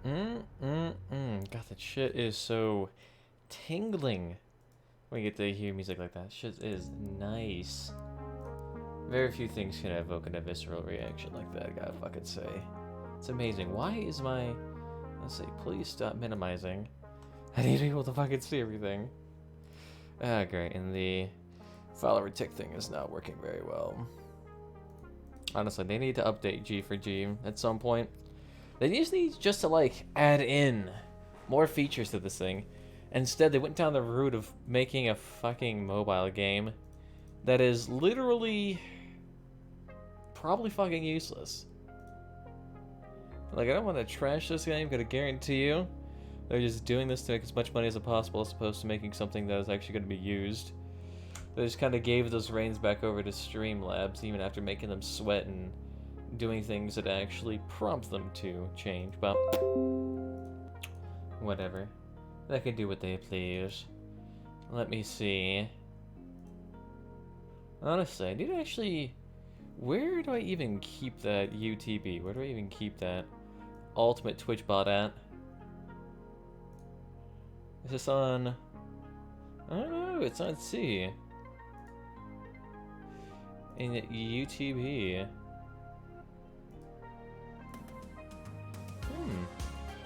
God, that shit is so tingling when you get to hear music like that. Shit is nice. Very few things can evoke a visceral reaction like that, I gotta fucking say. It's amazing. Why is my... Let's see, please stop minimizing. I need to be able to fucking see everything. Ah, great. And the follower tick thing is not working very well. Honestly, they need to update G for G at some point. They just need to, like, add in more features to this thing. Instead, they went down the route of making a fucking mobile game that is literally probably fucking useless. Like, I don't want to trash this game, but I guarantee you they're just doing this to make as much money as possible as opposed to making something that is actually going to be used. They just kind of gave those reins back over to Streamlabs, even after making them sweat and doing things that actually prompt them to change. But whatever. They can do what they please. Let me see. Honestly, I need to actually... Where do I even keep that UTB? Where do I even keep that ultimate Twitch bot at? Is this on... I don't know, it's on C. In UTB.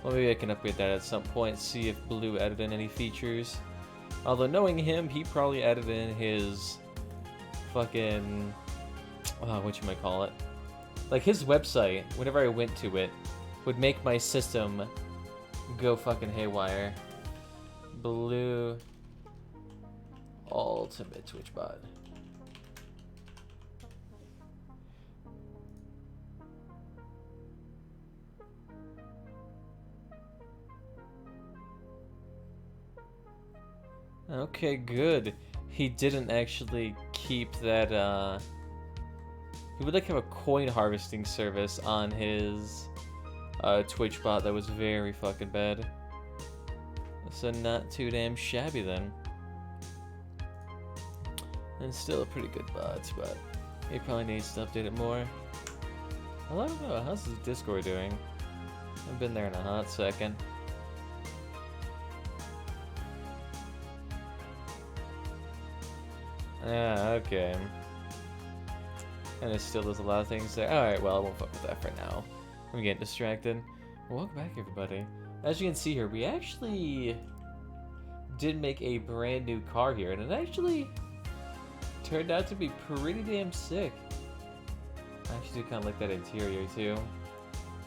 Well, maybe I can upgrade that at some point, see if Blue added in any features. Although, knowing him, he probably added in his fucking... whatchamacallit. Like, his website, whenever I went to it, would make my system go fucking haywire. Blue Ultimate Twitch bot. Okay, good. He didn't actually keep that, he would like have a coin harvesting service on his Twitch bot that was very fucking bad. So not too damn shabby then. And still a pretty good bot, but he probably needs to update it more. Well, I don't know, how's his Discord doing? I've been there in a hot second. Yeah, okay. And it still does a lot of things there. Alright, well, I won't fuck with that for now. I'm getting distracted. Welcome back, everybody. As you can see here, we actually did make a brand new car here, and it actually turned out to be pretty damn sick. I actually do kind of like that interior, too.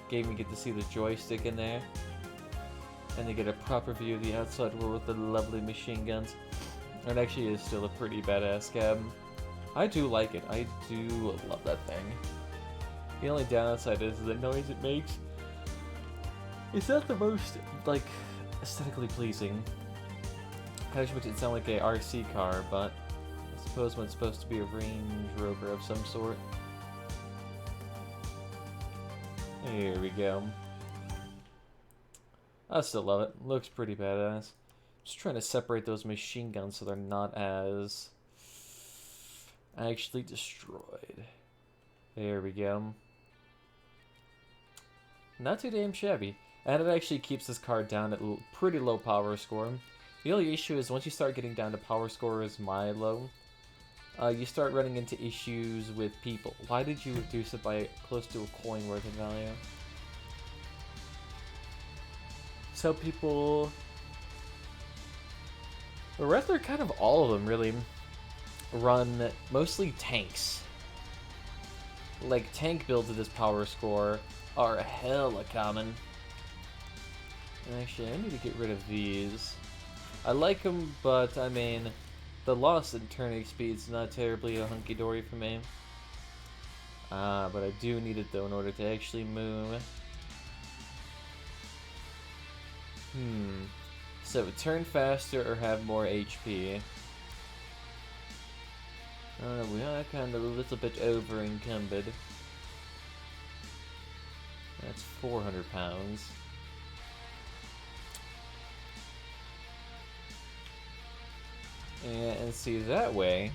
Gave me get to see the joystick in there. And to get a proper view of the outside world with the lovely machine guns. It actually is still a pretty badass scab. I do like it. I do love that thing. The only downside is the noise it makes. It's not the most, like, aesthetically pleasing. Kind of makes it sound like a RC car, but I suppose when it's supposed to be a Range Rover of some sort. Here we go. I still love it. Looks pretty badass. Just trying to separate those machine guns so they're not as actually destroyed. There we go. Not too damn shabby. And it actually keeps this car down at a pretty low power score. The only issue is once you start getting down to power scores my low, you start running into issues with people. Why did you reduce it by close to a coin worth of value? So people... Or rather, kind of all of them really run mostly tanks. Like, tank builds at this power score are hella common. And actually, I need to get rid of these. I like them, but I mean, the loss in turning speed's not terribly a hunky-dory for me. But I do need it though in order to actually move. So turn faster or have more HP. We are kind of a little bit over encumbered. That's 400 pounds. And see that way.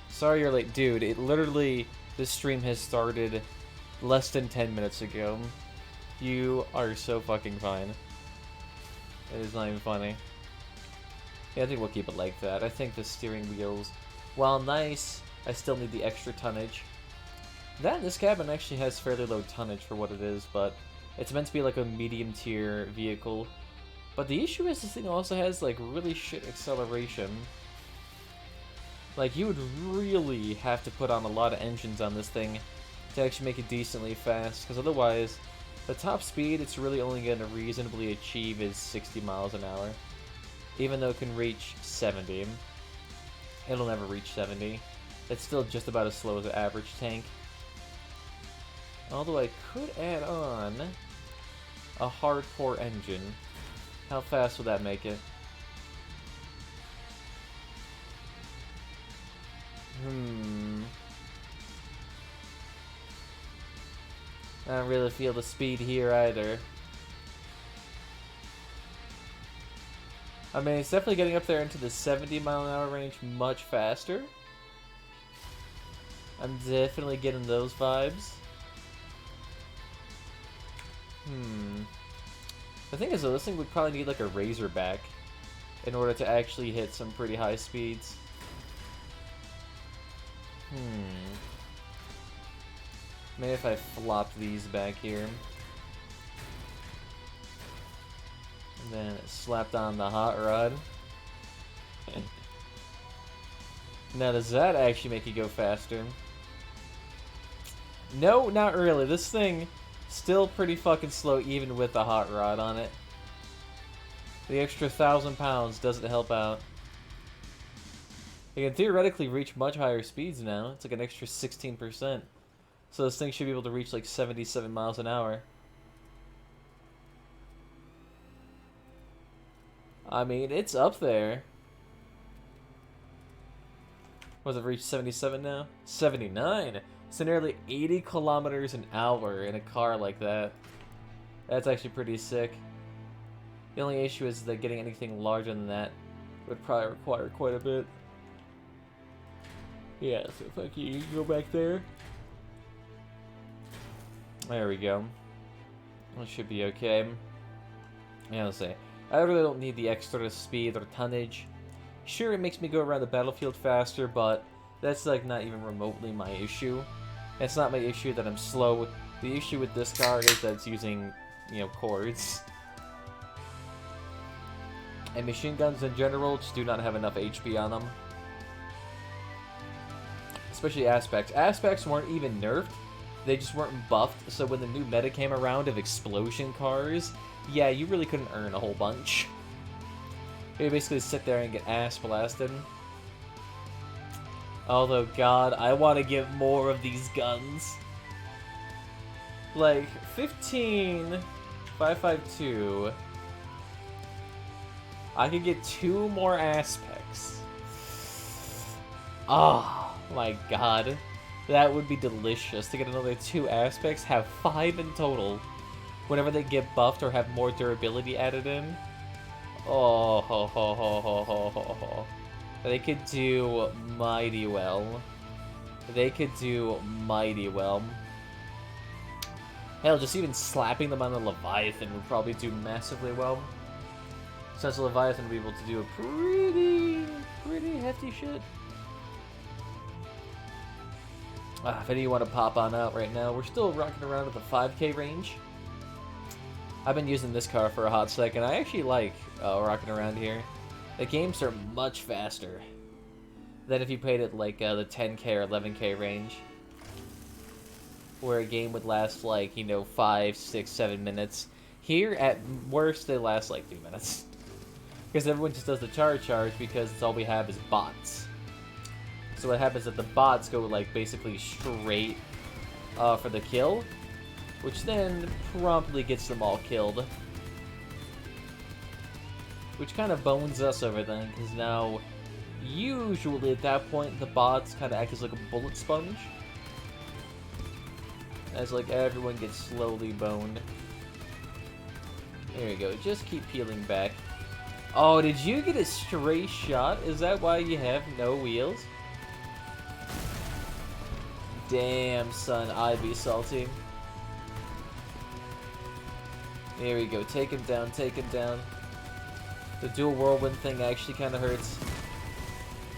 Sorry you're late, dude. It literally, this stream has started less than 10 minutes ago. You are so fucking fine. It is not even funny. Yeah, I think we'll keep it like that. I think the steering wheels, while nice, I still need the extra tonnage. This cabin actually has fairly low tonnage for what it is, but it's meant to be like a medium tier vehicle. But the issue is this thing also has like really shit acceleration. Like you would really have to put on a lot of engines on this thing to actually make it decently fast, because otherwise the top speed it's really only going to reasonably achieve is 60 miles an hour. Even though it can reach 70. It'll never reach 70. It's still just about as slow as an average tank. Although I could add on a hardcore engine. How fast would that make it? I don't really feel the speed here either. I mean, it's definitely getting up there into the 70-mile-an-hour range much faster. I'm definitely getting those vibes. The thing is, though, this thing would probably need like a Razorback in order to actually hit some pretty high speeds. Maybe if I flop these back here. And then slapped on the hot rod. Now, does that actually make you go faster? No, not really. This thing still pretty fucking slow even with the hot rod on it. The extra 1,000 pounds doesn't help out. You can theoretically reach much higher speeds now. It's like an extra 16%. So this thing should be able to reach like 77 miles an hour. I mean, it's up there. Was it reached 77 now? 79! So nearly 80 kilometers an hour in a car like that. That's actually pretty sick. The only issue is that getting anything larger than that would probably require quite a bit. Yeah, so if I can go back there. There we go. That should be okay. Yeah, let's see. I really don't need the extra speed or tonnage. Sure, it makes me go around the battlefield faster, but that's like not even remotely my issue. It's not my issue that I'm slow. The issue with this car is that it's using, you know, cords. And machine guns in general just do not have enough HP on them. Especially aspects. Aspects weren't even nerfed. They just weren't buffed, so when the new meta came around of explosion cars, yeah, you really couldn't earn a whole bunch. You basically sit there and get ass blasted. Although, God, I want to get more of these guns. Like, 15, 552. I could get 2 more aspects. Oh, my God. That would be delicious to get another 2 aspects, have 5 in total. Whenever they get buffed or have more durability added in. Oh, ho, ho, ho, ho, ho, ho, ho. They could do mighty well. They could do mighty well. Hell, just even slapping them on the Leviathan would probably do massively well. Since the Leviathan would be able to do a pretty hefty shit. If any of you want to pop on out right now, we're still rocking around at the 5K range. I've been using this car for a hot second. I actually like rocking around here. The games are much faster than if you played at like the 10K or 11K range. Where a game would last like, you know, 5, 6, 7 minutes. Here, at worst, they last like 2 minutes. Because everyone just does the charge because it's all we have is bots. So what happens is that the bots go like basically straight for the kill, which then promptly gets them all killed. Which kind of bones us over then, because now usually at that point the bots kind of act as like a bullet sponge. As like everyone gets slowly boned. There you go, just keep peeling back. Oh, did you get a stray shot? Is that why you have no wheels? Damn, son, I'd be salty. Here we go. Take him down, take him down. The dual whirlwind thing actually kind of hurts.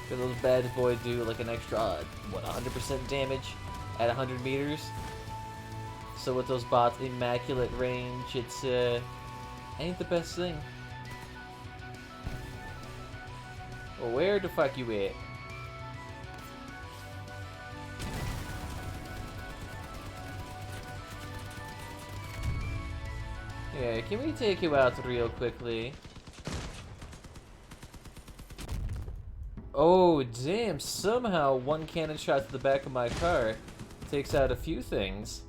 The little bad boy do like an extra, what, 100% damage at 100 meters? So with those bots, immaculate range, it's, ain't the best thing. Well, where the fuck you at? Yeah, can we take you out real quickly? Oh, damn, somehow one cannon shot to the back of my car takes out a few things.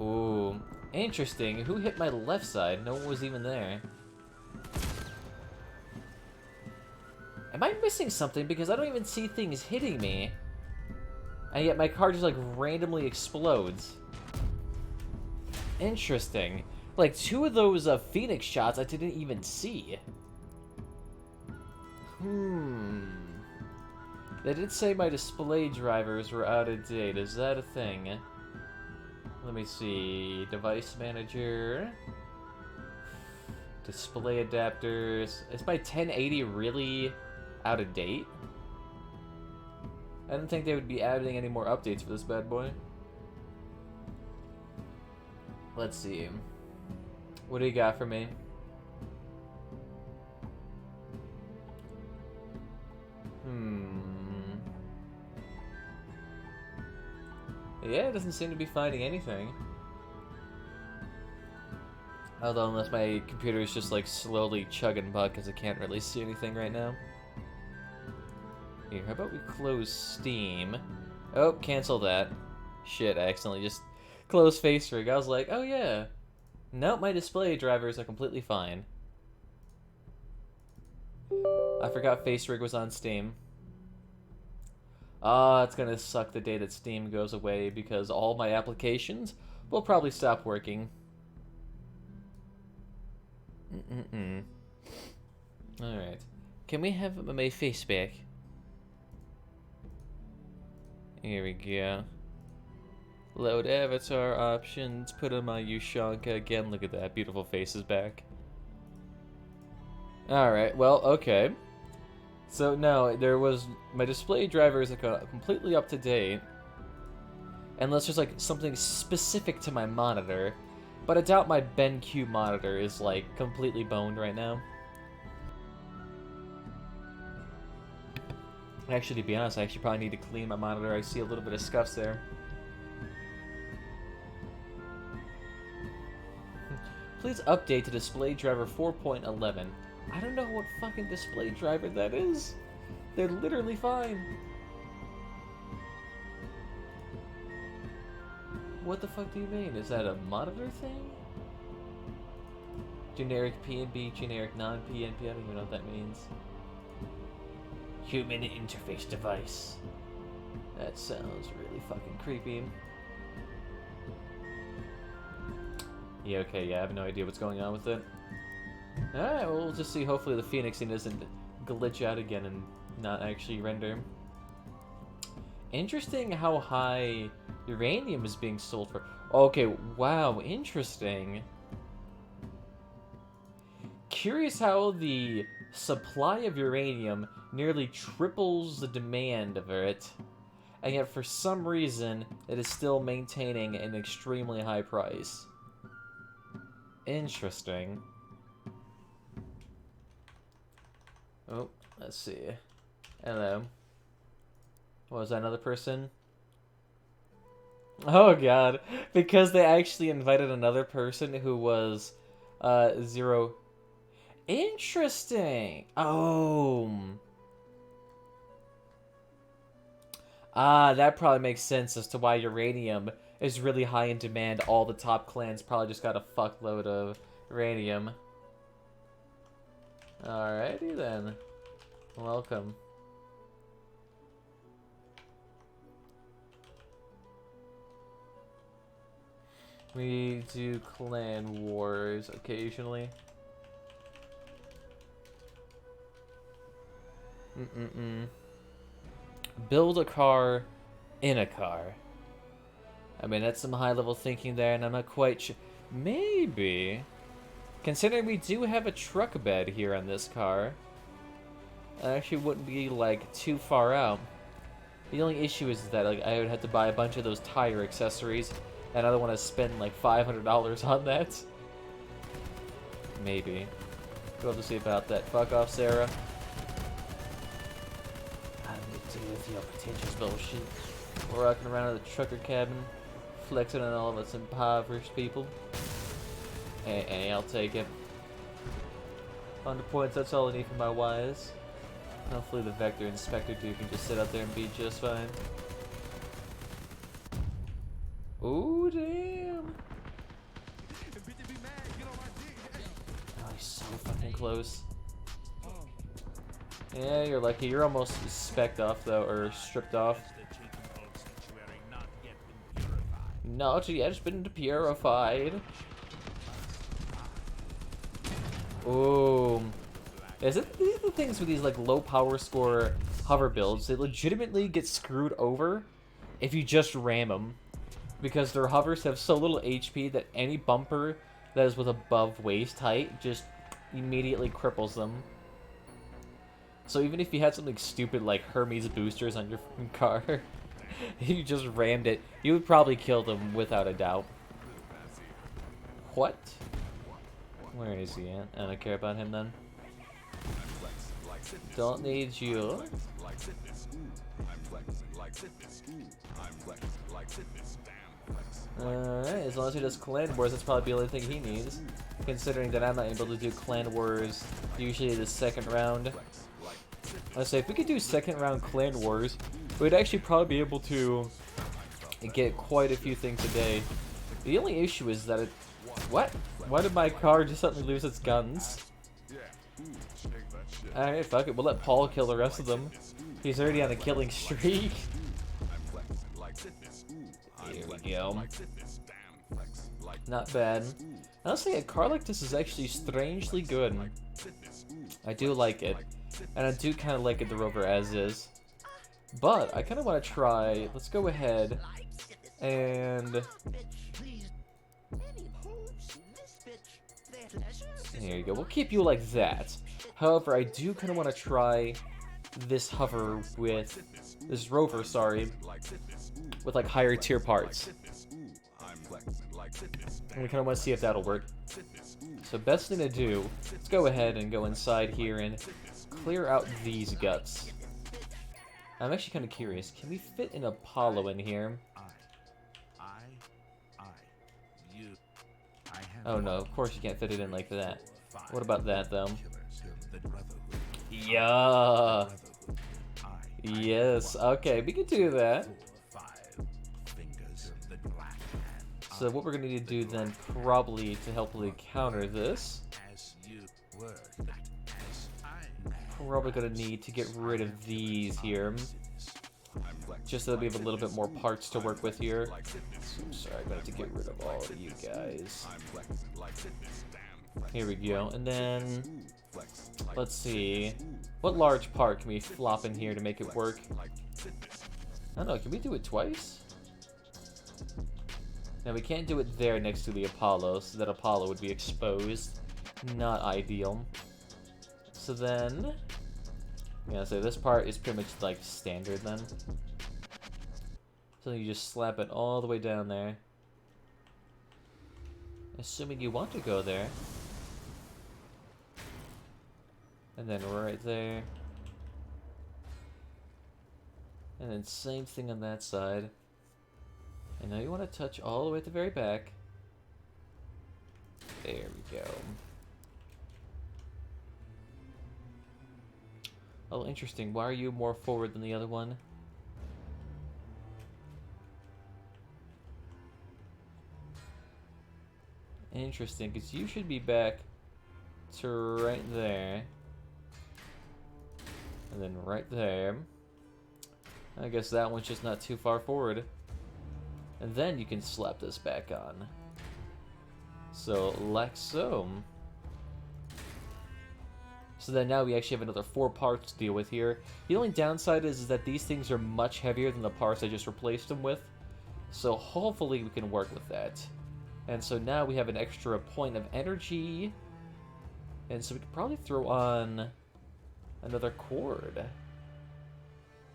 Ooh, interesting. Who hit my left side? No one was even there. Am I missing something? Because I don't even see things hitting me. And yet my car just, like, randomly explodes. Interesting. Like, 2 of those Phoenix shots I didn't even see. They did say my display drivers were out of date. Is that a thing? Let me see. Device manager. Display adapters. Is my 1080 really out of date? I didn't think they would be adding any more updates for this bad boy. Let's see. What do you got for me? Yeah, it doesn't seem to be finding anything. Although, unless my computer is just like slowly chugging butt because I can't really see anything right now. Here, how about we close Steam? Oh, cancel that. Shit, I accidentally just closed FaceRig. I was like, oh yeah. Nope, my display drivers are completely fine. I forgot FaceRig was on Steam. Ah, it's gonna suck the day that Steam goes away because all my applications will probably stop working. Alright. Can we have my face back? Here we go. Load avatar options, put on my Ushanka again. Look at that, beautiful face is back. Alright, well, okay. So, no, there was... My display driver is completely up to date. Unless there's, like, something specific to my monitor. But I doubt my BenQ monitor is, like, completely boned right now. Actually, to be honest, I actually probably need to clean my monitor. I see a little bit of scuffs there. Please update to display driver 4.11. I don't know what fucking display driver that is. They're literally fine. What the fuck do you mean? Is that a monitor thing? Generic PNP, generic non-PNP, I don't even know what that means. Human interface device. That sounds really fucking creepy. Yeah, okay, yeah, I have no idea what's going on with it. Alright, well, we'll just see. Hopefully the Phoenixing doesn't glitch out again and not actually render. Interesting how high uranium is being sold for. Okay, wow, interesting. Curious how the supply of uranium nearly triples the demand of it, and yet for some reason it is still maintaining an extremely high price. Interesting. Oh, let's see. Hello. What was that, another person? Oh god, because they actually invited another person who was, 0. Interesting! Oh. Ah, that probably makes sense as to why uranium is really high in demand. All the top clans probably just got a fuckload of uranium. Alrighty then. Welcome. We do clan wars occasionally. Build a car in a car. I mean, that's some high-level thinking there, and I'm not quite sure. Maybe. Considering we do have a truck bed here on this car, I actually wouldn't be, like, too far out. The only issue is that, like, I would have to buy a bunch of those tire accessories, and I don't want to spend, like, $500 on that. Maybe. We'll have to see about that. Fuck off, Sarah. I need to deal with your pretentious bullshit. We're walking around in the trucker cabin, flexing on all of us impoverished people. Hey, I'll take it. 100 points, that's all I need for my wires. Hopefully the Vector Inspector dude can just sit out there and be just fine. Ooh, damn! Oh, he's so fucking close. Yeah, you're lucky. You're almost specced off, though, or stripped off. Not yet been purified. Ooh. These are the things with these like low power score hover builds. They legitimately get screwed over if you just ram them. Because their hovers have so little HP that any bumper that is with above waist height just immediately cripples them. So even if you had something stupid like Hermes boosters on your car, you just rammed it, you would probably kill them without a doubt. What? Where is he at? I don't care about him then. Don't need you. Alright, as long as he does clan wars, that's probably the only thing he needs. Considering that I'm not able to do clan wars usually the second round. Let's say if we could do second round clan wars, we'd actually probably be able to get quite a few things a day. The only issue is that it... What? Why did my car just suddenly lose its guns? Alright, fuck it. We'll let Paul kill the rest of them. He's already on a killing streak. Here we go. Not bad. Honestly, a car like this is actually strangely good. I do like it. And I do kind of like it the Rover as is. But I kind of want to try... Let's go ahead and... There you go. We'll keep you like that. However, I do kind of want to try this hover with... This Rover, sorry. With like higher tier parts. And we kind of want to see if that'll work. So best thing to do, let's go ahead and go inside here and clear out these guts. I'm actually kind of curious. Can we fit an Apollo in here? Oh no, of course you can't fit it in like that. What about that though? Yeah. Yes, okay, we can do that. So what we're going to need to do then, probably to helpfully counter this, probably going to need to get rid of these here, just so that we have a little bit more parts to work with here. I'm sorry, I'm going to have to get rid of all of you guys. Here we go, and then, let's see, what large part can we flop in here to make it work? I don't know, can we do it twice? Now we can't do it there next to the Apollo, so that Apollo would be exposed. Not ideal. So then... Yeah, so this part is pretty much like standard then. So you just slap it all the way down there. Assuming you want to go there. And then right there. And then same thing on that side. And now you want to touch all the way at the very back. There we go. Oh, interesting. Why are you more forward than the other one? Interesting, because you should be back to right there. And then right there. I guess that one's just not too far forward. And then you can slap this back on. So, like so. So then now we actually have another 4 parts to deal with here. The only downside is that these things are much heavier than the parts I just replaced them with. So hopefully we can work with that. And so now we have an extra point of energy. And so we could probably throw on another cord.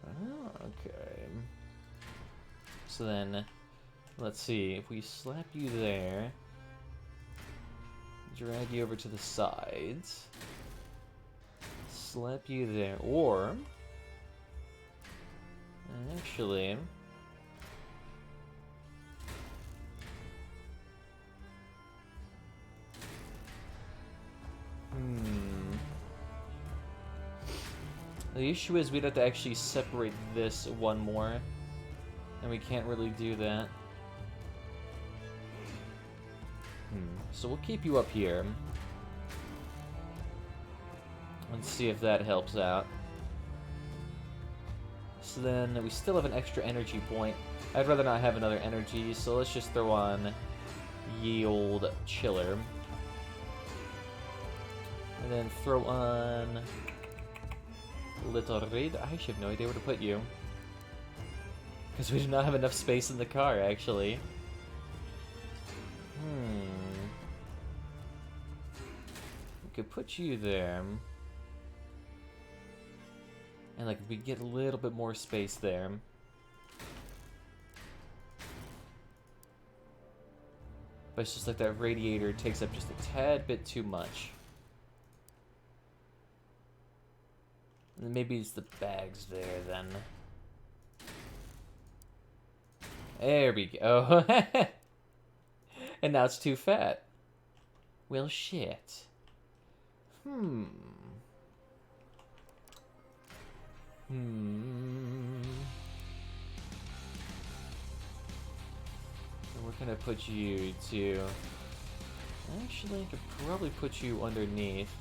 Oh, okay. So then, let's see. If we slap you there, drag you over to the sides, slap you there, or actually, the issue is we'd have to actually separate this one more, and we can't really do that. So we'll keep you up here. Let's see if that helps out. So then we still have an extra energy point. I'd rather not have another energy, so let's just throw on ye old chiller. And then throw on Little Raid. I actually have no idea where to put you. Because we do not have enough space in the car, actually. We could put you there. And, like, we get a little bit more space there. But it's just like that radiator takes up just a tad bit too much. And maybe it's the bags there, then. There we go. And now it's too fat. Well, shit. Where can I put you to? Actually, I could probably put you underneath.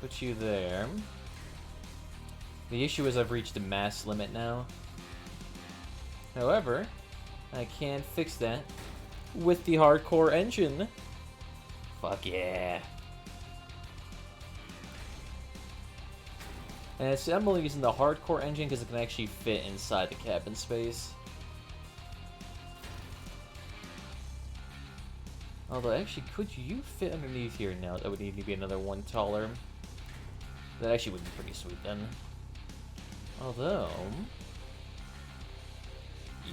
Put you there. The issue is I've reached a mass limit now. However, I can fix that with the hardcore engine. Fuck yeah. And I'm only using the hardcore engine because it can actually fit inside the cabin space. Although, actually, could you fit underneath here? No, that would need to be another one taller. That actually would be pretty sweet then. Although...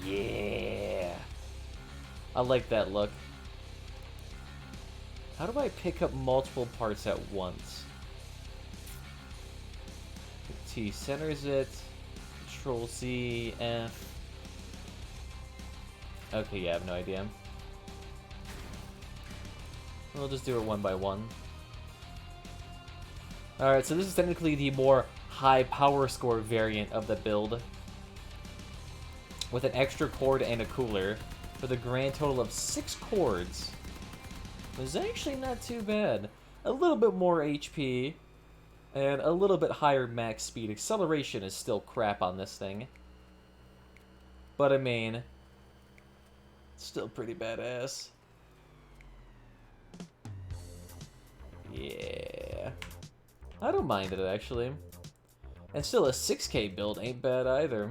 yeah! I like that look. How do I pick up multiple parts at once? T centers it. Control C, F. Okay, yeah, I have no idea. We'll just do it one by one. Alright, so this is technically the more high power score variant of the build. With an extra cord and a cooler. For the grand total of 6 cords. It's actually not too bad. A little bit more HP. And a little bit higher max speed. Acceleration is still crap on this thing. But I mean, it's still pretty badass. Yeah. I don't mind it, actually. And still, a 6K build ain't bad either.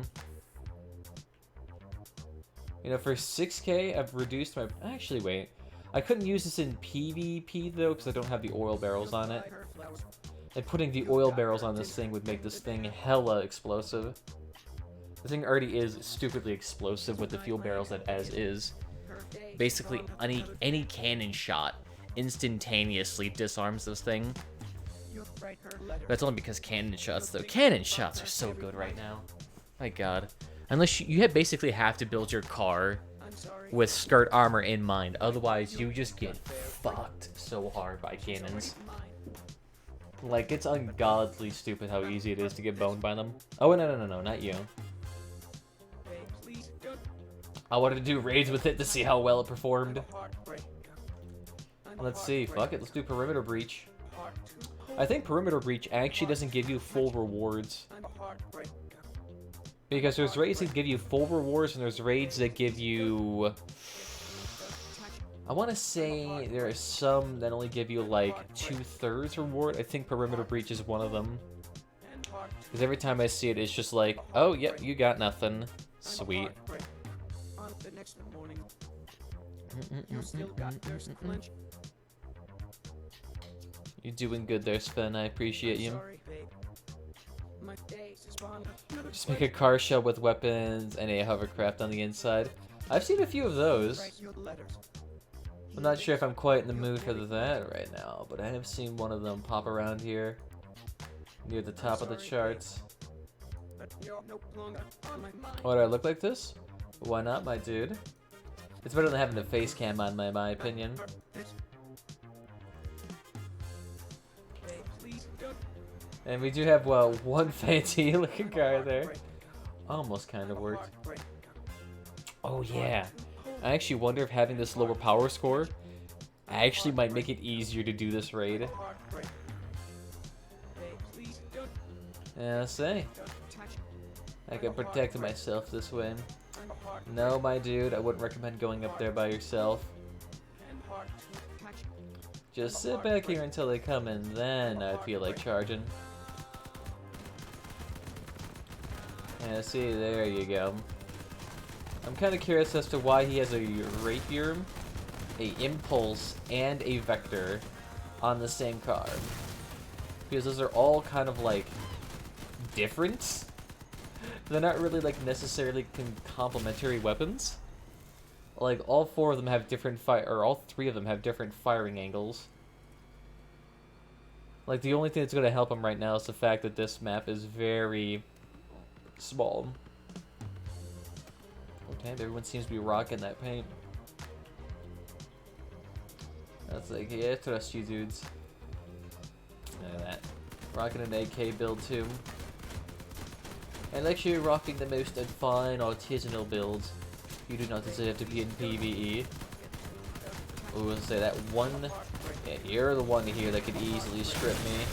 You know, for 6K, I've reduced my... Actually, wait. I couldn't use this in PvP, though, because I don't have the oil barrels on it. And putting the oil barrels on this thing would make this thing hella explosive. The thing already is stupidly explosive with the fuel barrels as is. Basically, any cannon shot instantaneously disarms this thing. That's only because cannon shots, though. Cannon shots are so good right now. My god. Unless you basically have to build your car with skirt armor in mind. Otherwise, you just get fucked so hard by cannons. Like, it's ungodly stupid how easy it is to get boned by them. Oh, no, not you. I wanted to do raids with it to see how well it performed. Let's see. Fuck it. Let's do Perimeter Breach. I think Perimeter Breach actually doesn't give you full rewards. Because there's raids that give you full rewards, and there's raids that give you... I want to say there are some that only give you like 2/3 reward. I think perimeter breach is one of them. Because every time I see it, it's just like, oh, yep, you got nothing. Sweet. You're doing good there, Sven. I appreciate you. Just make a car shell with weapons and a hovercraft on the inside. I've seen a few of those. I'm not sure if I'm quite in the mood for that right now, but I have seen one of them pop around here near the top of the charts. Oh, do I look like this? Why not, my dude? It's better than having a face cam on, in my opinion. And we do have, well, one fancy looking car there. Almost kind of worked. Oh yeah. I actually wonder if having this lower power score actually might make it easier to do this raid. Yeah, say. I can protect myself this way. No, my dude, I wouldn't recommend going up there by yourself. Just sit back here until they come and then I feel like charging. Yeah, see, there you go. I'm kind of curious as to why he has a rapier, a impulse, and a vector on the same card. Because those are all kind of like different. They're not really like necessarily complementary weapons. Like all four of them have different all three of them have different firing angles. Like the only thing that's going to help him right now is the fact that this map is very small. Okay, everyone seems to be rocking that paint. That's like, yeah, trust you dudes. Look at that. Rocking an AK build too. And actually rocking the most fine artisanal builds. You do not deserve to be in PvE. We will say that one. Yeah, you're the one here that could easily strip me.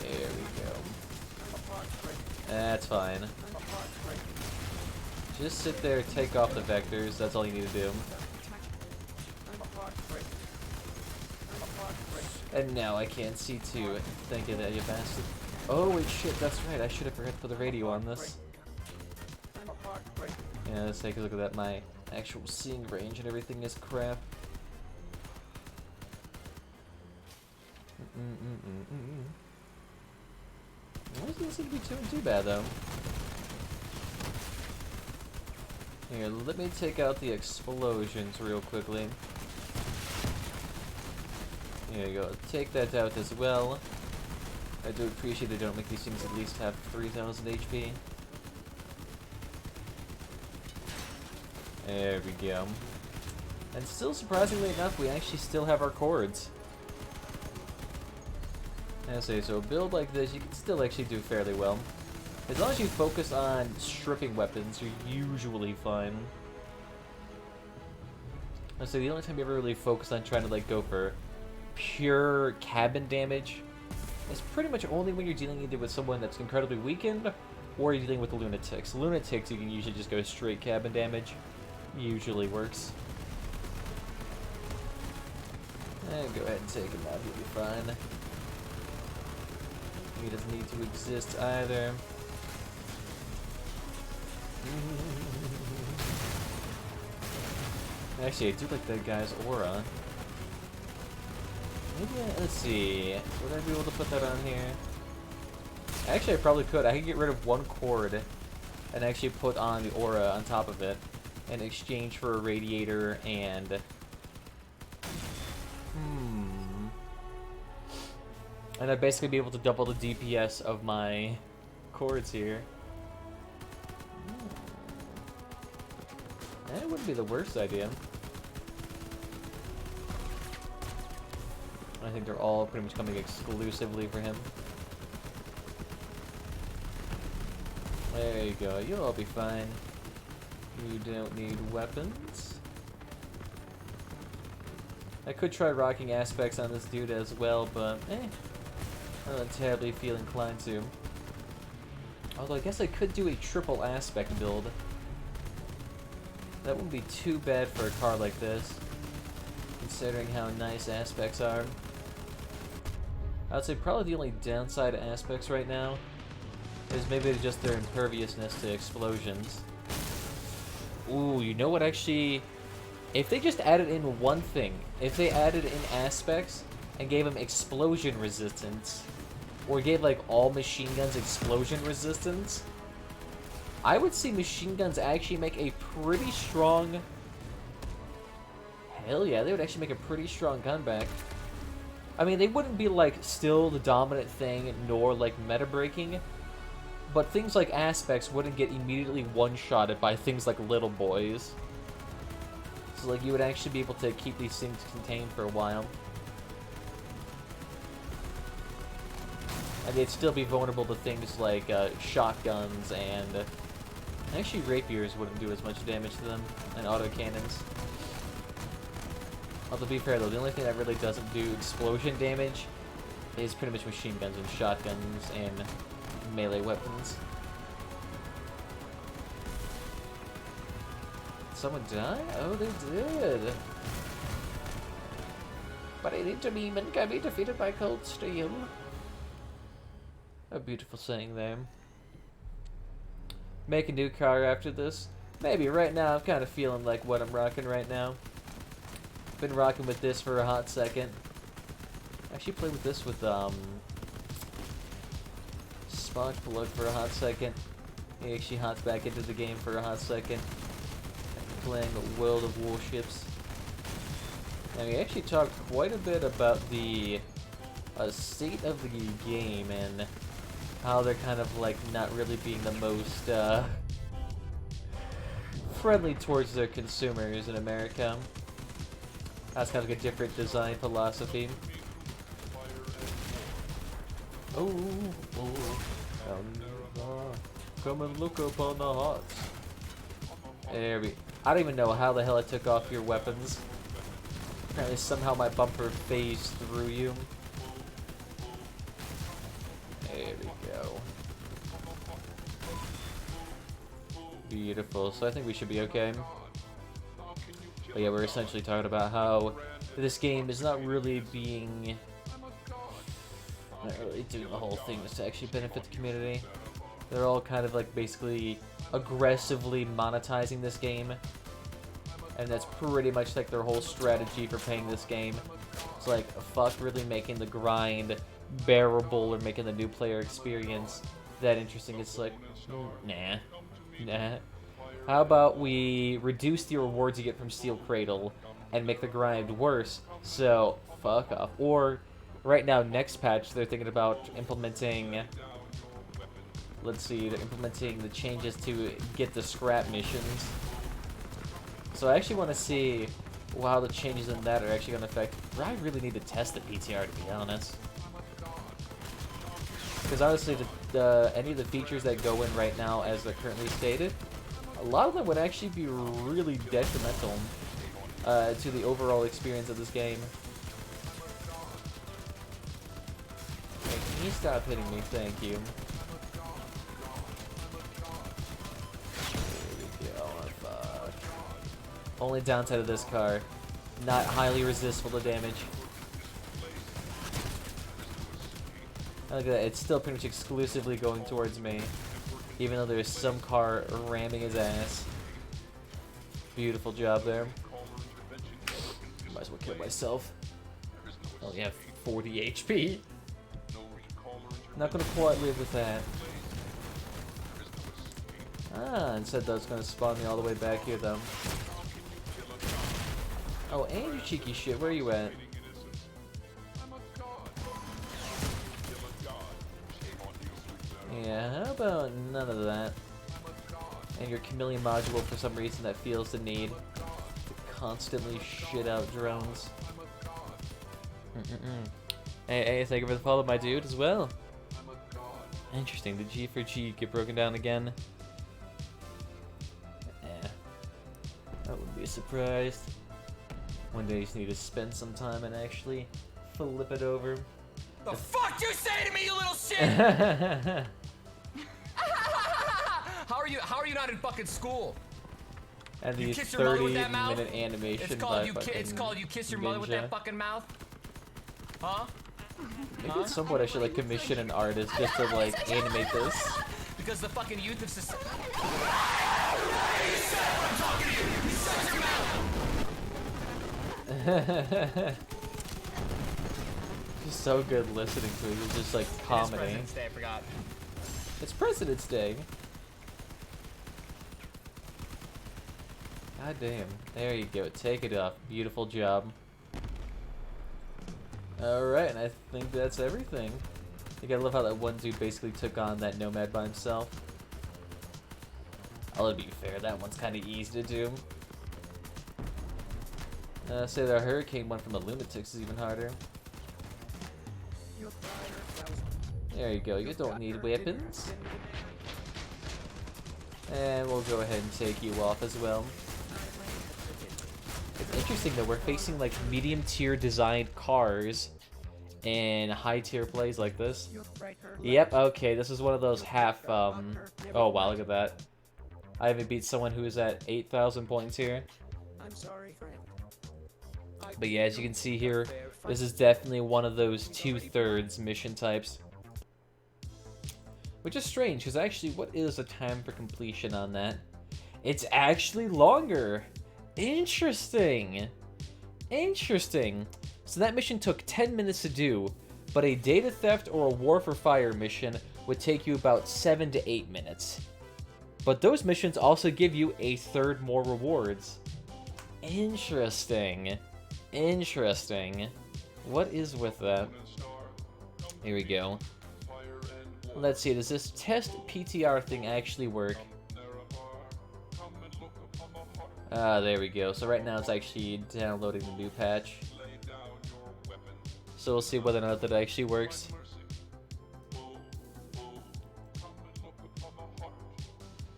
There we go. That's fine. Just sit there, take off the vectors. That's all you need to do. And now I can't see too. Thank you, that you bastard. Oh wait, shit. That's right. I should have forgot to put the radio on this. Yeah, let's take a look at that. My actual seeing range and everything is crap. It doesn't seem to be too bad though. Here, let me take out the explosions real quickly. There you go. Take that out as well. I do appreciate they don't make these things at least have 3,000 HP. There we go. And still, surprisingly enough, we actually still have our cords. I say, so a build like this, you can still actually do fairly well. As long as you focus on stripping weapons, you're usually fine. I say the only time you ever really focus on trying to like go for pure cabin damage is pretty much only when you're dealing either with someone that's incredibly weakened or you're dealing with the lunatics. Lunatics, you can usually just go straight cabin damage. Usually works. And go ahead and take him out, he'll be fine. He doesn't need to exist either. Actually, I do like that guy's aura. Maybe, let's see. Would I be able to put that on here? Actually, I probably could. I could get rid of one cord and actually put on the aura on top of it in exchange for a radiator and... And I'd basically be able to double the DPS of my cords here. That wouldn't be the worst idea. I think they're all pretty much coming exclusively for him. There you go. You'll all be fine. You don't need weapons. I could try rocking aspects on this dude as well, but I don't terribly feel inclined to. Although I guess I could do a triple aspect build. That wouldn't be too bad for a car like this, considering how nice aspects are. I would say probably the only downside aspects right now is maybe just their imperviousness to explosions. Ooh, you know what actually... If they just added in one thing, if they added in aspects and gave them explosion resistance, or gave like all machine guns explosion resistance, I would see machine guns actually make a pretty strong... Hell yeah, they would actually make a pretty strong comeback. I mean, they wouldn't be like still the dominant thing, nor like meta breaking, but things like aspects wouldn't get immediately one-shotted by things like little boys. So like you would actually be able to keep these things contained for a while. And they'd still be vulnerable to things like shotguns and... Actually, rapiers wouldn't do as much damage to them, and autocannons. Although, to be fair though, the only thing that really doesn't do explosion damage is pretty much machine guns and shotguns and melee weapons. Someone die? Oh, they did! But I need to be and can be defeated by cold steel. A beautiful saying there. Make a new car after this? Maybe. Right now, I'm kind of feeling like what I'm rocking right now. Been rocking with this for a hot second. Actually played with this with, Spark Plug for a hot second. He actually hops back into the game for a hot second. After playing World of Warships. And we actually talked quite a bit about the state of the game and how they're kind of like not really being the most friendly towards their consumers in America. That's kind of like a different design philosophy. Oh, come and look upon the hearts. There we. I don't even know how the hell I took off your weapons. Apparently somehow my bumper phased through you. There we go. Beautiful. So I think we should be okay. But yeah, we're essentially talking about how this game is not really being... not really doing the whole thing to actually benefit the community. They're all kind of like basically aggressively monetizing this game. And that's pretty much like their whole strategy for paying this game. It's like, fuck really making the grind bearable or making the new player experience that interesting. It's like, nah. How about we reduce the rewards you get from Steel Cradle and make the grind worse, so fuck off. Or, right now, next patch, they're thinking about implementing... Let's see, they're implementing the changes to get the scrap missions. So I actually want to see how the changes in that are actually going to affect... I really need to test the PTR, to be honest. Because honestly, any of the features that go in right now as they're currently stated, a lot of them would actually be really detrimental to the overall experience of this game. Okay, can you stop hitting me? Thank you. There we go. Oh, fuck. Only downside of this car, not highly resistible to damage. Look at that, it's still pretty much exclusively going towards me, even though there's some car ramming his ass. Beautiful job there. Might as well kill myself. I only have 40 HP. Not gonna quite live with that. Ah, instead that's gonna spawn me all the way back here though. Oh, and you cheeky shit, where are you at? Yeah, how about none of that? And your chameleon module, for some reason, that feels the need to constantly shit out drones. Hey, thank you for the follow, my dude, as well. Interesting, did G for G get broken down again? I wouldn't be surprised. One day you just need to spend some time and actually flip it over. The fuck you say to me, you little shit! How are you not in fucking school? And You these kiss your mother with that mouth? 30-minute animation It's called by you. fucking It's called you kiss your mother with that Ninja. fucking mouth. Huh? Maybe at some point I should like commission an artist just to like animate this. Because the fucking youth of society. Just so good listening to it. It's just like comedy. It's President's Day, I forgot. It's President's Day. God damn. There you go. Take it off. Beautiful job. Alright, and I think that's everything. You gotta love how that one dude basically took on that nomad by himself. I'll be fair, that one's kind of easy to do. Say the hurricane one from the lunatics is even harder. There you go, you don't need weapons. And we'll go ahead and take you off as well. It's interesting that we're facing like medium tier designed cars in high tier plays like this. Yep, okay, this is one of those half, oh wow, look at that. I haven't beat someone who's at 8,000 points here. I'm sorry, friend. But yeah, as you can see here, this is definitely one of those 2/3 mission types. Which is strange, because actually, what is the time for completion on that? It's actually longer! Interesting! Interesting! So that mission took 10 minutes to do, but a data theft or a war for fire mission would take you about 7 to 8 minutes. But those missions also give you a third more rewards. Interesting. Interesting. What is with that? Here we go. Let's see, does this test PTR thing actually work? There we go. So right now it's actually downloading the new patch. So we'll see whether or not that actually works.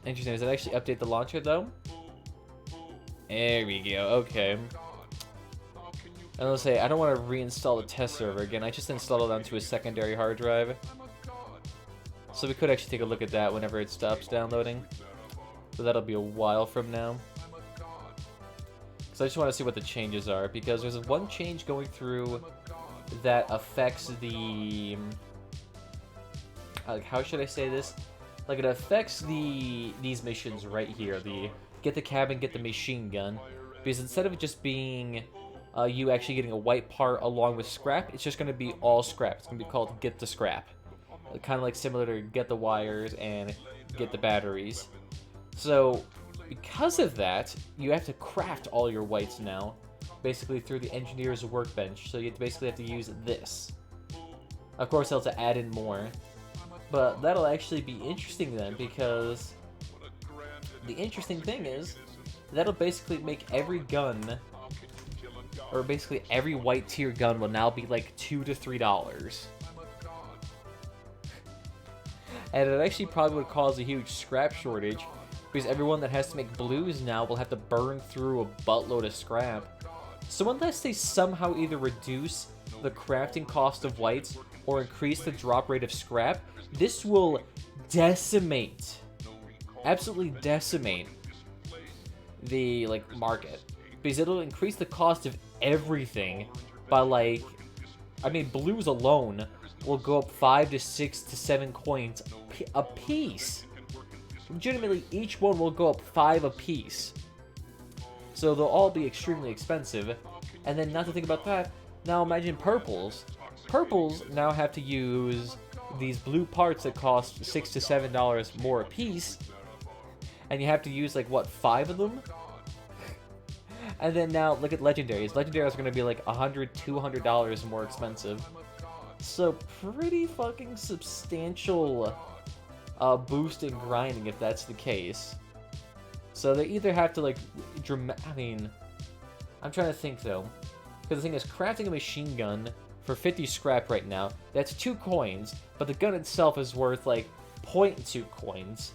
Interesting, does it actually update the launcher though? There we go, okay. And let's say, I don't want to reinstall the test server again, I just installed it onto a secondary hard drive. So we could actually take a look at that whenever it stops downloading. So that'll be a while from now. So I just want to see what the changes are, because there's one change going through that affects the... how should I say this? Like, it affects these missions right here, the get the cabin, get the machine gun. Because instead of it just being you actually getting a white part along with scrap, it's just going to be all scrap. It's going to be called get the scrap. Kind of like similar to get the wires and get the batteries. So, because of that, you have to craft all your whites now, basically through the engineer's workbench. So you basically have to use this. Of course, they'll have to add in more. But that'll actually be interesting then, because the interesting thing is, that'll basically make every gun, or basically every white tier gun will now be like $2 to $3. And it actually probably would cause a huge scrap shortage, because everyone that has to make blues now will have to burn through a buttload of scrap. So unless they somehow either reduce the crafting cost of whites or increase the drop rate of scrap, this will decimate, absolutely decimate the market, because it'll increase the cost of everything by blues alone will go up 5 to 6 to 7 coins a piece. Legitimately, each one will go up 5 a piece. So they'll all be extremely expensive. And then, not to think about that, now imagine purples. Purples now have to use these blue parts that cost $6 to $7 more a piece. And you have to use, 5 of them? And then now, look at legendaries. Legendaries are going to be $100, $200 more expensive. So, pretty fucking substantial boost in grinding if that's the case. So they either have to I'm trying to think though, because the thing is, crafting a machine gun for 50 scrap right now, that's 2 coins, but the gun itself is worth 0.2 coins.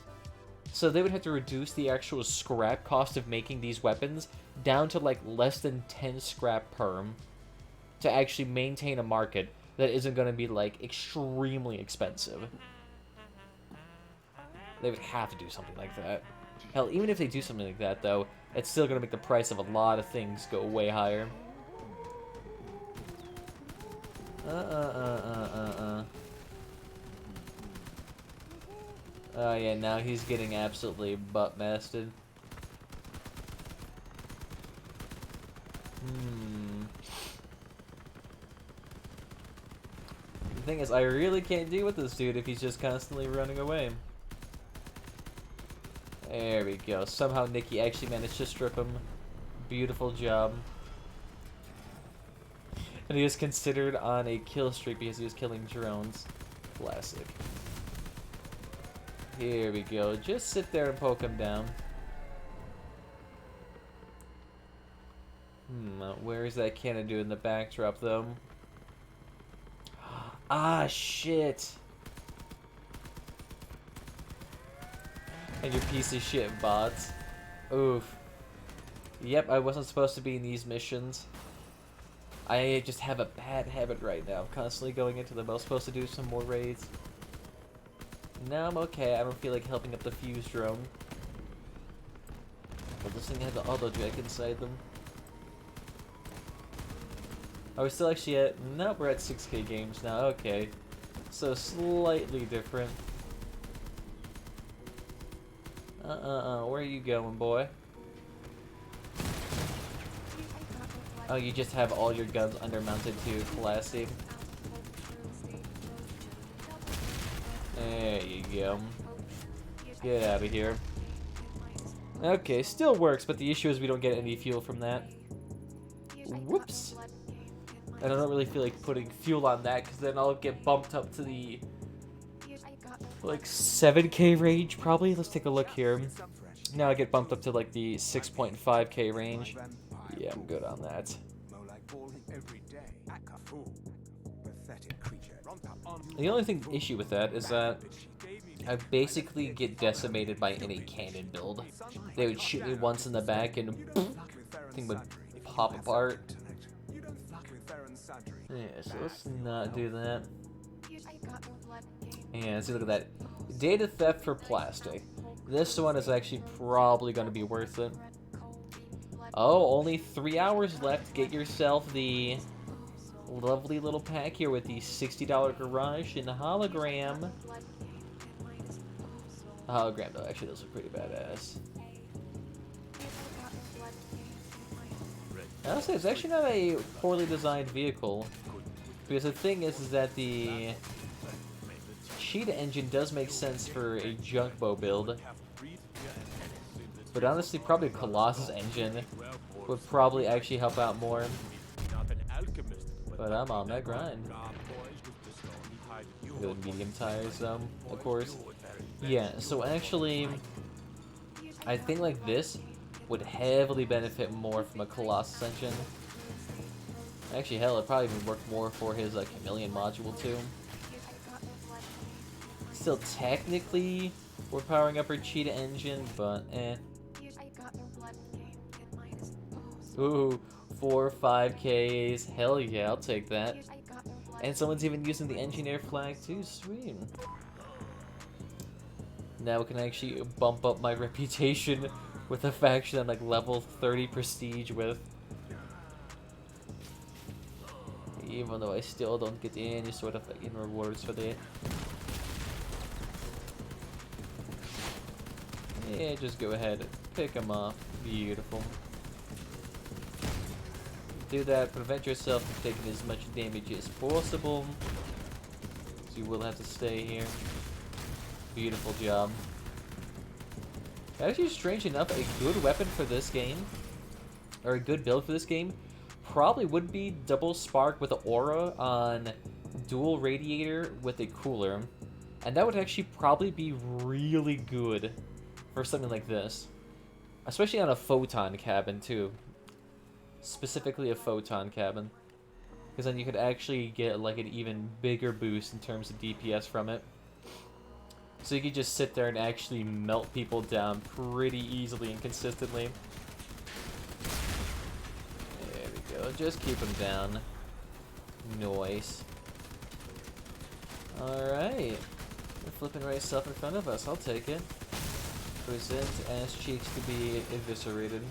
So they would have to reduce the actual scrap cost of making these weapons down to less than 10 scrap per to actually maintain a market that isn't going to be extremely expensive. They would have to do something like that. Hell, even if they do something like that, though, it's still going to make the price of a lot of things go way higher. Oh yeah, now he's getting absolutely butt-masted. The thing is, I really can't deal with this dude if he's just constantly running away. There we go. Somehow Nikki actually managed to strip him. Beautiful job. And he was considered on a kill streak because he was killing drones. Classic. Here we go. Just sit there and poke him down. Where is that cannon dude in the backdrop, though? Ah, shit. And your piece of shit bots. Oof. Yep, I wasn't supposed to be in these missions. I just have a bad habit right now, constantly going into them. I was supposed to do some more raids. Now I'm okay. I don't feel like helping up the fuse drone. But this thing has the auto jack inside them. Are we still actually at... No, we're at 6K games now. Okay. So slightly different. Where are you going, boy? Oh, you just have all your guns undermounted too. Classy. There you go. Get out of here. Okay, still works, but the issue is we don't get any fuel from that. Whoops. And I don't really feel like putting fuel on that, because then I'll get bumped up to the... like 7K range, probably? Let's take a look here. Now I get bumped up to like the 6.5K range. Yeah, I'm good on that. The only issue with that is that I basically get decimated by any cannon build. They would shoot me once in the back and the thing would pop apart. Yeah, so let's not do that. And see, look at that. Data theft for plastic. This one is actually probably going to be worth it. Oh, only 3 hours left. Get yourself the lovely little pack here with the $60 garage and the hologram. The hologram, though, actually does look pretty badass. Honestly, it's actually not a poorly designed vehicle. Because the thing is that the Cheetah engine does make sense for a junk bow build. But honestly, probably a Colossus engine would probably actually help out more. But I'm on that grind. Good medium tires, of course. Yeah, so actually, I think like this would heavily benefit more from a Colossus engine. Actually, hell, it'd probably even work more for his Chameleon module too. Still, technically, we're powering up our Cheetah engine, but eh. Ooh, 4 or 5Ks. Hell yeah, I'll take that. And someone's even using the engineer flag too. Sweet. Now we can actually bump up my reputation with a faction I'm like level 30 prestige with. Even though I still don't get any sort of like, rewards for that. Yeah, just go ahead and pick them off. Beautiful. Do that, prevent yourself from taking as much damage as possible. So you will have to stay here. Beautiful job. Actually, strange enough, a good weapon for this game, or a good build for this game, probably would be double spark with an aura on dual radiator with a cooler. And that would actually probably be really good for something like this. Especially on a photon cabin, too. Specifically a photon cabin. Because then you could actually get like an even bigger boost in terms of DPS from it. So you could just sit there and actually melt people down pretty easily and consistently. There we go. Just keep them down. Nice. Alright. They're flipping right stuff in front of us. I'll take it. represent ass cheeks to be eviscerated.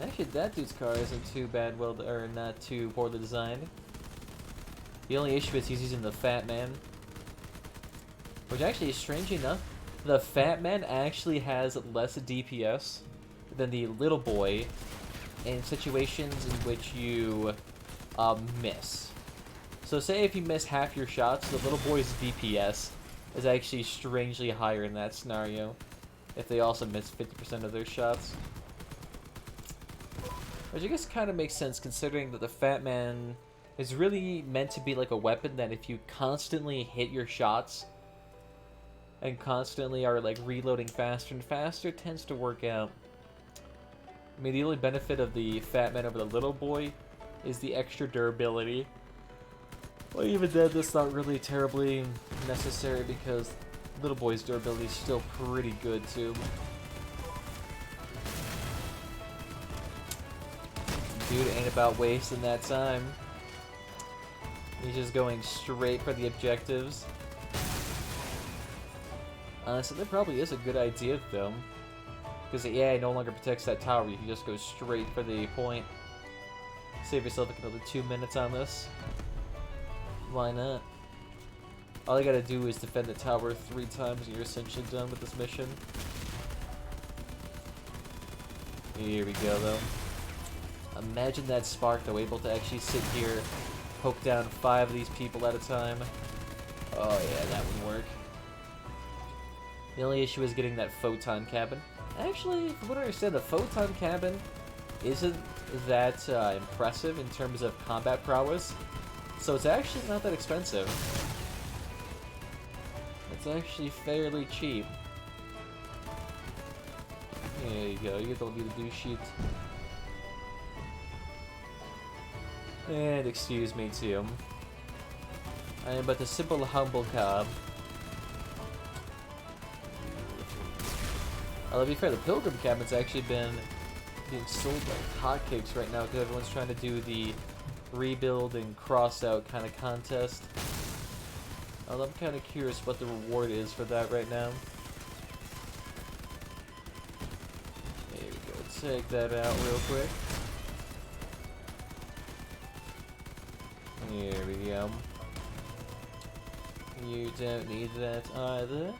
Actually, that dude's car isn't too bad, well, or not too poorly designed. The only issue is he's using the Fat Man. Which actually, strangely enough, the Fat Man actually has less DPS than the Little Boy in situations in which you miss. So say if you miss half your shots, the Little Boy's DPS is actually strangely higher in that scenario if they also miss 50% of their shots. Which I guess kind of makes sense considering that the Fat Man is really meant to be like a weapon that if you constantly hit your shots and constantly are like reloading faster and faster, it tends to work out. I mean, the only benefit of the Fat Man over the Little Boy is the extra durability. Well, even then, that's not really terribly necessary because Little Boy's durability is still pretty good too. Dude ain't about wasting that time. He's just going straight for the objectives. So that probably is a good idea though. Because the AI no longer protects that tower, you can just go straight for the point. Save yourself like another 2 minutes on this. Why not? All you gotta do is defend the tower 3 times and you're essentially done with this mission. Here we go though. Imagine that spark though, able to actually sit here, poke down 5 of these people at a time. Oh yeah, that would work. The only issue is getting that photon cabin. Actually, from what I understand, the photon cabin isn't that impressive in terms of combat prowess, so it's actually not that expensive. It's actually fairly cheap. There you go, you get to be the douche sheet. And excuse me too. I am but a simple, humble cob. To be fair, the Pilgrim Cabin's actually been being sold like hotcakes right now because everyone's trying to do the rebuild and crossout kind of contest. Although I'm kind of curious what the reward is for that right now. There we go. Take that out real quick. Here we go. You don't need that either.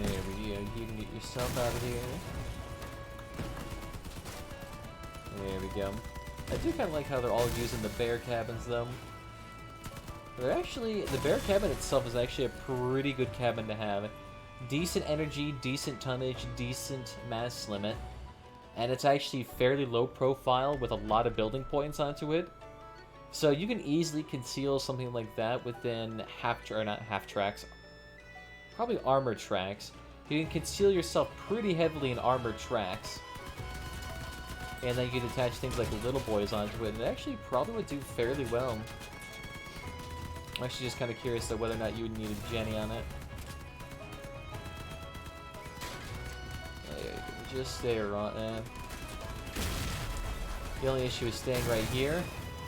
There we go. You can get yourself out of here. There we go. I do kind of like how they're all using the bear cabins, though. They're actually, the bear cabin itself is actually a pretty good cabin to have. Decent energy, decent tonnage, decent mass limit. And it's actually fairly low profile with a lot of building points onto it. So you can easily conceal something like that within probably armored tracks. You can conceal yourself pretty heavily in armored tracks. And then you can attach things like Little Boys onto it, and it actually probably would do fairly well. I'm actually just kind of curious though whether or not you would need a Jenny on it. Just stay right there. The only issue is staying right here.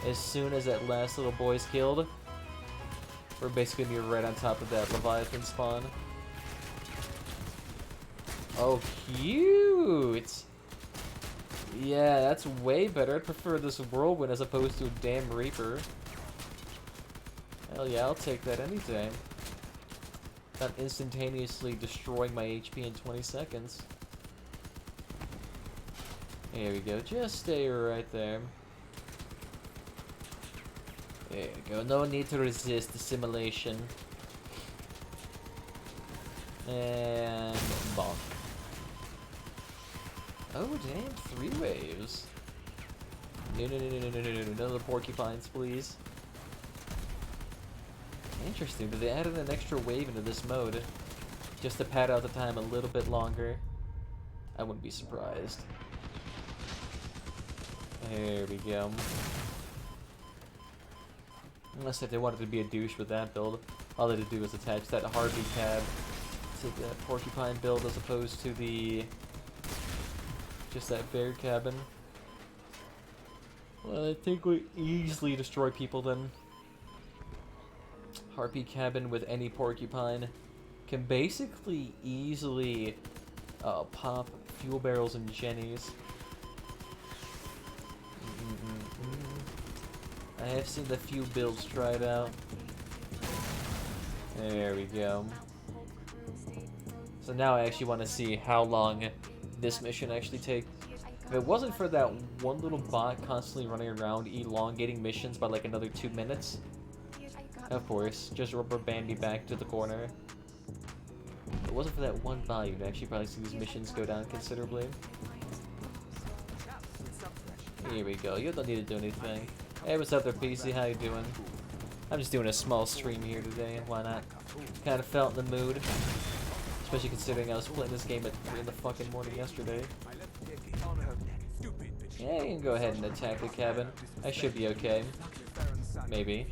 As soon as that last little boy's killed, we're basically gonna be right on top of that Leviathan spawn. Oh, cute! Yeah, that's way better. I'd prefer this Whirlwind as opposed to a damn Reaper. Hell yeah, I'll take that any day. Not instantaneously destroying my HP in 20 seconds. There we go, just stay right there. There we go, no need to resist assimilation. And bonk. Oh damn, 3 waves. No, none of the porcupines, please. Interesting, but they added an extra wave into this mode. Just to pad out the time a little bit longer. I wouldn't be surprised. There we go. Unless if they wanted to be a douche with that build, all they had to do was attach that Harvey cab to the porcupine build as opposed to the just that bear cabin. Well, I think we easily destroy people then. Harpy cabin with any porcupine can basically easily pop fuel barrels and jennies. I have seen the few builds tried out. There we go. So now I actually want to see how long this mission actually takes. If it wasn't for that one little bot constantly running around elongating missions by like another 2 minutes, of course, just rubber band me back to the corner. If it wasn't for that one bot, you'd actually probably see these missions go down considerably. Here we go. You don't need to do anything. Hey, what's up there, PC? How you doing? I'm just doing a small stream here today. Why not? Kind of felt in the mood. Especially considering I was playing this game at 3 in the fucking morning yesterday. Yeah, you can go ahead and attack the cabin. I should be okay. Maybe.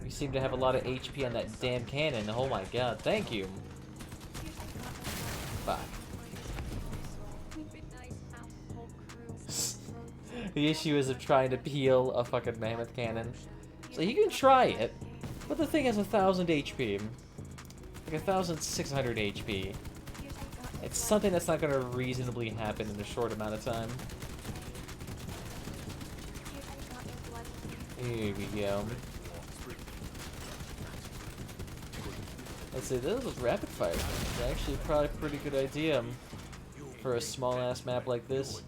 We seem to have a lot of HP on that damn cannon. Oh my god, thank you. Fuck. The issue is of trying to peel a fucking mammoth cannon. So you can try it, but the thing has 1,000 HP. Like 1,600 HP. It's something that's not going to reasonably happen in a short amount of time. Here we go. Let's see, this is rapid fire. It's actually probably a pretty good idea for a small ass map like this.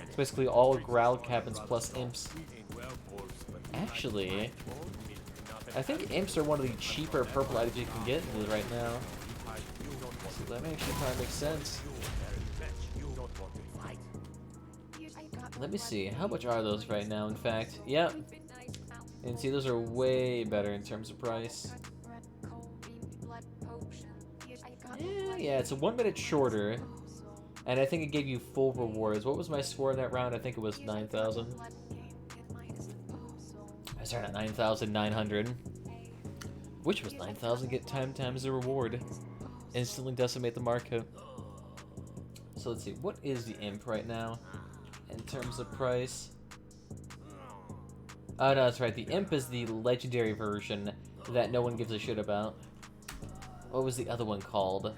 It's basically all growl cabins plus imps. Actually, I think imps are one of the cheaper purple items you can get right now. So that actually probably makes sense. Let me see, how much are those right now, in fact? Yep. And see, those are way better in terms of price. Yeah, it's a 1 minute shorter. And I think it gave you full rewards. What was my score in that round? I think it was 9,000. I started at 9,900. Which was 9,000, get times the reward. Instantly decimate the market. So let's see, what is the imp right now? In terms of price? Oh no, that's right, the imp is the legendary version that no one gives a shit about. What was the other one called?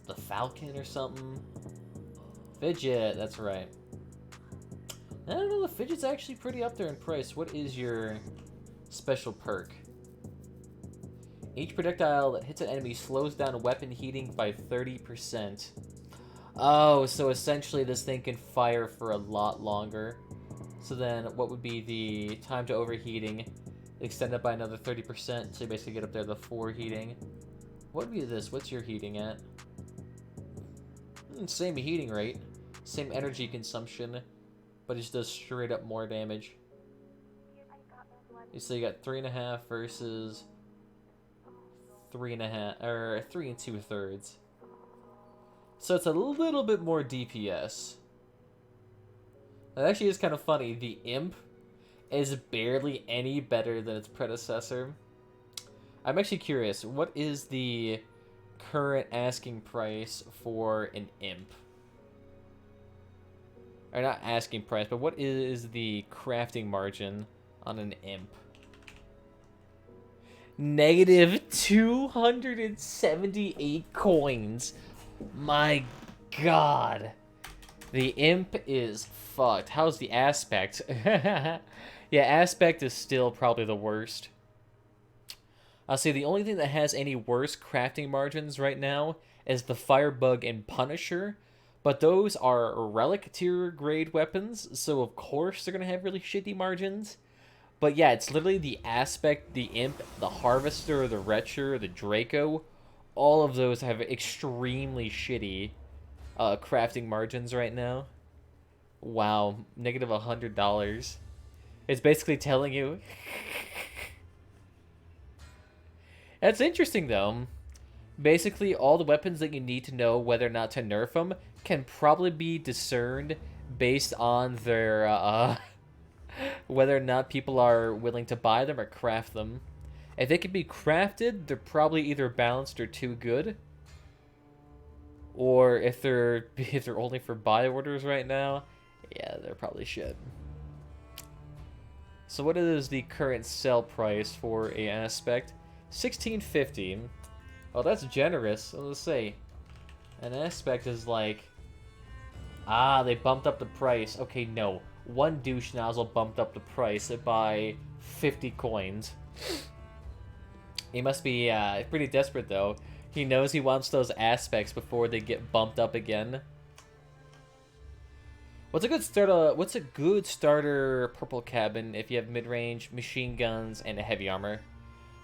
The Falcon or something? Fidget, that's right. I don't know, the Fidget's actually pretty up there in price. What is your special perk? Each projectile that hits an enemy slows down weapon heating by 30%. Oh, so essentially this thing can fire for a lot longer. So then what would be the time to overheating? Extended by another 30%, so you basically get up there to 4 heating. What would be this? What's your heating at? Same heating rate, same energy consumption, but it just does straight up more damage. So you got 3.5 versus 3.5, or 3 2/3. So it's a little bit more DPS. That actually is kind of funny. The imp is barely any better than its predecessor. I'm actually curious, what is the current asking price for an imp? Or not asking price, but what is the crafting margin on an imp? Negative 278 coins. My god. The imp is fucked. How's the aspect? Yeah, aspect is still probably the worst. I'll say the only thing that has any worse crafting margins right now is the Firebug and Punisher, but those are relic tier grade weapons, so of course they're gonna have really shitty margins. But yeah, it's literally the aspect, the imp, the harvester, the retcher, the Draco. All of those have extremely shitty crafting margins right now. Wow, negative $100. It's basically telling you. That's interesting, though. Basically, all the weapons that you need to know whether or not to nerf them can probably be discerned based on their, whether or not people are willing to buy them or craft them. If they can be crafted, they're probably either balanced or too good. Or if they're only for buy orders right now, yeah, they're probably shit. So what is the current sell price for a aspect? 1650. Oh, that's generous. Let's say an aspect is like, they bumped up the price. Okay, no, one douche nozzle bumped up the price by 50 coins. He must be pretty desperate though. He knows he wants those aspects before they get bumped up again. What's a good starter purple cabin if you have mid-range machine guns and a heavy armor?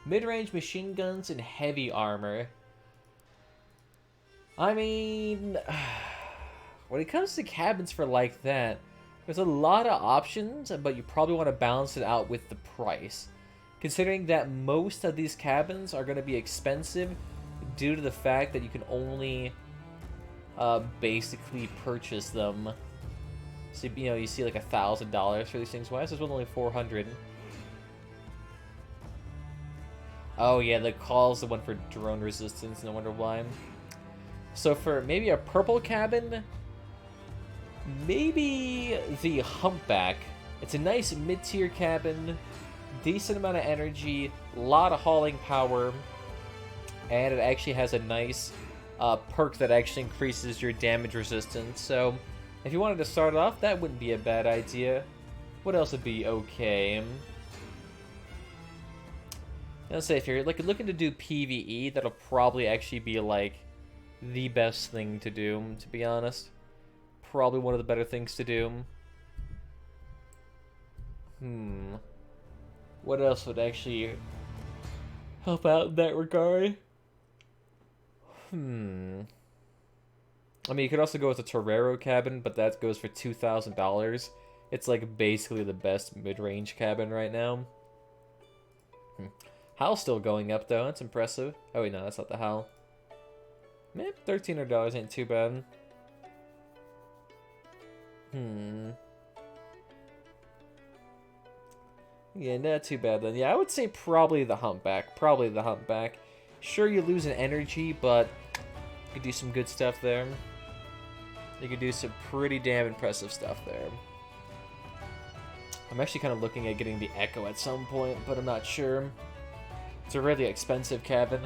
Mid-range machine guns and heavy armor. I mean, when it comes to cabins for like that, there's a lot of options, but you probably want to balance it out with the price. Considering that most of these cabins are going to be expensive due to the fact that you can only basically purchase them. So, you know, you see like $1,000 for these things. Why is this one only 400? Oh yeah, the call's the one for drone resistance. No wonder why. So for maybe a purple cabin, maybe the Humpback. It's a nice mid-tier cabin, decent amount of energy, a lot of hauling power, and it actually has a nice perk that actually increases your damage resistance. So if you wanted to start off, that wouldn't be a bad idea. What else would be okay? Let's say if you're looking to do PvE, that'll probably actually be like the best thing to do, to be honest. Probably one of the better things to do. What else would actually help out in that regard? I mean, you could also go with a Torero cabin, but that goes for $2,000. It's like basically the best mid-range cabin right now. Howl's still going up though, that's impressive. Oh wait, no, that's not the Howl. Man, $1,300 ain't too bad. Yeah, not too bad then. Yeah, I would say probably the Humpback. Probably the Humpback. Sure, you lose in energy, but you could do some good stuff there. You could do some pretty damn impressive stuff there. I'm actually kind of looking at getting the Echo at some point, but I'm not sure. It's a really expensive cabin,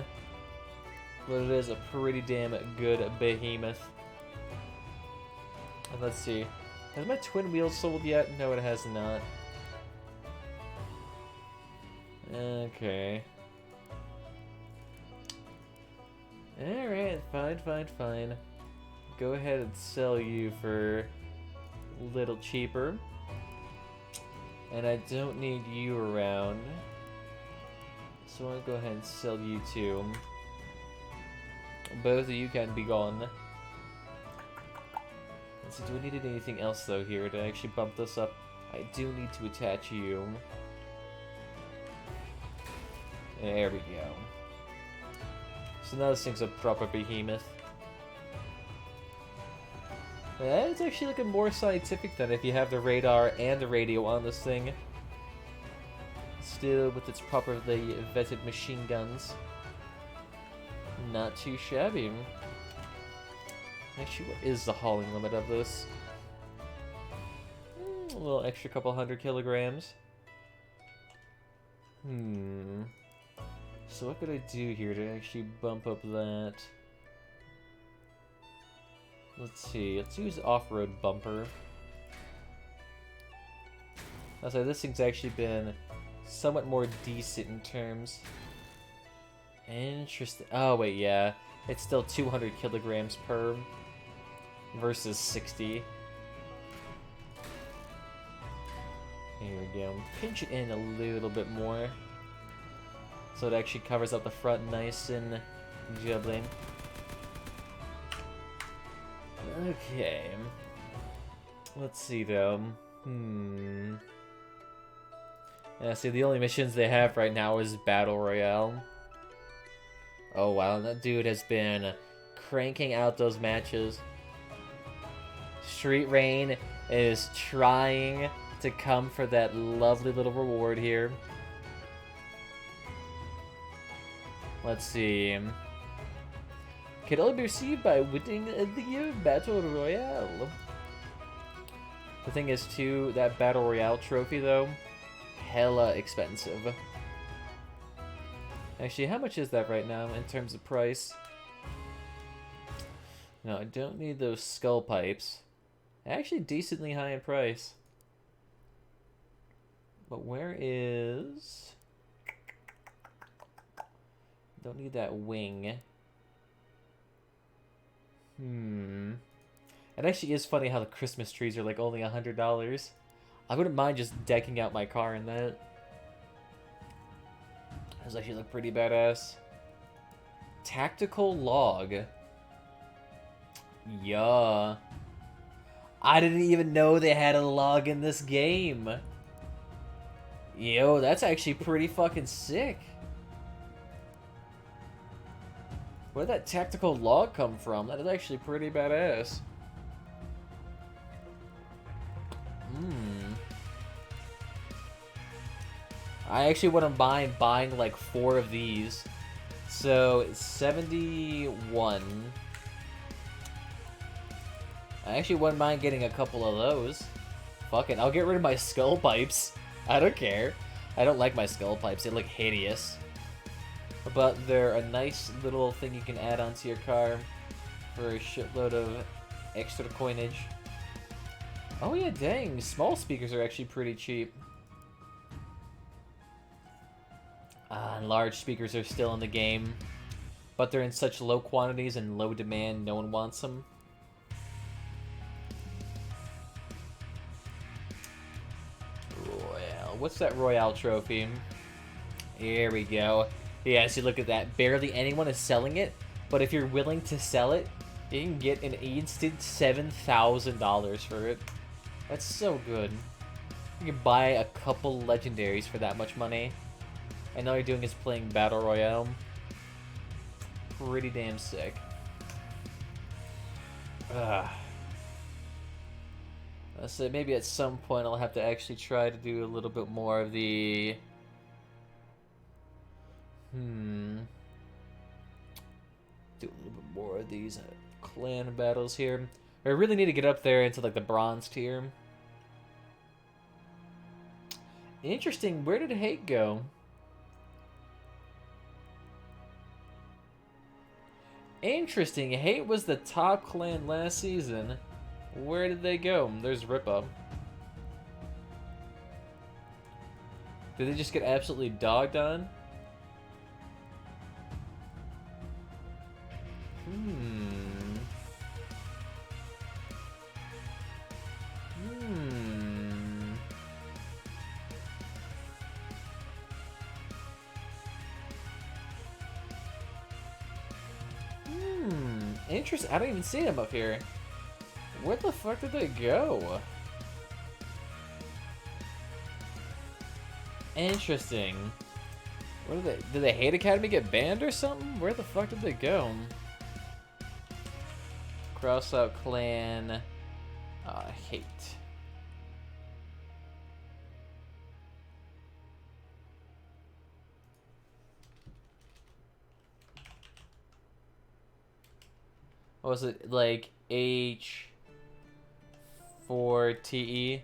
but it is a pretty damn good behemoth. And let's see. Has my twin wheels sold yet? No, it has not. Okay. Alright, fine. Go ahead and sell you for a little cheaper. And I don't need you around. So I'll go ahead and sell you too. Both of you can be gone. Let's see, do we need anything else though here to actually bump this up? I do need to attach you. There we go. So now this thing's a proper behemoth. It's actually looking more scientific than if you have the radar and the radio on this thing. Still with its properly vetted machine guns. Not too shabby. Actually, what is the hauling limit of this? A little extra couple 100 kilograms. So what could I do here to actually bump up that? Let's see, let's use off-road bumper. I'll say this thing's actually been somewhat more decent in terms. Interesting. Oh wait, yeah. It's still 200 kilograms per versus 60. Here we go. Pinch it in a little bit more. So it actually covers up the front nice and jubbly. Okay. Let's see though. Yeah, see, the only missions they have right now is Battle Royale. Oh wow, that dude has been cranking out those matches. Street Rain is trying to come for that lovely little reward here. Let's see. Can only be received by winning the Battle Royale. The thing is, too, that Battle Royale trophy, though, hella expensive. Actually, how much is that right now in terms of price? No, I don't need those skull pipes. Actually, decently high in price. But where is... Don't need that wing. It actually is funny how the Christmas trees are like only $100. I wouldn't mind just decking out my car in that. Those actually look pretty badass. Tactical log. Yeah. I didn't even know they had a log in this game. Yo, that's actually pretty fucking sick. Where'd that tactical log come from? That is actually pretty badass. I actually wouldn't mind buying like 4 of these. So, it's 71. I actually wouldn't mind getting a couple of those. Fuck it, I'll get rid of my skull pipes. I don't care. I don't like my skull pipes, they look hideous. But they're a nice little thing you can add onto your car for a shitload of extra coinage. Oh yeah, dang, small speakers are actually pretty cheap. And large speakers are still in the game, but they're in such low quantities and low demand, no one wants them. Royale. What's that Royale trophy? Here we go. Yeah, so look at that. Barely anyone is selling it, but if you're willing to sell it, you can get an instant $7,000 for it. That's so good. You can buy a couple legendaries for that much money. And all you're doing is playing Battle Royale. Pretty damn sick. Let's say maybe at some point I'll have to actually try to do a little bit more of the... Do a little bit more of these clan battles here. I really need to get up there into like the bronze tier. Interesting, where did Hate go? Interesting, Hate was the top clan last season. Where did they go? There's Ripa. Did they just get absolutely dogged on? Interesting. I don't even see them up here. Where the fuck did they go? Interesting. What did they Hate Academy get banned or something? Where the fuck did they go? Crossout clan. Hate. What was it, like H4TE?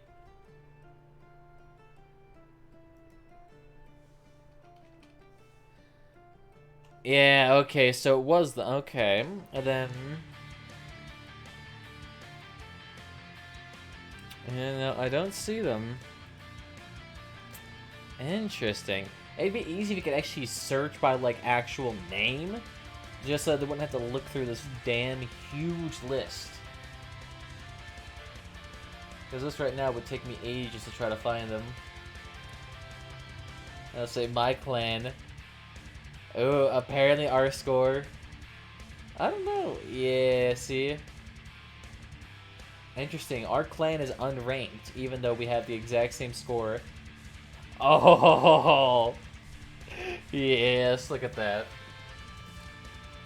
Yeah, okay, so it was the... Okay, and then... Yeah, no, I don't see them. Interesting. It'd be easy if you could actually search by, like, actual name. Just so they wouldn't have to look through this damn huge list. Because this right now would take me ages to try to find them. I'll say my clan. Oh, apparently our score. I don't know. Yeah, see? Interesting. Our clan is unranked, even though we have the exact same score. Oh! Yes, look at that.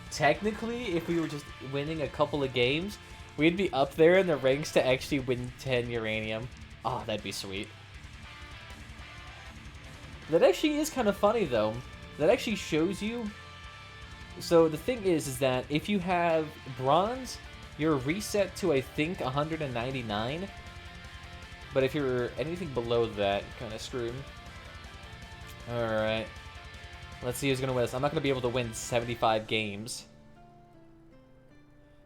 Technically, if we were just winning a couple of games, we'd be up there in the ranks to actually win 10 uranium. Oh, that'd be sweet. That actually is kind of funny, though. That actually shows you... So, the thing is that if you have bronze, you're reset to, I think, 199. But if you're anything below that, kind of screwed. Alright. Let's see who's gonna win this. I'm not gonna be able to win 75 games.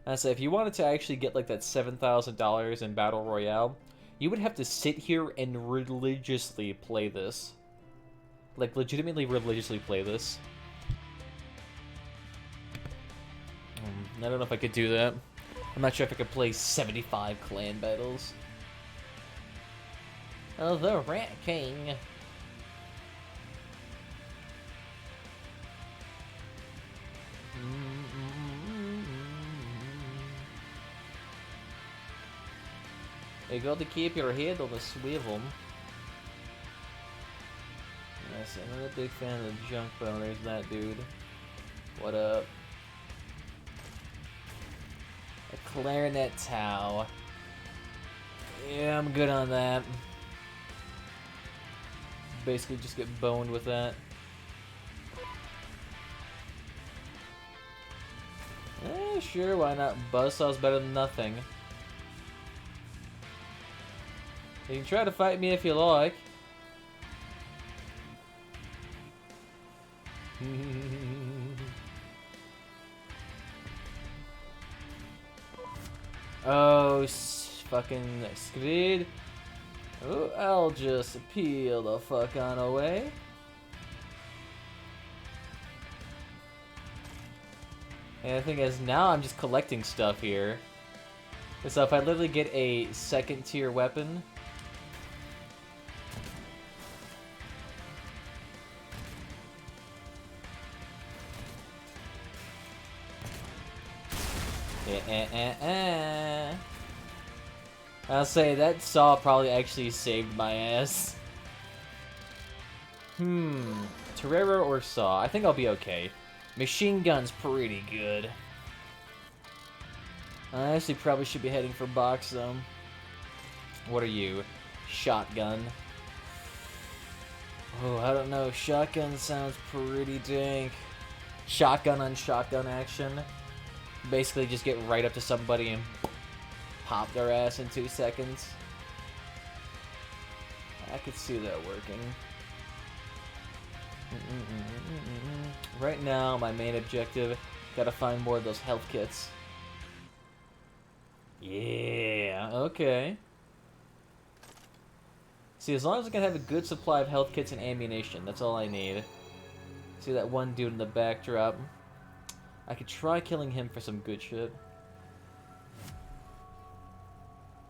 And so if you wanted to actually get like that $7,000 in Battle Royale, you would have to sit here and religiously play this. Like, legitimately religiously play this. I don't know if I could do that. I'm not sure if I could play 75 clan battles. Oh, the Rat King. You got to keep your head on the swivel. Yes, I'm not a big fan of junk boners, that dude. What up? A clarinet Tau. Yeah, I'm good on that. Basically just get boned with that. Sure, why not? Buzzsaw's better than nothing. You can try to fight me if you like. Oh, fucking screwed. Oh, I'll just peel the fuck on away. And the thing is, now I'm just collecting stuff here. So if I literally get a second tier weapon, I'll say that saw probably actually saved my ass. Torero or saw? I think I'll be okay. Machine gun's pretty good. I actually probably should be heading for box though. What are you? Shotgun. Oh, I don't know. Shotgun sounds pretty dank. Shotgun on shotgun action. Basically just get right up to somebody and pop their ass in 2 seconds. I could see that working. Right now, my main objective, gotta find more of those health kits. Yeah, okay. See, as long as I can have a good supply of health kits and ammunition, that's all I need. See that one dude in the backdrop? I could try killing him for some good shit.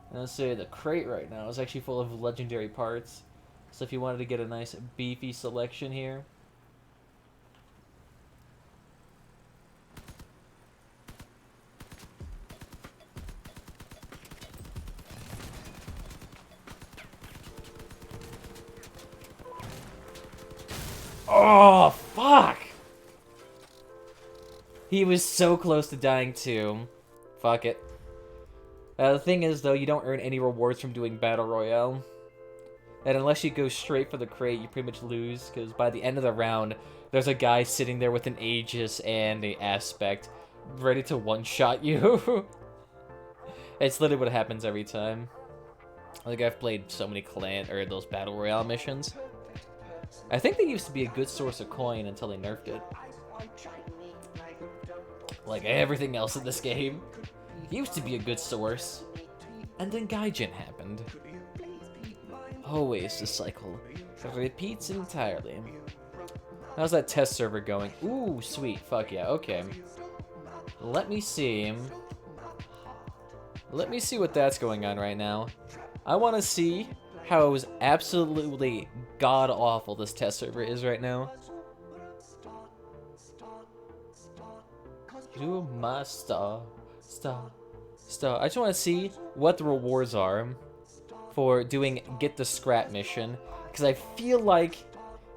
And let's say the crate right now is actually full of legendary parts. So if you wanted to get a nice beefy selection here. Oh, fuck! He was so close to dying too. Fuck it. The thing is, though, you don't earn any rewards from doing Battle Royale. And unless you go straight for the crate, you pretty much lose, because by the end of the round, there's a guy sitting there with an Aegis and an Aspect, ready to one-shot you. It's literally what happens every time. Like, I've played so many those Battle Royale missions. I think they used to be a good source of coin until they nerfed it. Like everything else in this game. Used to be a good source. And then Gaijin happened. Always the cycle repeats entirely. How's that test server going? Ooh, sweet. Fuck yeah. Okay. Let me see. Let me see what that's going on right now. I want to see how absolutely god-awful this test server is right now. You must star. I just want to see what the rewards are for doing Get the Scrap mission, because I feel like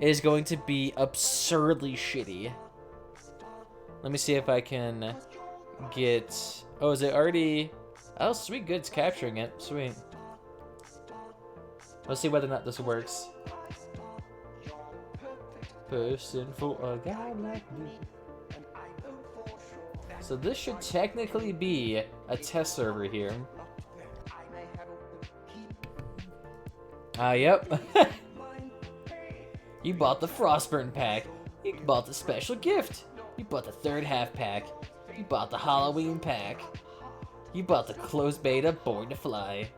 it is going to be absurdly shitty. Let me see if I can get... Oh, is it already... Oh, sweet, good, it's capturing it. Sweet. Let's see whether or not this works. Person for a guy like me. So this should technically be a test server here. Yep. You bought the Frostburn pack. You bought the special gift. You bought the third half pack. You bought the Halloween pack. You bought the closed beta Born to Fly.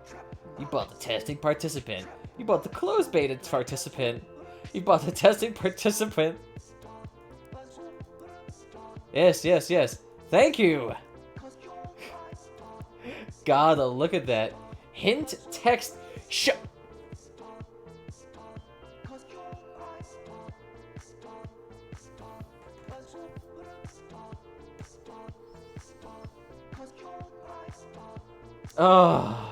You bought the testing participant. You bought the closed beta participant. You bought the testing participant. Yes, yes, yes. Thank you. God, look at that. Hint text. Oh.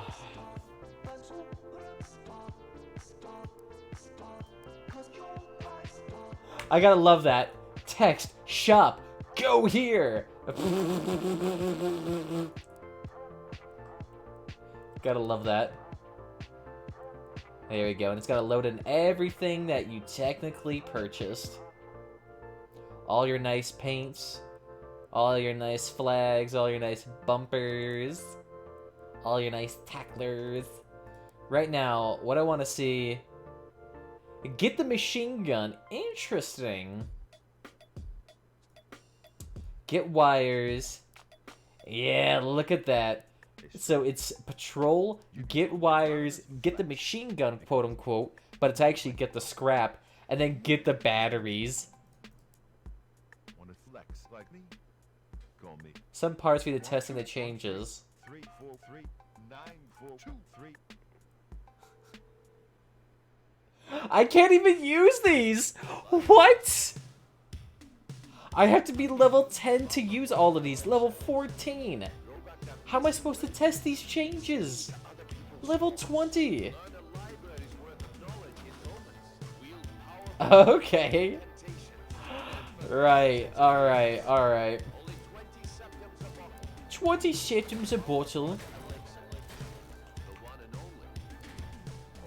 I gotta love that. Text, shop, go here. Gotta love that. There we go. And it's gotta load in everything that you technically purchased. All your nice paints. All your nice flags. All your nice bumpers. All your nice tacklers. Right now, what I want to see... Get the machine gun. Interesting. Get wires. Yeah, look at that. So it's patrol, get wires, get the machine gun, quote unquote, but it's actually get the scrap, and then get the batteries. Some parts need the testing that changes. I can't even use these! What? I have to be level 10 to use all of these. Level 14. How am I supposed to test these changes? Level 20. Okay. Right, alright, alright. 20 symptoms a bottle.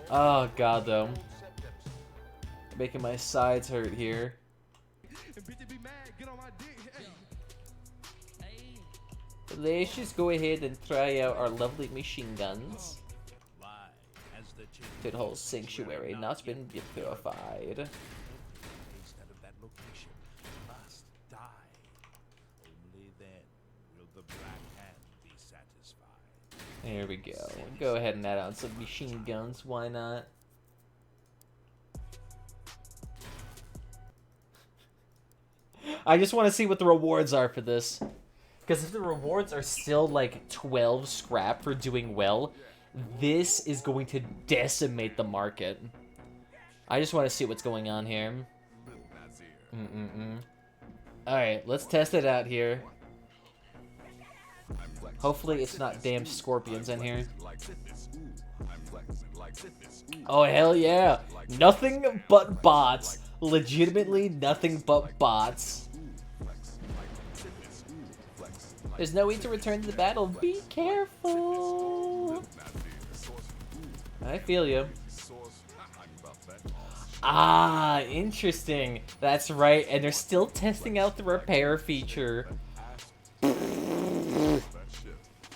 Oh god, though. Making my sides hurt here. Let's just go ahead and try out our lovely machine guns. The whole sanctuary not been purified. There we go. Go ahead and add on some machine guns, why not? I just want to see what the rewards are for this. Because if the rewards are still like 12 scrap for doing well, this is going to decimate the market. I just want to see what's going on here. Alright, let's test it out here. Hopefully it's not damn scorpions in here. Oh, hell yeah. Nothing but bots. Legitimately nothing but bots. There's no way to return to the battle. Be careful. I feel you. Ah, interesting. That's right. And they're still testing out the repair feature.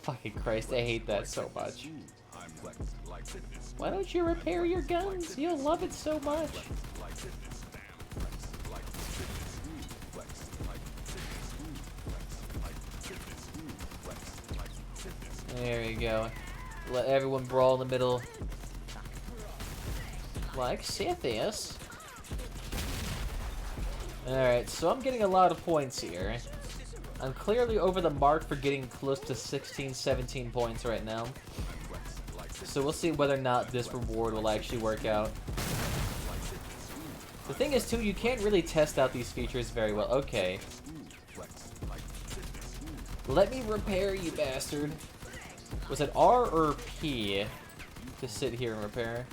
Fucking Christ, I hate that so much. Why don't you repair your guns? You'll love it so much. There we go. Let everyone brawl in the middle. Like Cynthius. Alright, so I'm getting a lot of points here. I'm clearly over the mark for getting close to 16, 17 points right now. So we'll see whether or not this reward will actually work out. The thing is, too, you can't really test out these features very well. Okay. Let me repair, you bastard. Was it R or P to sit here and repair?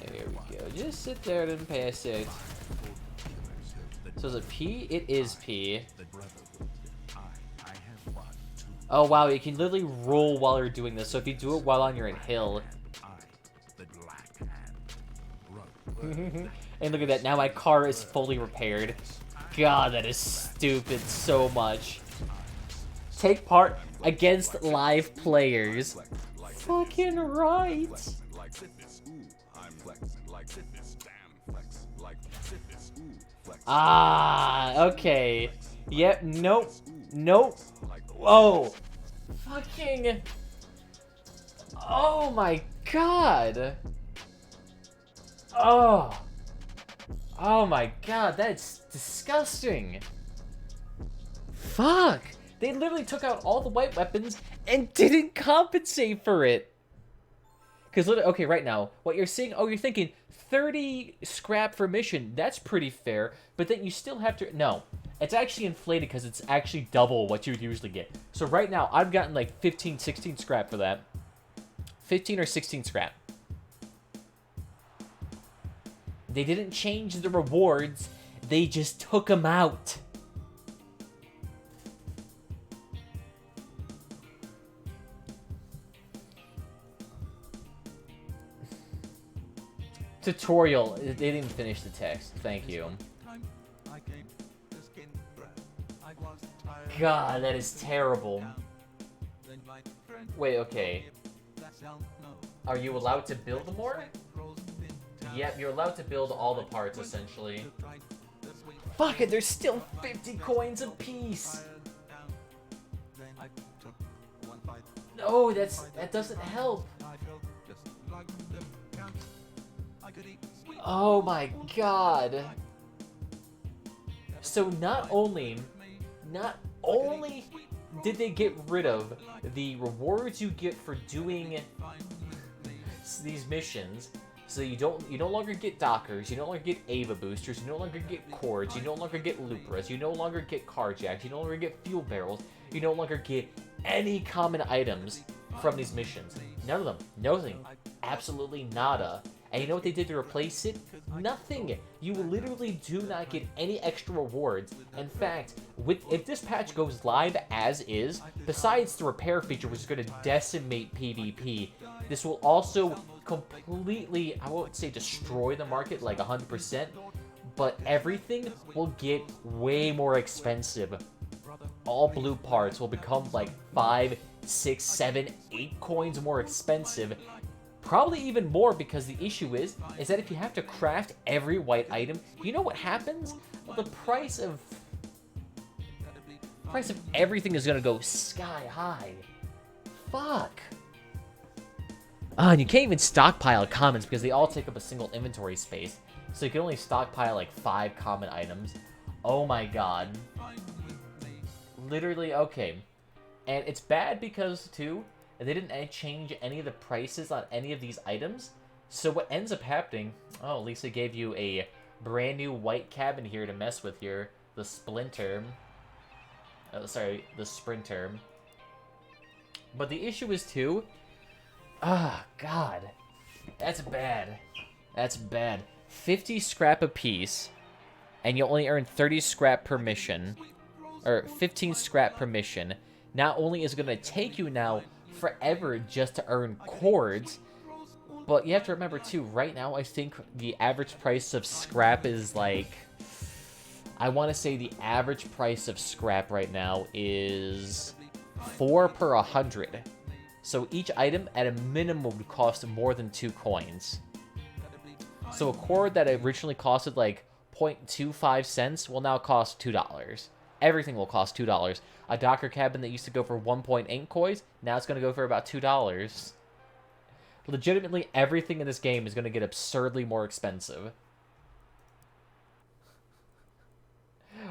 There we go. Just sit there and pass it. So is it P? It is P. Oh wow, you can literally roll while you're doing this. So if you do it while on your hill. And look at that, now my car is fully repaired. God, that is stupid so much. Take part against live players. fucking right. Ah, okay. Yep, nope. Nope. Whoa. Fucking... Oh my god. Oh. Oh my god, that's disgusting. Fuck. They literally took out all the white weapons and didn't compensate for it. Because, okay, right now, what you're seeing, oh, you're thinking 30 scrap for mission. That's pretty fair. But then you still have to, no. It's actually inflated because it's actually double what you would usually get. So right now, I've gotten like 15, 16 scrap for that. 15 or 16 scrap. They didn't change the rewards. They just took them out. Tutorial. They didn't finish the text. Thank you. God, that is terrible. Wait, okay. Are you allowed to build more? Yep, you're allowed to build all the parts, essentially. Fuck it, there's still 50 coins apiece! No, that doesn't help. Oh my god. So not only did they get rid of the rewards you get for doing these missions, so you no longer get Dockers, you no longer get Ava boosters, you no longer get cords, you no longer get Lupras, you no longer get carjacks, you no longer get fuel barrels, you no longer get any common items from these missions. None of them. Nothing. Absolutely nada. And you know what they did to replace it? Nothing. You literally do not get any extra rewards. In fact, if this patch goes live as is, besides the repair feature, which is going to decimate PvP, this will also completely, I won't say destroy the market like 100%, but everything will get way more expensive. All blue parts will become like 5, 6, 7, 8 coins more expensive. Probably even more, because the issue is that if you have to craft every white item, you know what happens? Well, the price of everything is gonna go sky high. Fuck. And you can't even stockpile commons because they all take up a single inventory space. So you can only stockpile like 5 common items. Oh my god. Literally, okay. And it's bad because, too, they didn't change any of the prices on any of these items. So what ends up happening... Oh, Lisa gave you a brand new white cabin here to mess with here. The Splinter. Oh, sorry, the Sprinter. But the issue is, too... Ah, God. That's bad. That's bad. 50 scrap a piece, and you only earn 30 scrap per mission. Or 15 scrap per mission. Not only is it going to take you now forever just to earn cords, but you have to remember too, right now I think the average price of scrap is like, I want to say the average price of scrap right now is 4 per 100. So each item at a minimum would cost more than 2 coins. So a cord that originally costed like 0.25 cents will now cost $2. Everything will cost $2. A Docker cabin that used to go for 1.8 coins, now it's going to go for about $2. Legitimately, everything in this game is going to get absurdly more expensive.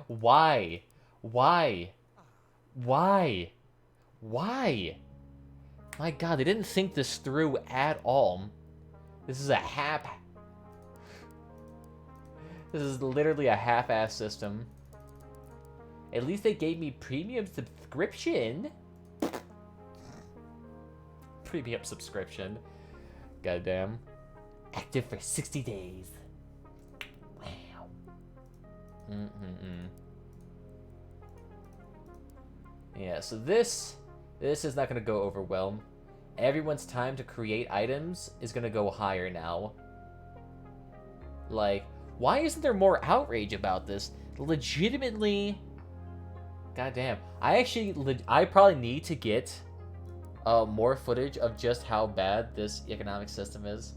Why? Why? Why? Why? My god, they didn't think this through at all. This is a This is literally a half-ass system. At least they gave me premium subscription. Premium subscription. Goddamn. Active for 60 days. Wow. Yeah, so this is not going to go over well. Everyone's time to create items is going to go higher now. Like, why isn't there more outrage about this? Legitimately... Goddamn. I probably need to get more footage of just how bad this economic system is.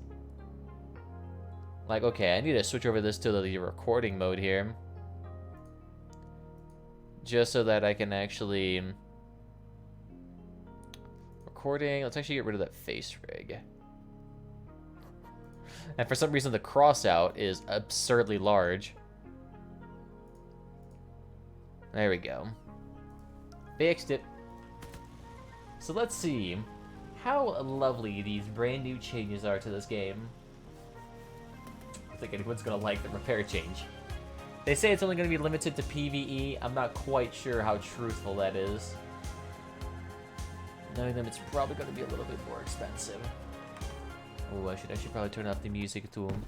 Like, okay, I need to switch over this to the recording mode here. Just so that I can actually... Recording, let's actually get rid of that face rig. And for some reason, the crossout is absurdly large. There we go. Fixed it. So let's see how lovely these brand new changes are to this game. I think anyone's gonna like the repair change. They say it's only gonna be limited to PvE. I'm not quite sure how truthful that is. Knowing them, it's probably gonna be a little bit more expensive. Oh, I should probably turn off the music to them.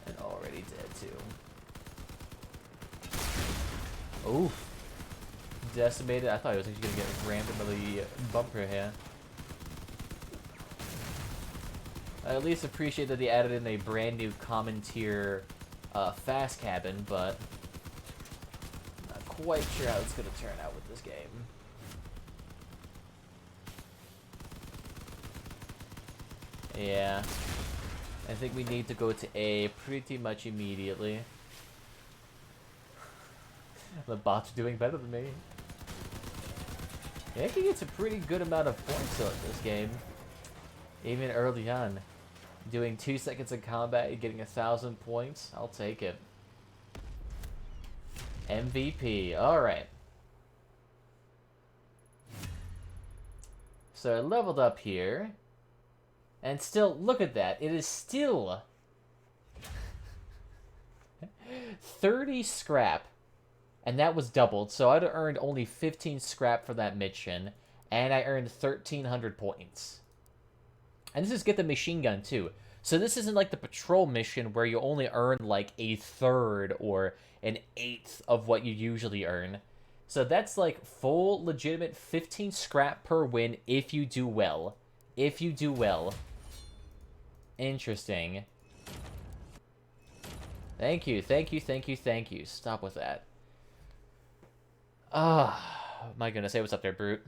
And already dead too. Oof. Decimated. I thought he was actually gonna get rammed into the bumper here. I at least appreciate that they added in a brand new common tier fast cabin, but I'm not quite sure how it's gonna turn out with this game. Yeah, I think we need to go to A pretty much immediately. The bots are doing better than me. Yeah, I can get a pretty good amount of points on this game, even early on. Doing 2 seconds of combat and getting 1,000 points, I'll take it. MVP, alright. So I leveled up here. And still, look at that. It is still 30 scrap. And that was doubled. So I'd earned only 15 scrap for that mission. And I earned 1,300 points. And this is get the machine gun too. So this isn't like the patrol mission where you only earn like a third or an eighth of what you usually earn. So that's like full legitimate 15 scrap per win if you do well. If you do well. Interesting. Thank you, thank you, thank you, thank you. Stop with that. Ah, my goodness. Hey, what's up there, Brute?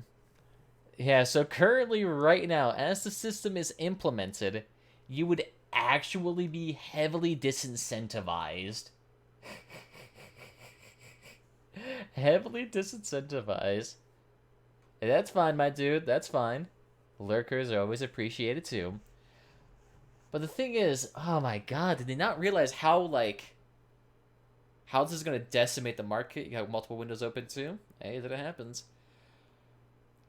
Yeah, so currently, right now, as the system is implemented, you would actually be heavily disincentivized. Heavily disincentivized. Hey, that's fine, my dude. That's fine. Lurkers are always appreciated, too. But the thing is, oh my god, did they not realize how, like... how this is going to decimate the market? You have multiple windows open, too? Hey, that happens.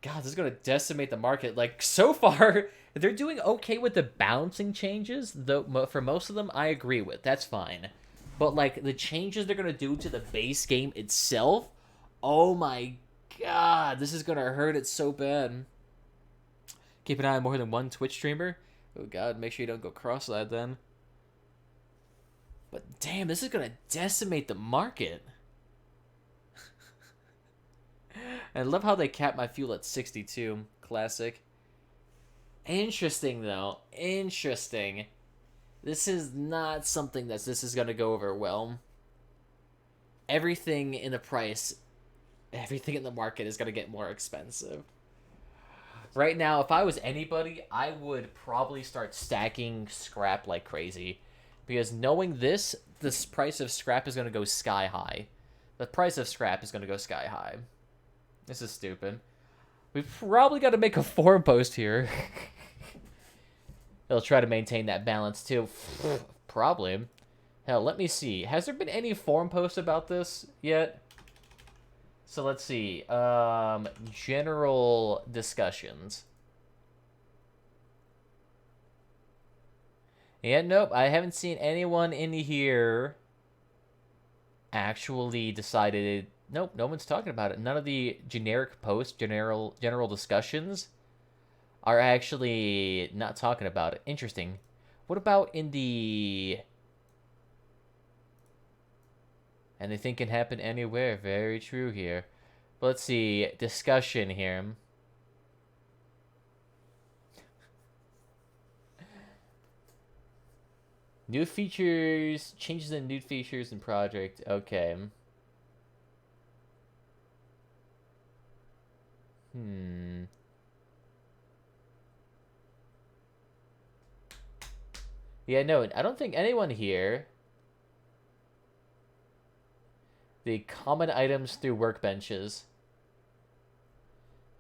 God, this is going to decimate the market. Like, so far, they're doing okay with the balancing changes. Though for most of them, I agree with. That's fine. But, like, the changes they're going to do to the base game itself, oh my god, this is going to hurt it so bad. Keep an eye on more than one Twitch streamer. Oh god, make sure you don't go cross-eyed then. But damn, this is going to decimate the market. I love how they cap my fuel at 62. Classic. Interesting, though. Interesting. This is not something that this is going to go over well. Everything in the price, everything in the market is going to get more expensive. Right now, if I was anybody, I would probably start stacking scrap like crazy. Because knowing this price of scrap is going to go sky high. The price of scrap is going to go sky high. This is stupid. We've probably got to make a forum post here. They'll try to maintain that balance too. Probably. Hell, let me see. Has there been any forum post about this yet? So let's see. General discussions. Yeah, nope. I haven't seen anyone in here actually decided. Nope, no one's talking about it. None of the generic posts, general discussions, are actually not talking about it. Interesting. What about in the... Anything can happen anywhere. Very true here. But let's see. Discussion here. New features. Changes in new features and project. Okay. Yeah, no, I don't think anyone here. The common items through workbenches.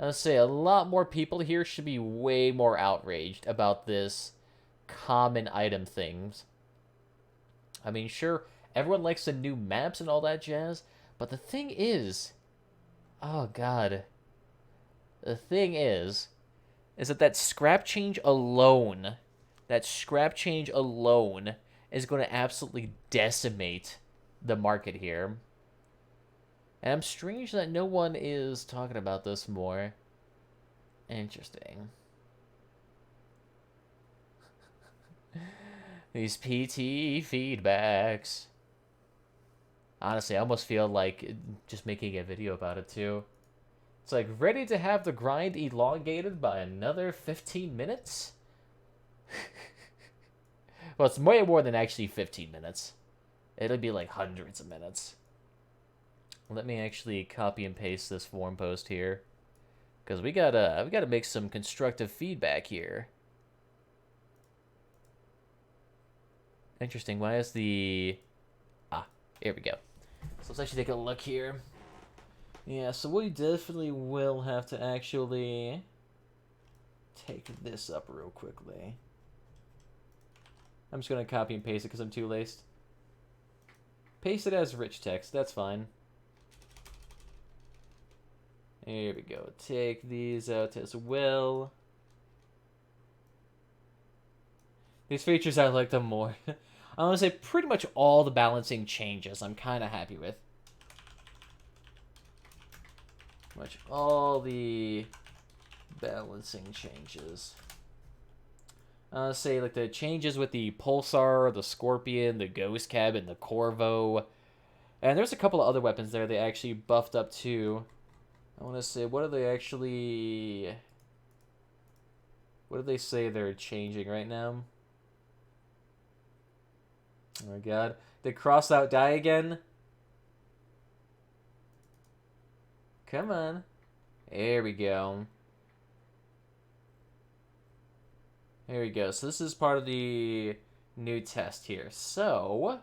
I'll say a lot more people here should be way more outraged about this common item things. I mean, sure, everyone likes the new maps and all that jazz, but the thing is, oh god, the thing is that scrap change alone, is going to absolutely decimate the market here. And I'm strange that no one is talking about this more. Interesting. These PT feedbacks. Honestly, I almost feel like just making a video about it too. It's like, ready to have the grind elongated by another 15 minutes? Well, it's way more than actually 15 minutes. It'll be like hundreds of minutes. Let me actually copy and paste this forum post here, because we gotta make some constructive feedback here. Interesting. Why is the here we go. So let's actually take a look here. Yeah, so we definitely will have to actually take this up real quickly. I'm just gonna copy and paste it because I'm too laced. Paste it as rich text. That's fine. Here we go. Take these out as well. These features, I like them more. I want to say pretty much all the balancing changes I'm kind of happy with. Pretty much all the balancing changes. Say like the changes with the Pulsar, the Scorpion, the Ghost Cab, and the Corvo. And there's a couple of other weapons there they actually buffed up too. I want to say, what do they say they're changing right now? Oh my god. Did crossout die again? Come on. There we go. There we go. So this is part of the new test here. So,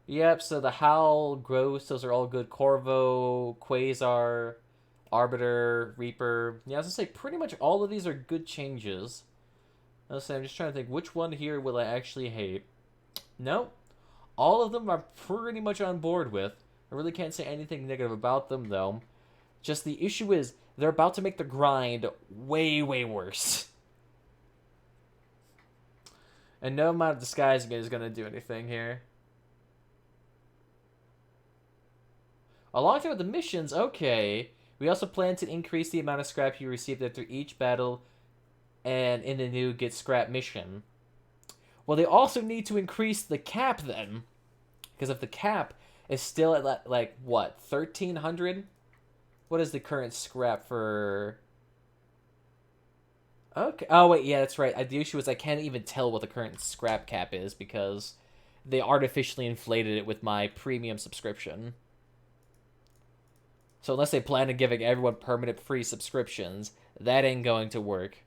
yep, so the Howl, Gross, those are all good. Corvo, Quasar, Arbiter, Reaper. Yeah, I was gonna say, pretty much all of these are good changes. I was saying, I'm just trying to think, which one here will I actually hate? Nope. All of them are pretty much on board with. I really can't say anything negative about them, though. Just the issue is, they're about to make the grind way, way worse. And no amount of disguising is going to do anything here. Alongside with the missions, okay. We also plan to increase the amount of scrap you receive after each battle and in the new Get Scrap mission. Well, they also need to increase the cap then. Because if the cap is still at, like, what, 1,300? What is the current scrap for... Okay. Oh, wait, yeah, that's right. The issue is I can't even tell what the current scrap cap is because they artificially inflated it with my premium subscription. So unless they plan on giving everyone permanent free subscriptions, that ain't going to work.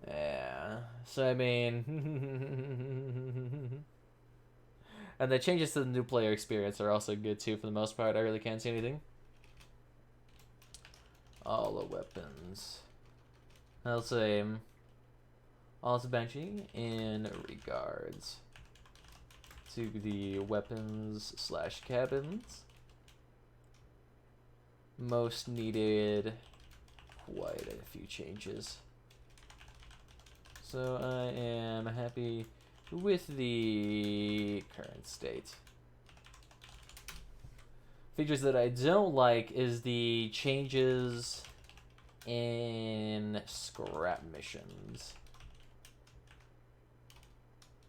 Yeah. So, I mean... And the changes to the new player experience are also good, too, for the most part. I really can't see anything. All the weapons. I'll say... Also Banshee in regards to the weapons/cabins. Most needed quite a few changes. So I am happy with the current state. Features that I don't like is the changes in scrap missions.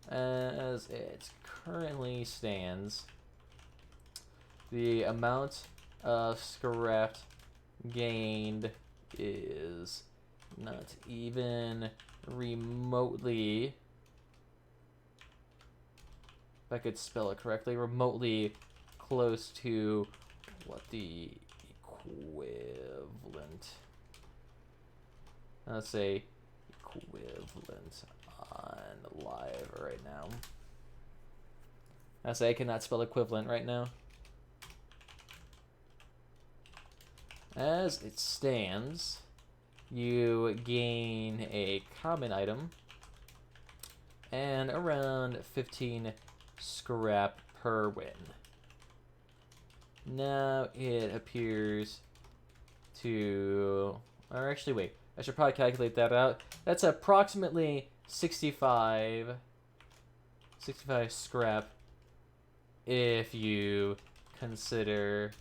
As it currently stands, the amount of scrap gained is not even remotely, if I could spell it correctly, remotely close to what the equivalent. Let's say equivalent on live right now. I say I cannot spell equivalent right now. As it stands, you gain a common item and around 15 scrap per win. Now it appears to... Or actually, wait. I should probably calculate that out. That's approximately 65 scrap if you consider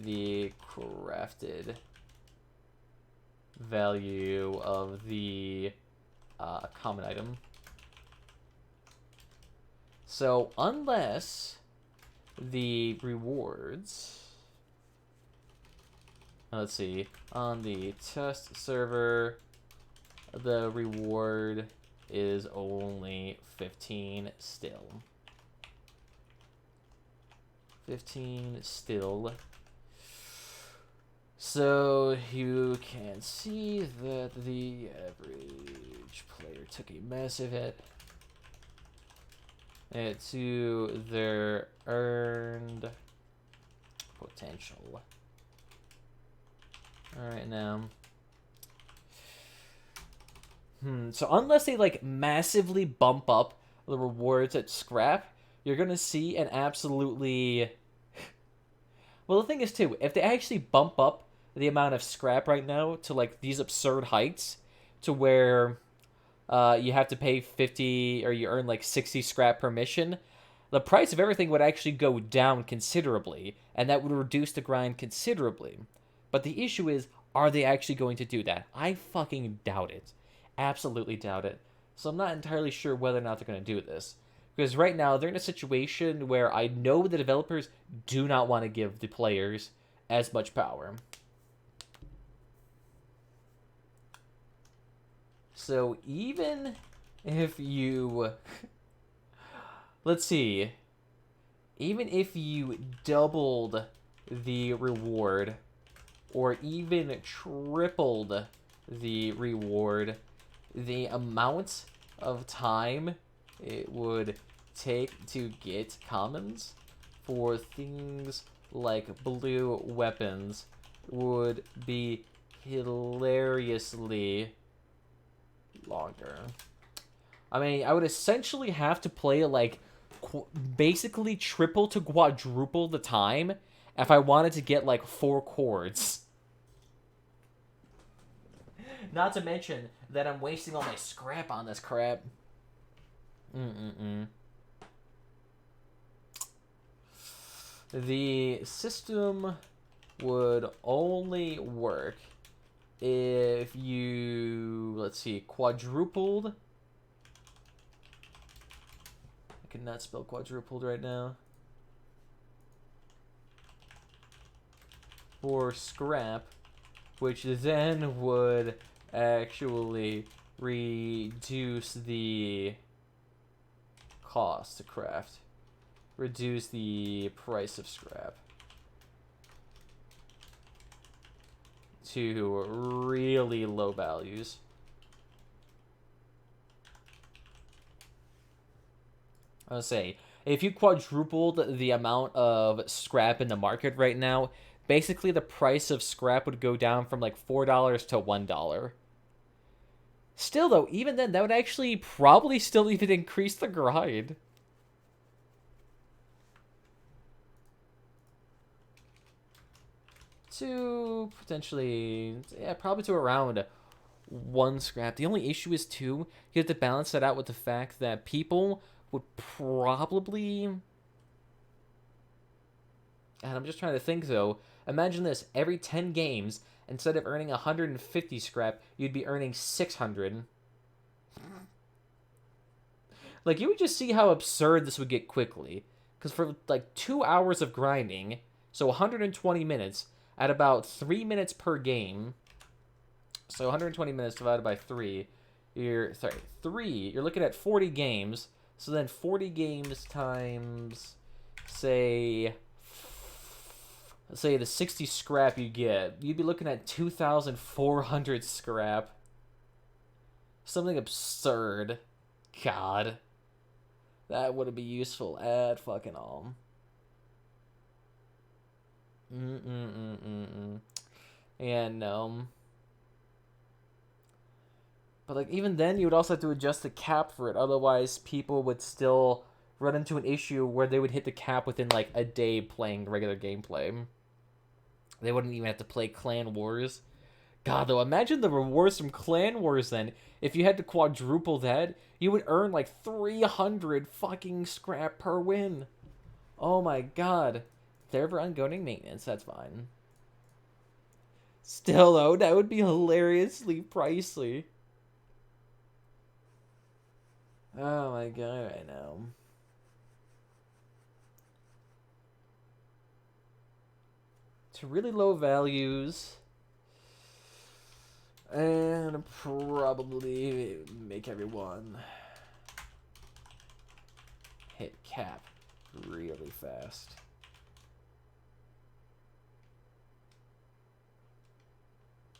the crafted value of the common item. So unless the rewards, let's see, on the test server, the reward is only 15 still. 15 still. So you can see that the average player took a massive hit to their earned potential. Alright, now. So unless they, like, massively bump up the rewards at scrap, you're gonna see an absolutely... Well, the thing is, too, if they actually bump up the amount of scrap right now to, like, these absurd heights, to where you have to pay 50, or you earn, like, 60 scrap per mission, the price of everything would actually go down considerably, and that would reduce the grind considerably. But the issue is, are they actually going to do that? I fucking doubt it. Absolutely doubt it. So I'm not entirely sure whether or not they're going to do this. Because right now, they're in a situation where I know the developers do not want to give the players as much power. So even if you... Let's see. Even if you doubled the reward, or even tripled the reward, the amount of time it would take to get commons for things like blue weapons would be hilariously longer. I mean, I would essentially have to play like basically triple to quadruple the time if I wanted to get like 4 chords. Not to mention that I'm wasting all my scrap on this crap. The system would only work if you, let's see, quadrupled. I cannot spell quadrupled right now. For scrap, which then would actually reduce the cost to craft. Reduce the price of scrap to really low values. I would say, if you quadrupled the amount of scrap in the market right now, basically the price of scrap would go down from like $4 to $1. Still though, even then, that would actually probably still even increase the grind. To potentially, yeah, probably to around 1 scrap. The only issue is, too, you have to balance that out with the fact that people would probably... And I'm just trying to think, though. Imagine this. Every 10 games, instead of earning 150 scrap, you'd be earning 600. Like, you would just see how absurd this would get quickly. Because for, like, 2 hours of grinding, so 120 minutes... at about 3 minutes per game, so 120 minutes divided by 3, you're looking at 40 games, so then 40 games times, say, let's say the 60 scrap you get, you'd be looking at 2,400 scrap. Something absurd. God. That wouldn't be useful at fucking all. Yeah, no. But like even then you would also have to adjust the cap for it. Otherwise people would still run into an issue where they would hit the cap within like a day playing regular gameplay. They wouldn't even have to play Clan Wars. God, though, imagine the rewards from Clan Wars then. If you had to quadruple that, you would earn like 300 fucking scrap per win. Oh my god. They're for ongoing maintenance, that's fine. Still, though, that would be hilariously pricey. Oh my god, I know. To really low values. And probably make everyone hit cap really fast.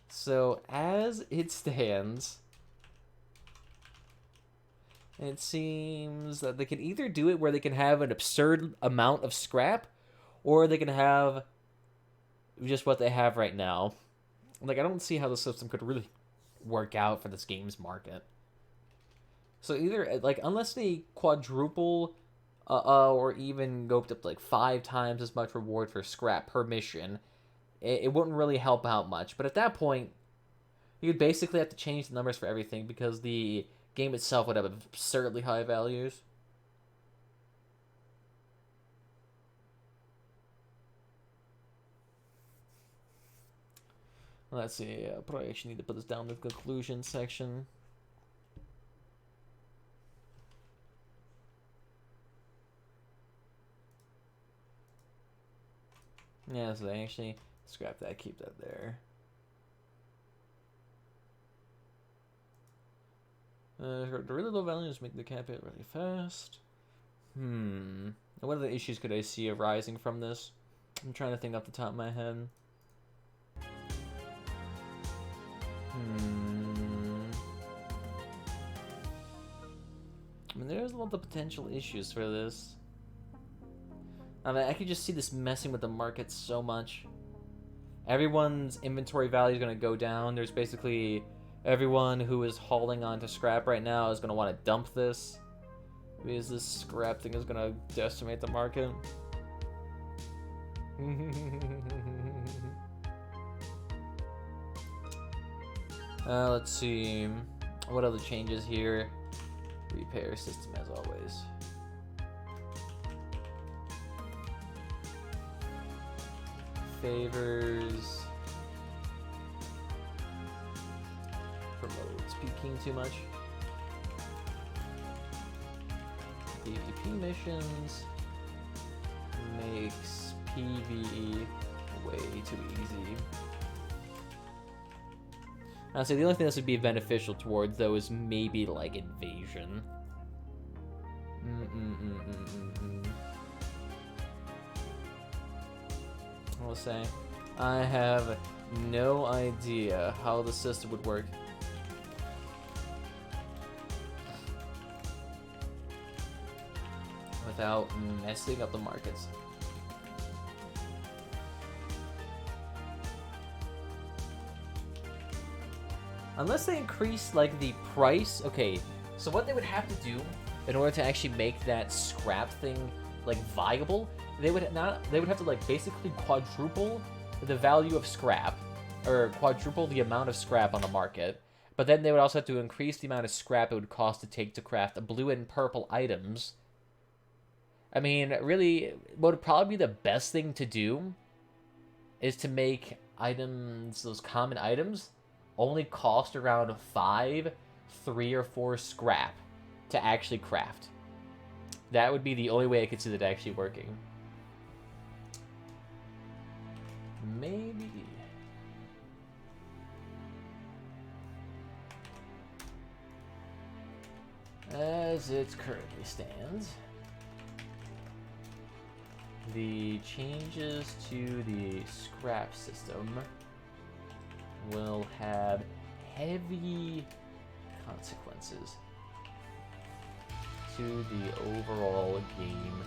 So as it stands, it seems that they can either do it where they can have an absurd amount of scrap, or they can have just what they have right now. Like, I don't see how the system could really work out for this game's market. So either, like, unless they quadruple or even go up to, like, 5 times as much reward for scrap per mission, it wouldn't really help out much. But at that point, you'd basically have to change the numbers for everything because the game itself would have absurdly high values. Let's see, probably actually need to put this down in the conclusion section. Yeah, so they actually scrap that, keep that there. The really low values make the cap hit really fast. What other issues could I see arising from this? I'm trying to think off the top of my head. I mean, there's a lot of potential issues for this. I mean, I could just see this messing with the market so much. Everyone's inventory value is going to go down. There's basically everyone who is hauling onto scrap right now is going to want to dump this. Because this scrap thing is going to decimate the market. Let's see. What other changes here? Repair system as always. Favors. Promotes peaking too much. PvP missions. Makes PvE way too easy. Honestly, the only thing this would be beneficial towards, though, is maybe, like, invasion. I'll say, I have no idea how the system would work. Without messing up the markets. Unless they increase, like, the price. Okay, so what they would have to do in order to actually make that scrap thing, like, viable, they would have to, like, basically quadruple the value of scrap, or quadruple the amount of scrap on the market. But then they would also have to increase the amount of scrap it would cost to take to craft blue and purple items. I mean, really, what would probably be the best thing to do is to make items, those common items, only cost around 5, 3, or 4 scrap to actually craft. That would be the only way I could see that actually working. Maybe. As it currently stands, the changes to the scrap system will have heavy consequences to the overall game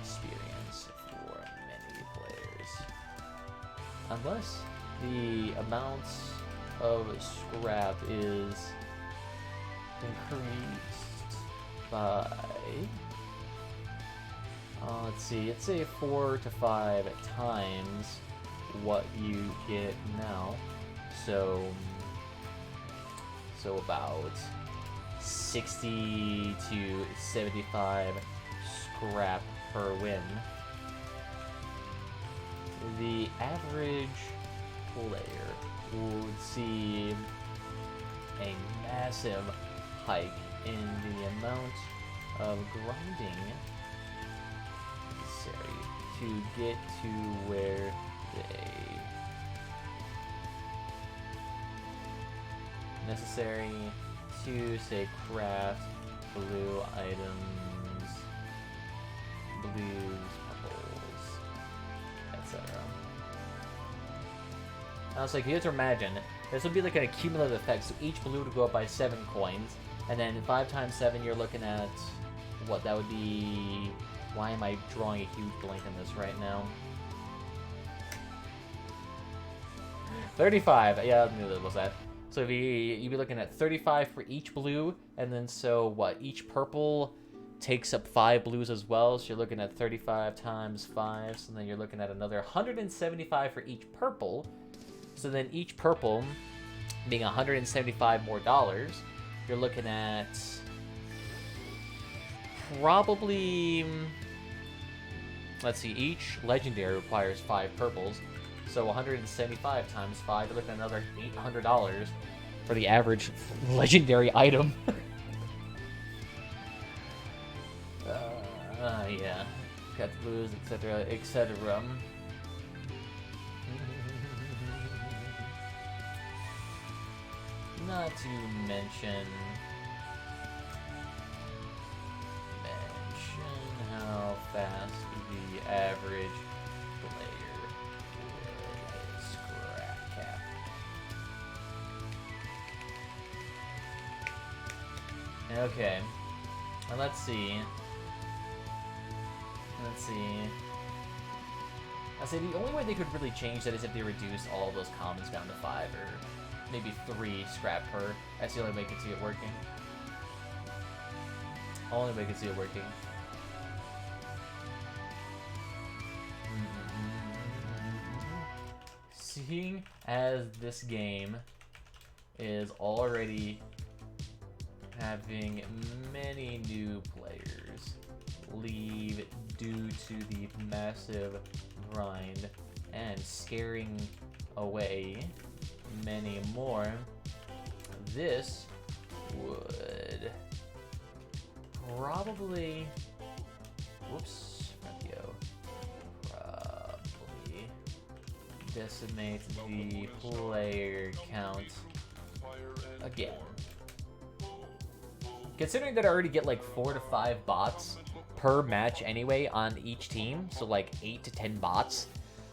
experience for many players. Unless the amount of scrap is increased by, let's see, let's say 4 to 5 times what you get now. So about 60 to 75 scrap per win. The average player would see a massive hike in the amount of grinding necessary to get to where necessary to, say, craft blue items, blues, purples, etc. I was like, you have to imagine, this would be like an cumulative effect, so each blue would go up by 7 coins, and then 5 times 7, you're looking at, what, that would be, why am I drawing a huge blank on this right now? 35, yeah, I knew that was that. So you'd be looking at 35 for each blue, and then so what, each purple takes up 5 blues as well, so you're looking at 35 times 5, so then you're looking at another 175 for each purple, so then each purple being 175 more dollars, you're looking at probably, let's see, each legendary requires 5 purples, so 175 times 5, you're looking at another $800 for the average legendary item. Yeah. Got blues, etc., etc. Not to mention how fast the average player would scrap cap. Okay, well, let's see. I say the only way they could really change that is if they reduce all of those commons down to 5 or maybe 3 scrap per. That's the only way I could see it working. Only way I could see it working. Seeing as this game is already having many new players leave due to the massive grind and scaring away many more, this would probably, probably decimate the player count again. Considering that I already get like 4 to 5 bots per match anyway on each team, so like 8 to 10 bots,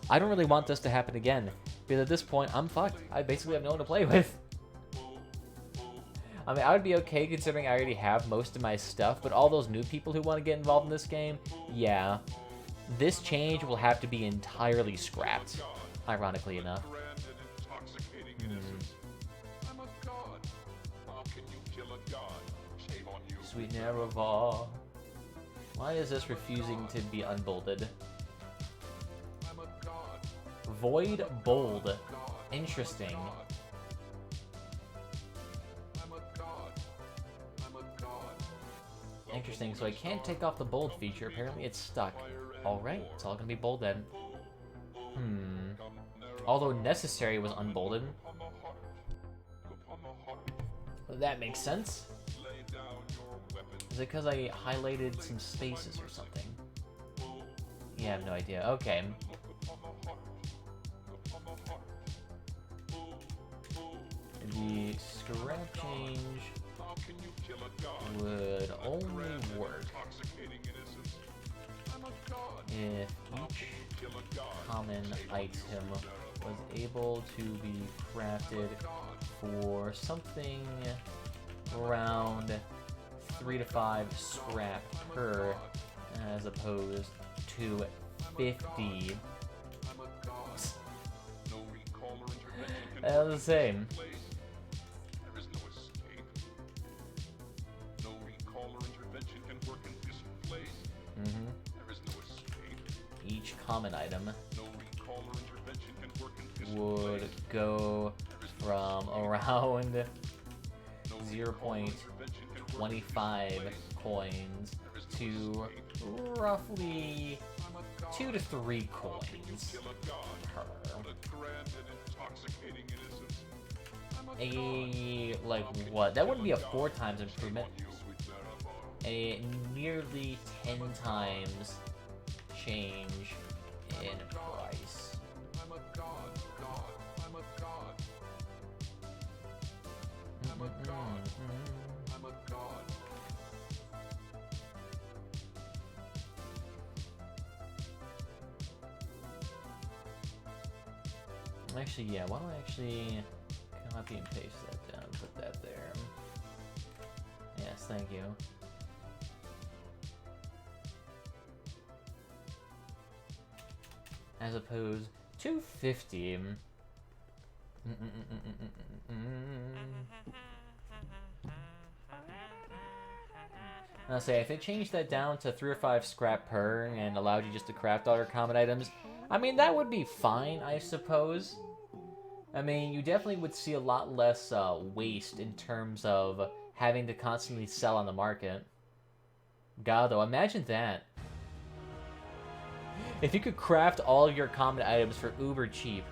I don't really want this to happen again, because at this point, I'm fucked. I basically have no one to play with. I mean, I would be okay considering I already have most of my stuff, but all those new people who want to get involved in this game, yeah. This change will have to be entirely scrapped, ironically enough. Sweet Nerevar. Why is this refusing to be unbolded? Void bold. Interesting. Interesting, so I can't take off the bold feature. Apparently it's stuck. Alright, it's all gonna be bold then. Although necessary was unbolded. That makes sense. Is it because I highlighted some spaces or something? Yeah, I have no idea. Okay. The scrap change would only work if each common item was able to be crafted for something around 3 to 5 scrap per, as opposed to 50. That was the same. Each common item would go from around 0.25 coins to roughly 2 to 3 coins per. Like what? That wouldn't be a 4 times improvement. A nearly 10 times change in price. Actually, yeah, why don't I actually copy and paste that down, put that there. Yes, thank you. As opposed to 50. I'll say, if they changed that down to 3 or 5 scrap per and allowed you just to craft all your common items, I mean, that would be fine, I suppose. I mean, you definitely would see a lot less waste in terms of having to constantly sell on the market. God, though, imagine that. If you could craft all your common items for uber cheap,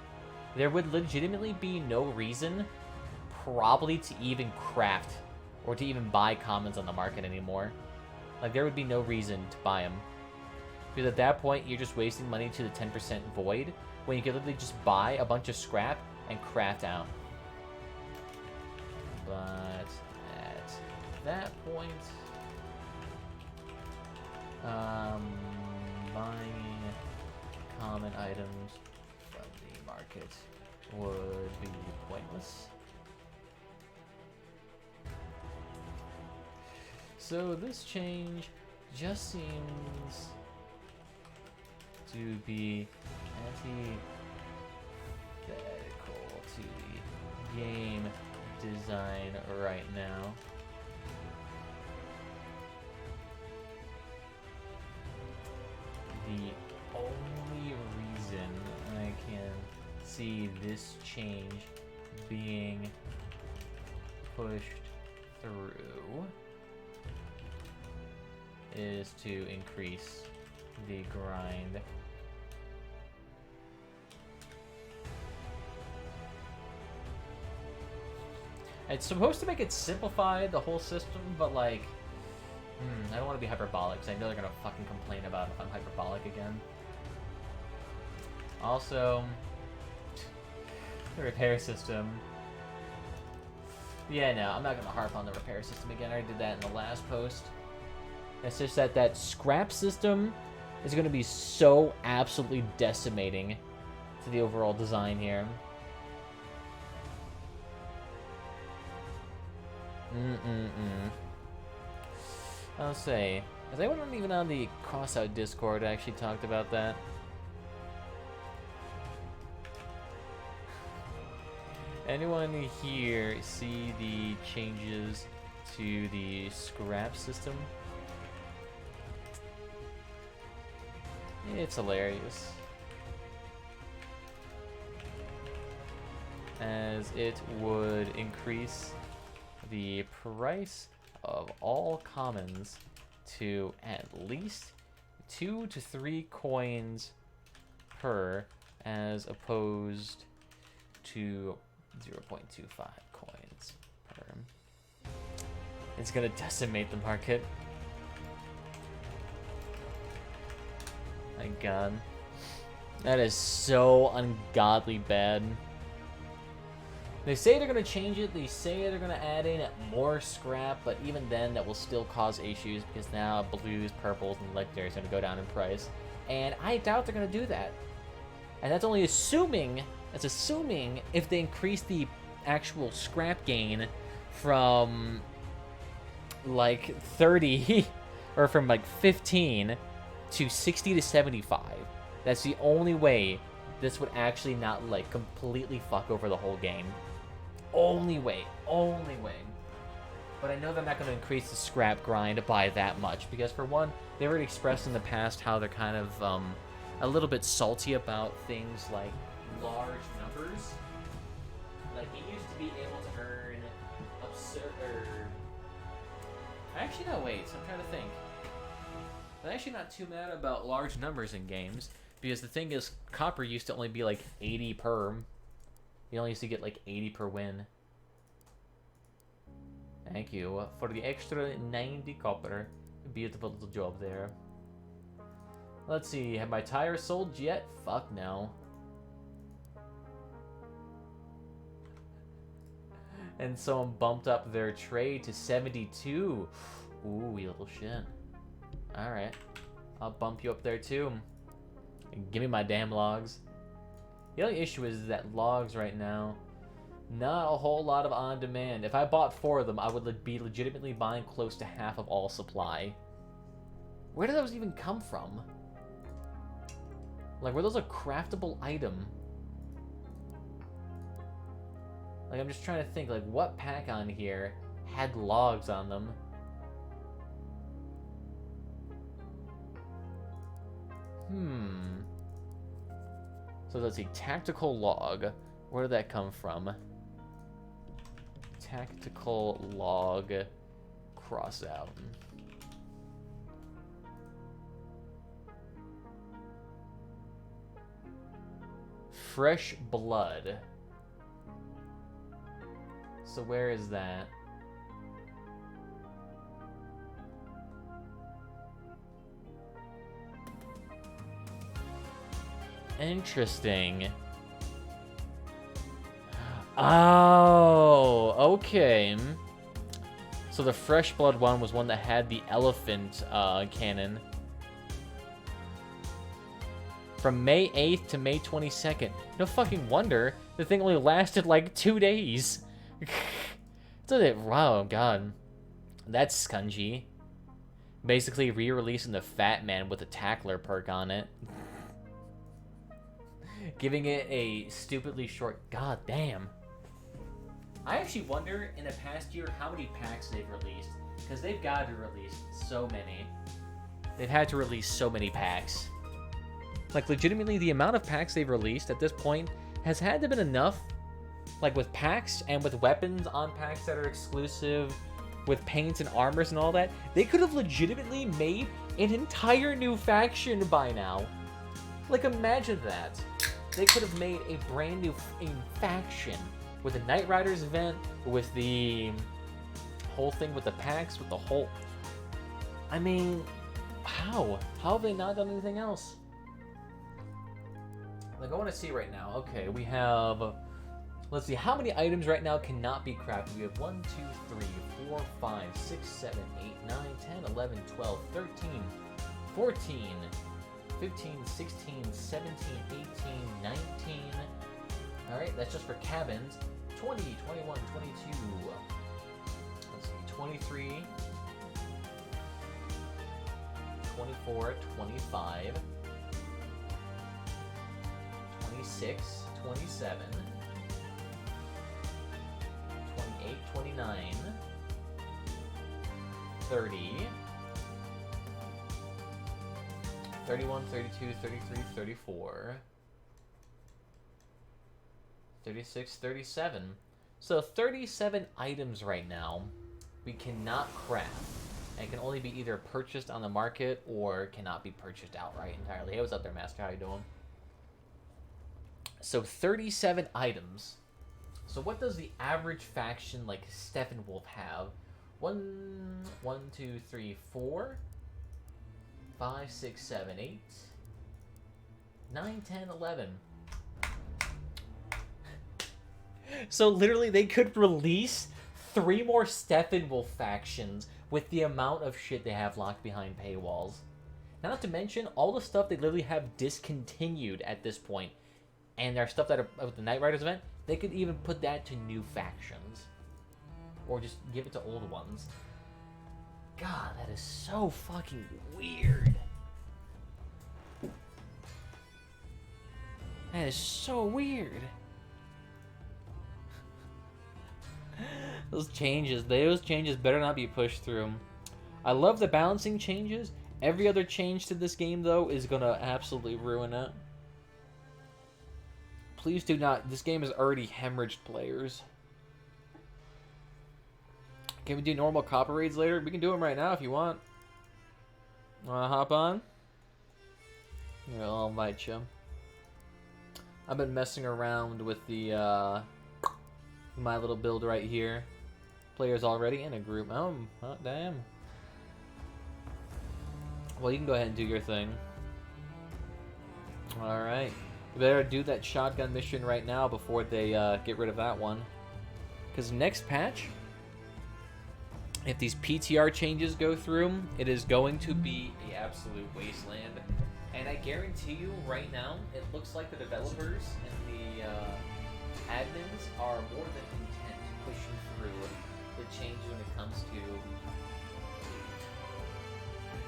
there would legitimately be no reason probably to even craft or to even buy commons on the market anymore. Like, there would be no reason to buy them. Because at that point, you're just wasting money to the 10% void when you could literally just buy a bunch of scrap and craft out. But at that point, buying common items from the market would be pointless. So this change just seems to be antithetical to the game design right now. The only reason I can see this change being pushed through is to increase the grind. It's supposed to make it simplify the whole system, but like, I don't want to be hyperbolic, because I know they're gonna fucking complain about if I'm hyperbolic again. Also, the repair system. Yeah, no, I'm not gonna harp on the repair system again. I already did that in the last post. It's just that that scrap system is going to be so absolutely decimating to the overall design here. I'll say, has anyone even on the crossout Discord actually talked about that? Anyone here see the changes to the scrap system? It's hilarious, as it would increase the price of all commons to at least 2 to 3 coins per, as opposed to 0.25 coins per. It's gonna decimate the market. My god. That is so ungodly bad. They say they're going to change it. They say they're going to add in more scrap, but even then, that will still cause issues because now blues, purples, and legendaries are going to go down in price. And I doubt they're going to do that. And that's only assuming, if they increase the actual scrap gain from like 30 or from like 15 to 60 to 75. That's the only way this would actually not like completely fuck over the whole game. Only way. But I know they're not going to increase the scrap grind by that much because, for one, they already expressed in the past how they're kind of a little bit salty about things like large numbers. Like, he used to be able to earn absurd. Actually, no, wait. I'm trying to think. I'm actually not too mad about large numbers in games because the thing is, copper used to only be like 80 per. You only used to get like 80 per win. Thank you for the extra 90 copper. Beautiful little job there. Let's see, have my tires sold yet? Fuck no. And someone bumped up their trade to 72. Ooh, you little shit. Alright. I'll bump you up there too. Give me my damn logs. The only issue is that logs right now, not a whole lot of on demand. If I bought 4 of them, I would be legitimately buying close to half of all supply. Where did those even come from? Like, were those a craftable item? Like, I'm just trying to think, like, what pack on here had logs on them? So let's see, tactical log. Where did that come from? Tactical log crossout. Fresh blood. So where is that? Interesting. Oh, okay. So the fresh blood one was one that had the elephant cannon. From May 8th to May 22nd. No fucking wonder the thing only lasted like 2 days. Wow, god. That's scungy. Basically re-releasing the Fat Man with a tackler perk on it. Giving it a stupidly short... God damn. I actually wonder, in the past year, how many packs they've released. Because they've got to release so many. They've had to release so many packs. Like, legitimately, the amount of packs they've released at this point has had to have been enough. Like, with packs and with weapons on packs that are exclusive, with paints and armors and all that, they could have legitimately made an entire new faction by now. Like, imagine that. They could have made a brand new faction with the Knight Riders event, with the whole thing with the packs, with the whole... I mean, how? How have they not done anything else? Like, I want to see right now. Okay, we have... Let's see, how many items right now cannot be crafted? We have 1, 2, 3, 4, 5, 6, 7, 8, 9, 10, 11, 12, 13, 14, 15, 16, 17, 18, 19. Alright, that's just for cabins. 20, 21, 22. Let's see, 23, 24, 25, 26, 27, 28, 29, 30, 31, 32, 33, 34, 36, 37. So 37 items right now we cannot craft and can only be either purchased on the market or cannot be purchased outright entirely. Hey, what's up there, Master? How you doing? So 37 items. So what does the average faction like Steppenwolf have? 1, 2, 3, 4, 5, 6, 7, 8, 9, 10, 11. So literally, they could release 3 more Steppenwolf factions with the amount of shit they have locked behind paywalls. Not to mention all the stuff they literally have discontinued at this point, and their stuff that are with the Night Riders event. They could even put that to new factions, or just give it to old ones. God, that is so fucking weird. That is so weird. Those changes better not be pushed through. I love the balancing changes. Every other change to this game, though, is gonna absolutely ruin it. Please do not. This game has already hemorrhaged players. Can we do normal copper raids later? We can do them right now if you want. Wanna hop on? Yeah, I'll invite you. I've been messing around with the my little build right here. Players already in a group. Oh damn. Well, you can go ahead and do your thing. Alright. You better do that shotgun mission right now before they get rid of that one. Because next patch, if these PTR changes go through, it is going to be an absolute wasteland. And I guarantee you right now, it looks like the developers and the admins are more than content pushing through the changes when it comes to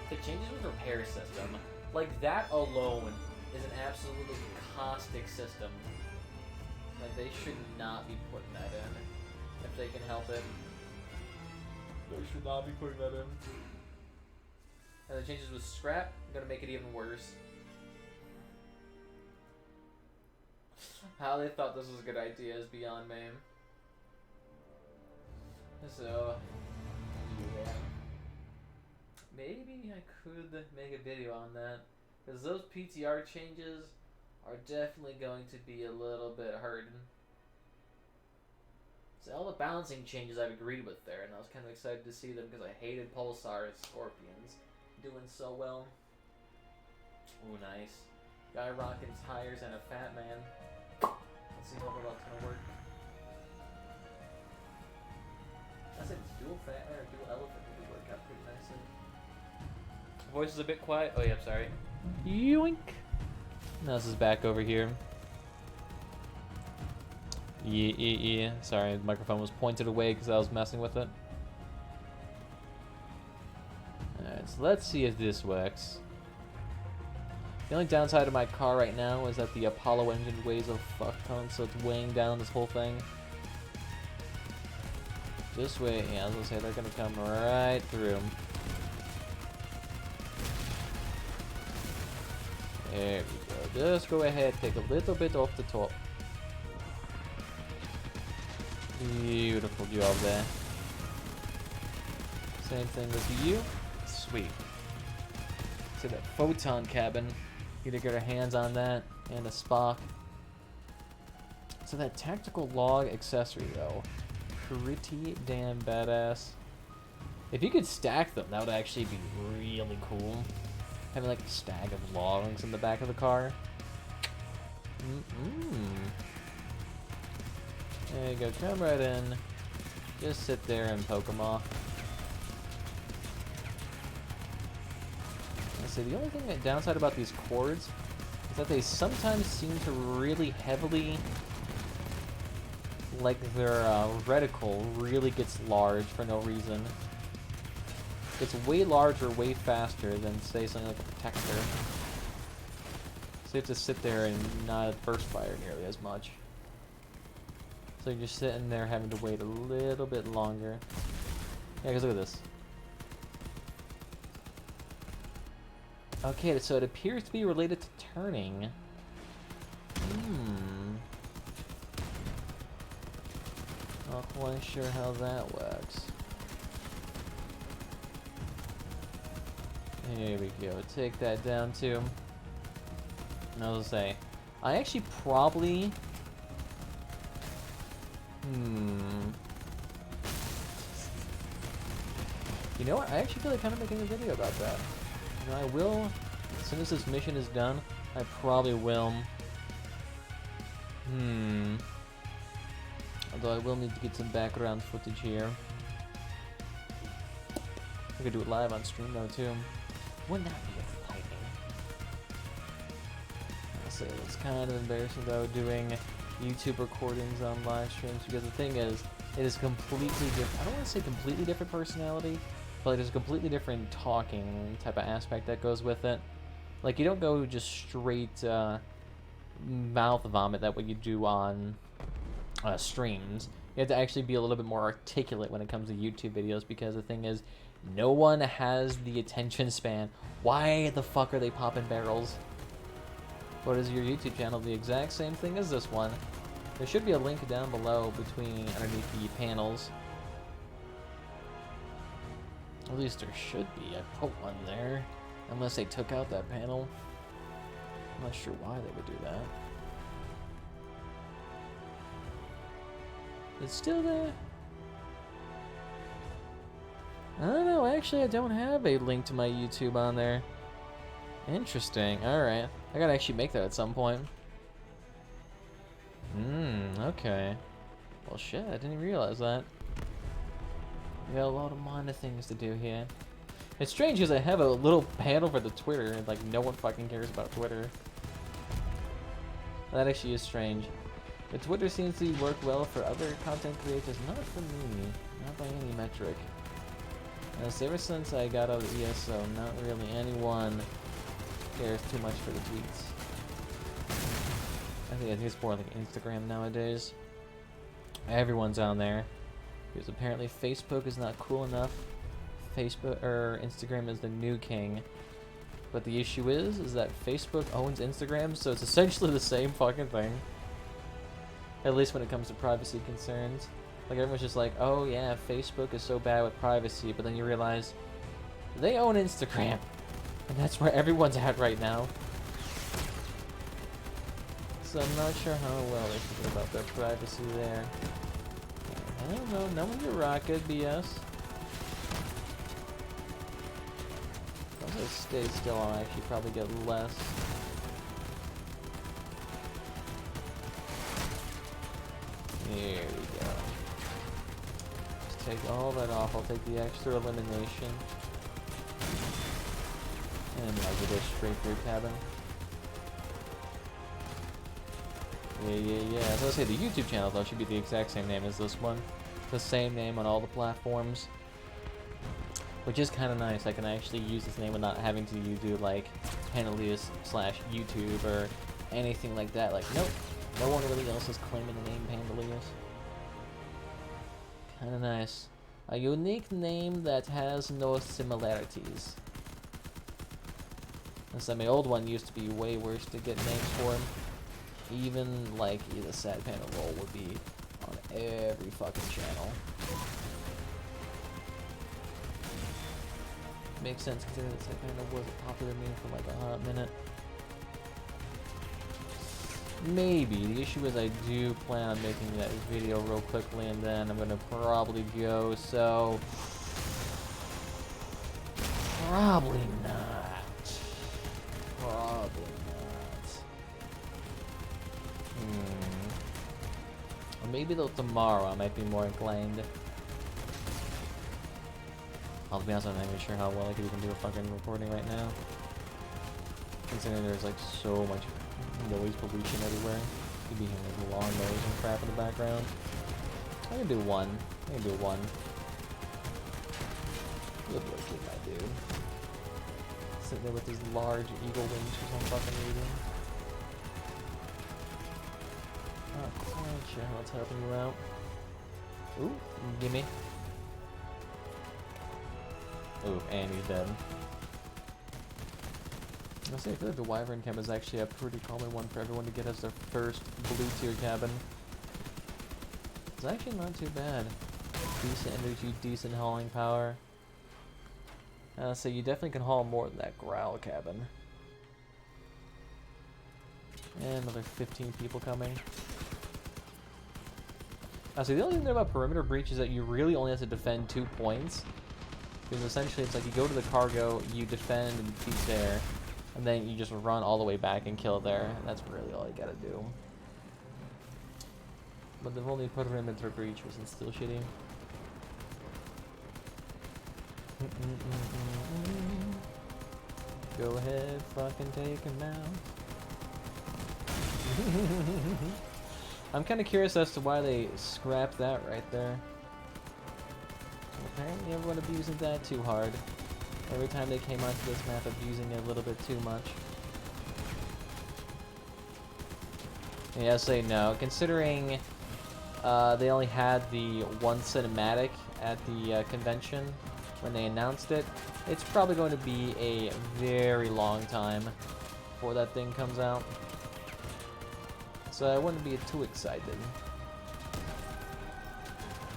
the changes with repair system. Like, that alone is an absolutely caustic system. Like, they should not be putting that in if they can help it. They should not be putting that in. And the changes with scrap are gonna make it even worse. How they thought this was a good idea is beyond me. So, yeah. Maybe I could make a video on that. Because those PTR changes are definitely going to be a little bit hurting. So all the balancing changes I've agreed with there, and I was kind of excited to see them because I hated Pulsar and Scorpions doing so well. Ooh, nice. Guy rocking tires and a fat man. Let's see how well that's gonna work. I said dual fat man or dual elephant would work out pretty nicely. Voice is a bit quiet. Oh yeah, I'm sorry. Yoink. Now this is back over here. Yeah. Sorry, the microphone was pointed away because I was messing with it. Alright, so let's see if this works. The only downside of my car right now is that the Apollo engine weighs a fuck ton, so it's weighing down this whole thing. This way, yeah, I was gonna say they're gonna come right through. There we go. Just go ahead, take a little bit off the top. Beautiful job there. Same thing with you. Sweet. So that photon cabin. Need to get our hands on that. And a Spock. So that tactical log accessory though. Pretty damn badass. If you could stack them, that would actually be really cool. Having like a stack of logs in the back of the car. There you go, come right in. Just sit there and poke them off. Let's see, the only thing that downside about these cords is that they sometimes seem to really heavily, like their reticle really gets large for no reason. It's way larger, way faster than, say, something like a protector. So you have to sit there and not burst fire nearly as much. So you're just sitting there having to wait a little bit longer. Yeah, because look at this. Okay, so it appears to be related to turning. Not quite sure how that works. Here we go. Take that down too. And I was gonna say, I actually probably. You know what? I actually feel like kind of making a video about that. You know, I will, as soon as this mission is done, I probably will. Although I will need to get some background footage here. I could do it live on stream though too. Wouldn't that be exciting? I'll say it's kind of embarrassing though doing YouTube recordings on live streams, because the thing is, it is completely different. I don't want to say completely different personality, but there's a completely different talking type of aspect that goes with it. Like, you don't go just straight mouth vomit that what you do on streams. You have to actually be a little bit more articulate when it comes to YouTube videos, because the thing is, no one has the attention span. Why the fuck are they popping barrels? What is your YouTube channel? The exact same thing as this one. There should be a link down below underneath the panels. At least there should be. I put one there. Unless they took out that panel. I'm not sure why they would do that. It's still there. I don't know. Actually, I don't have a link to my YouTube on there. Interesting. Alright. I gotta actually make that at some point. Okay. Well, shit. I didn't realize that. We got a lot of minor things to do here. It's strange because I have a little panel for the Twitter, and like no one fucking cares about Twitter. That actually is strange. But Twitter seems to work well for other content creators, not for me. Not by any metric. So ever since I got out of ESO, not really anyone cares too much for the tweets. I think it's more like Instagram nowadays. Everyone's on there. Because apparently Facebook is not cool enough. Facebook or Instagram is the new king. But the issue is that Facebook owns Instagram, so it's essentially the same fucking thing. At least when it comes to privacy concerns. Like, everyone's just like, oh yeah, Facebook is so bad with privacy, but then you realize they own Instagram. And that's where everyone's at right now. So I'm not sure how well they feel about their privacy there. I don't know, no one's a rocket, BS. If I stay still, I'll actually probably get less. There we go. Just take all that off. I'll take the extra elimination. And I'll go straight through cabin. Yeah. As I say, the YouTube channel though should be the exact same name as this one. The same name on all the platforms. Which is kind of nice. I can actually use this name without having to do like Panelius/YouTube or anything like that. Like, nope. No one really else is claiming the name Panelius. Kind of nice. A unique name that has no similarities. Since my old one used to be way worse to get names for him. Even like the sad panda roll would be on every fucking channel. Makes sense considering that sad panda was a popular meme for like a hot minute. Maybe. The issue is I do plan on making that video real quickly and then I'm gonna probably go, so probably not. Probably not. Or maybe though tomorrow I might be more inclined. I'll be honest, I'm not even sure how well I could even do a fucking recording right now. Considering there's like so much noise pollution everywhere. You'd be hearing like lawnmowers and crap in the background. I can do one. Good looking, my dude. Sitting there with these large eagle wings for some fucking reason. Not quite sure how it's helping you out. Ooh, gimme. Ooh, and he's dead. I'll say, I feel like the Wyvern cabin is actually a pretty common one for everyone to get as their first blue tier cabin. It's actually not too bad. Decent energy, decent hauling power. So you definitely can haul more than that Growl cabin. And another 15 people coming. So the only thing about Perimeter Breach is that you really only have to defend 2 points. Because essentially it's like you go to the cargo, you defend and defeat there. And then you just run all the way back and kill there. And that's really all you gotta do. But they've only perimeter breach, which is still shitty. Go ahead, fucking take him out. I'm kind of curious as to why they scrapped that right there. Apparently everyone abusing that too hard. Every time they came onto this map, abusing it a little bit too much. Yeah, I say no. Considering they only had the one cinematic at the convention when they announced it, it's probably going to be a very long time before that thing comes out. So I wouldn't be too excited.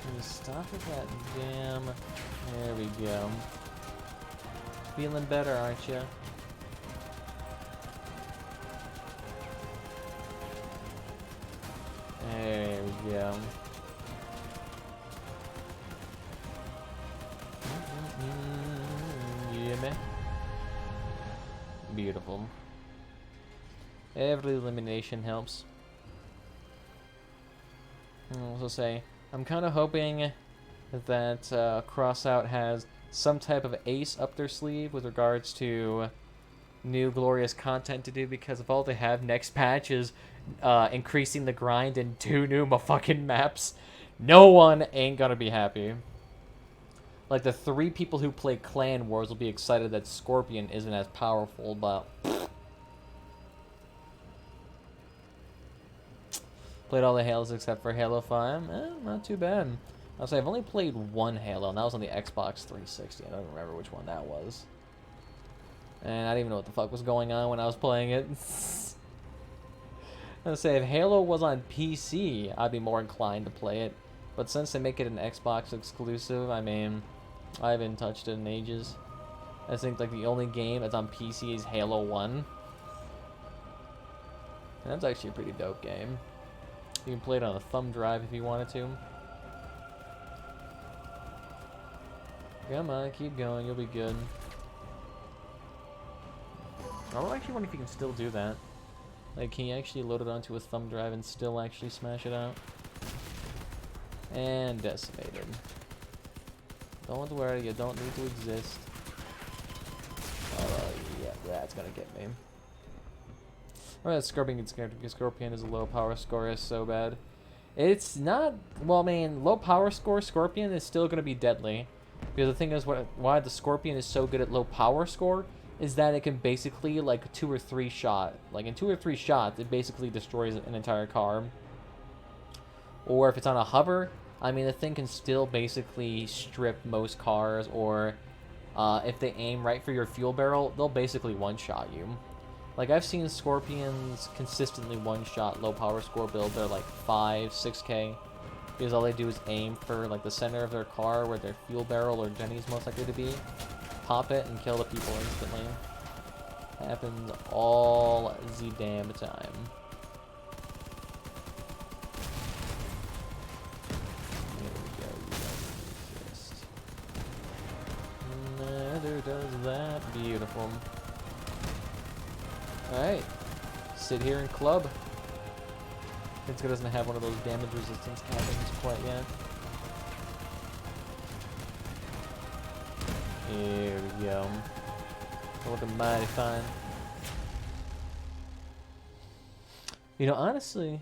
Can you stop with that damn... There we go. Feeling better, aren't you? There we go. Yeah, man. Beautiful. Every elimination helps. I'll also say, I'm kind of hoping that Crossout has some type of ace up their sleeve with regards to new glorious content to do, because if all they have next patch is increasing the grind in 2 new fucking maps, no one ain't gonna be happy. Like, the 3 people who play Clan Wars will be excited that Scorpion isn't as powerful, but... Played all the Halos except for Halo 5. Not too bad. I'll say I've only played 1 Halo, and that was on the Xbox 360. I don't remember which one that was. And I didn't even know what the fuck was going on when I was playing it. I'll say if Halo was on PC, I'd be more inclined to play it. But since they make it an Xbox exclusive, I mean, I haven't touched it in ages. I think like the only game that's on PC is Halo 1. And that's actually a pretty dope game. You can play it on a thumb drive if you wanted to. Come on, keep going, you'll be good. I actually wonder if you can still do that. Like, can you actually load it onto a thumb drive and still actually smash it out? And decimated. Don't worry, you don't need to exist. Yeah, that's gonna get me. Alright, Scorpion is a low power score is so bad. It's not... Well, I mean, low power score Scorpion is still gonna be deadly. Because the thing is, why the Scorpion is so good at low power score is that it can basically, like, 2 or 3 shot. Like, in 2 or 3 shots, it basically destroys an entire car. Or if it's on a hover, I mean, the thing can still basically strip most cars. Or if they aim right for your fuel barrel, they'll basically one-shot you. Like, I've seen Scorpions consistently one-shot low power score build. They're like 5, 6K. Because all they do is aim for, like, the center of their car where their fuel barrel or Jenny's most likely to be. Pop it and kill the people instantly. Happens all the damn time. There we go, you don't exist. Neither does that. Beautiful. Alright. Sit here and club. It doesn't have one of those damage resistance cabins quite yet. Here we go. Looking mighty fine. You know, honestly,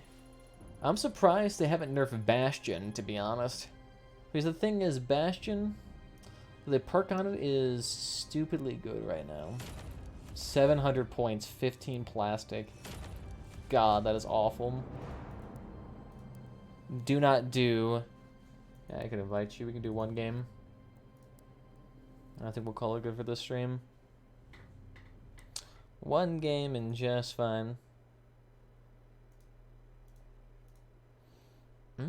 I'm surprised they haven't nerfed Bastion, to be honest. Because the thing is, Bastion, the perk on it is stupidly good right now. 700 points, 15 plastic. God, that is awful. Do not do... Yeah, I can invite you. We can do 1 game. I think we'll call it good for this stream. 1 game and just fine. I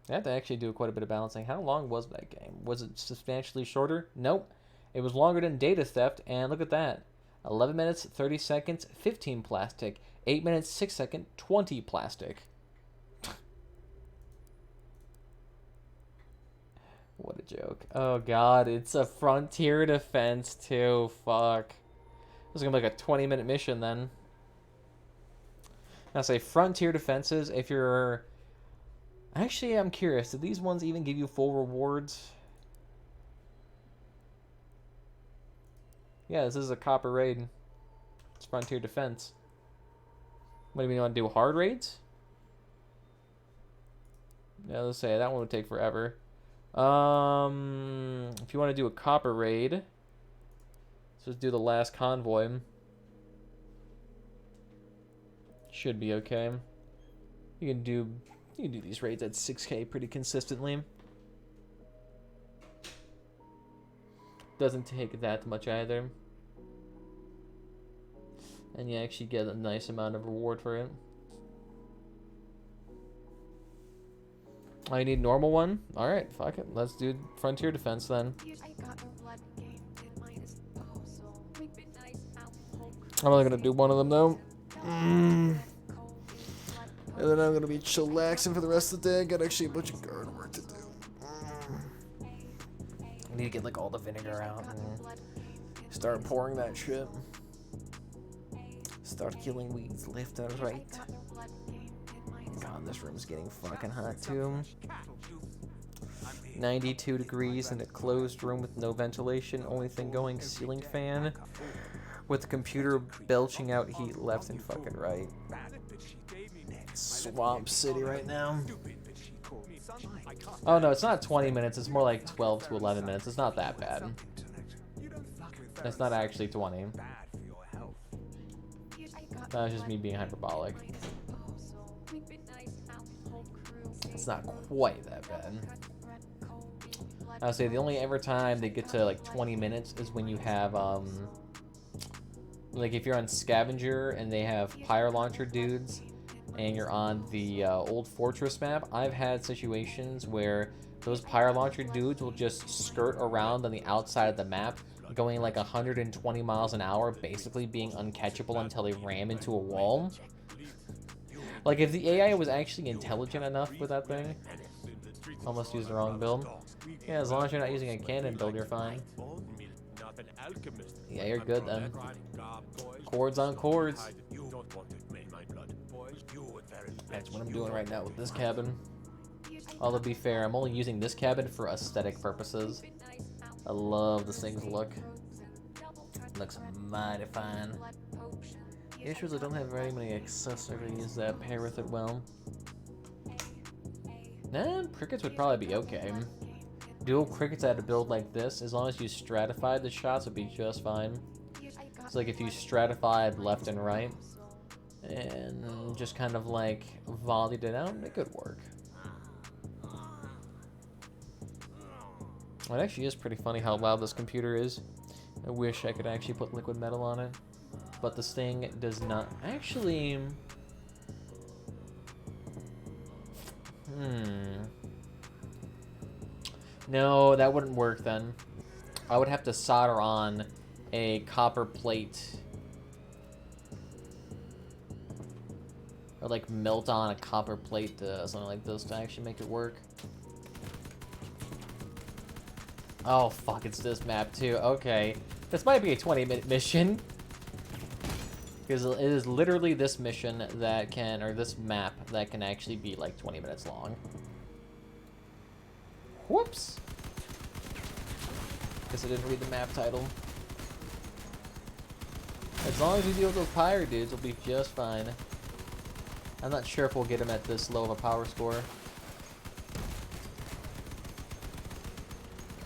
have to actually do quite a bit of balancing. How long was that game? Was it substantially shorter? Nope. It was longer than Data Theft, and look at that. 11 minutes, 30 seconds, 15 plastic. 8 minutes, 6 seconds, 20 plastic. What a joke. Oh god, it's a frontier defense too. Fuck. This is gonna be like a 20-minute mission then. I say frontier defenses. If you're... Actually, I'm curious. Do these ones even give you full rewards? Yeah, this is a copper raid. It's frontier defense. What do you mean, you want to do hard raids? Yeah, let's say that one would take forever. If you want to do a copper raid, let's just do the last convoy. Should be okay. You can do these raids at 6K pretty consistently. Doesn't take that much either. And you actually get a nice amount of reward for it. Oh, you need normal one? Alright, fuck it. Let's do frontier defense then. I'm only gonna do one of them though. And then I'm gonna be chillaxing for the rest of the day. I got actually a bunch of garden work to do. I need to get like all the vinegar out and start pouring that shit. Start killing weeds left and right. God, this room's getting fucking hot too. 92 degrees in a closed room with no ventilation. Only thing going, ceiling fan. With the computer belching out heat left and fucking right. Swamp City right now. Oh no, it's not 20 minutes. It's more like 12 to 11 minutes. It's not that bad. It's not actually 20. That's just me being hyperbolic. It's not quite that bad. I would say the only ever time they get to like 20 minutes is when you have like if you're on Scavenger and they have pyre launcher dudes and you're on the old fortress map. I've had situations where those pyre launcher dudes will just skirt around on the outside of the map going like 120 miles an hour, basically being uncatchable until they ram into a wall. Like if the AI was actually intelligent enough with that thing. Almost used the wrong build. Yeah, as long as you're not using a cannon build, you're fine. Yeah, you're good then. Chords on chords. That's what I'm doing right now with this cabin. Although to be fair, I'm only using this cabin for aesthetic purposes. I love this thing's look. It looks mighty fine. The issue is I don't have very many accessories that pair with it well. Nah, crickets would probably be okay. Dual crickets at a build like this, as long as you stratified the shots, would be just fine. It's like if you stratified left and right, and just kind of like volleyed it out, it could work. It actually is pretty funny how loud this computer is. I wish I could actually put liquid metal on it, but this thing does not. Actually, no, that wouldn't work then. I would have to solder on a copper plate. Or like melt on a copper plate to something like this to actually make it work. Oh fuck, it's this map too. Okay. This might be a 20-minute mission. Because it is literally this mission that can, or this map that can actually be like 20 minutes long. Whoops. Guess I didn't read the map title. As long as we deal with those pyre dudes, we'll be just fine. I'm not sure if we'll get him at this low of a power score.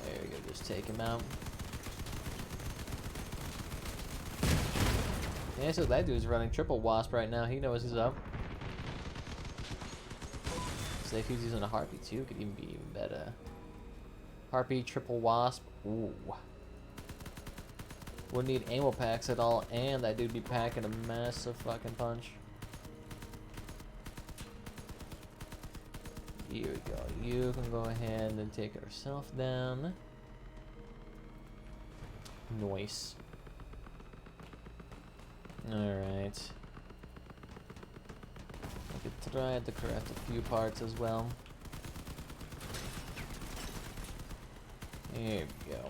There we go, just take him out. Yeah, so that dude's running triple wasp right now. He knows he's up. So if he's using a harpy too, could even be even better. Harpy, triple wasp. Ooh. Wouldn't need ammo packs at all, and that dude be packing a massive fucking punch. Here we go. You can go ahead and take yourself down. Nice. Alright. I could try to craft a few parts as well. There we go.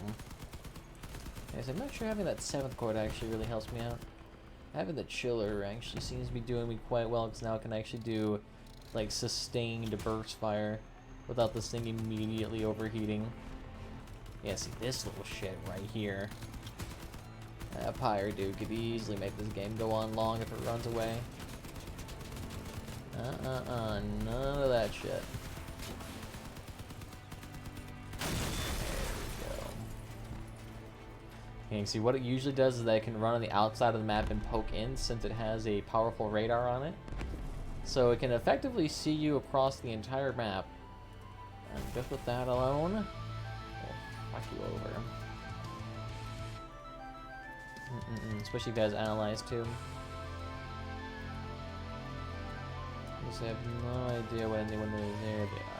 Yes, I'm not sure having that 7th chord actually really helps me out. Having the chiller actually seems to be doing me quite well, because now I can actually do like sustained burst fire without this thing immediately overheating. Yeah, see this little shit right here. That pyre dude could easily make this game go on long if it runs away. None of that shit. Okay, see what it usually does is that it can run on the outside of the map and poke in, since it has a powerful radar on it. So it can effectively see you across the entire map. And just with that alone, it'll fuck you over. Especially if you guys analyze too. Because I have no idea when they're there. They are.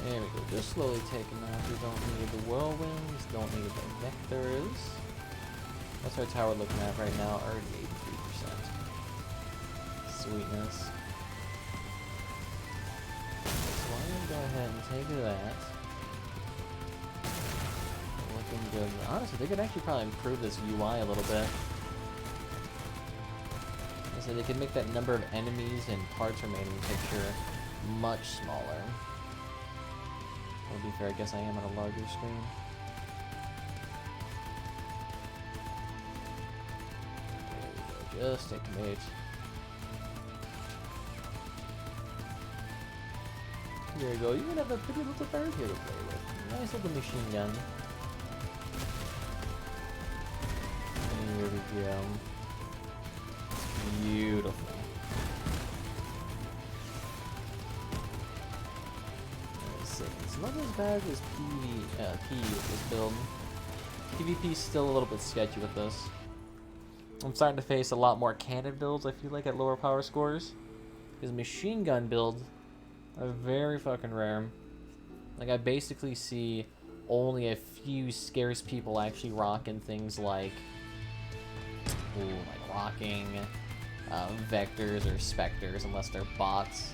There we go, just slowly take them out. We don't need the whirlwinds, don't need the vectors. What's our tower looking at right now? Already 83%. Sweetness. So I'm gonna go ahead and take that. Looking good. Honestly, they could actually probably improve this UI a little bit. So they could make that number of enemies and parts remaining picture much smaller. To be fair, I guess I am on a larger screen. There we go, just take a mate. There you go, you can have a pretty little bird here to play with. Nice little machine gun. Here we go. Beautiful. It's not as bad as PvP with this build. PvP's still a little bit sketchy with this. I'm starting to face a lot more cannon builds, I feel like, at lower power scores. Because machine gun builds are very fucking rare. Like, I basically see only a few scarce people actually rocking things like... Ooh, like rocking vectors or specters, unless they're bots.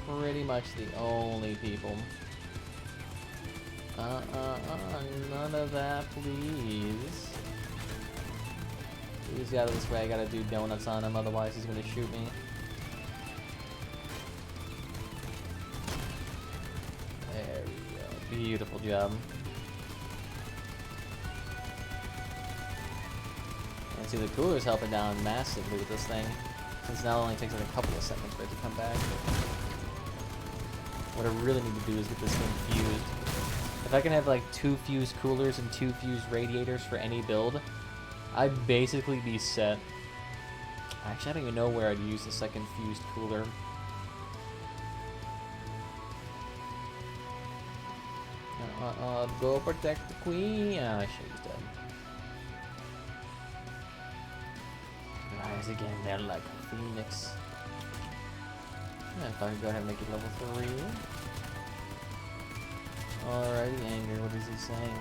Pretty much the only people. None of that, please. Please get out of this way, I gotta do donuts on him, otherwise he's gonna shoot me. There we go, beautiful job. And see, the cooler's helping down massively with this thing, since now it only takes like a couple of seconds for it to come back. What I really need to do is get this thing fused. If I can have like 2 fused coolers and 2 fused radiators for any build, I'd basically be set. Actually, I don't even know where I'd use the second fused cooler. Go protect the queen. Ah, she's dead. Rise again, they're like a phoenix. Yeah, if I can go ahead and make it level 3. Alrighty, Anger, what is he saying?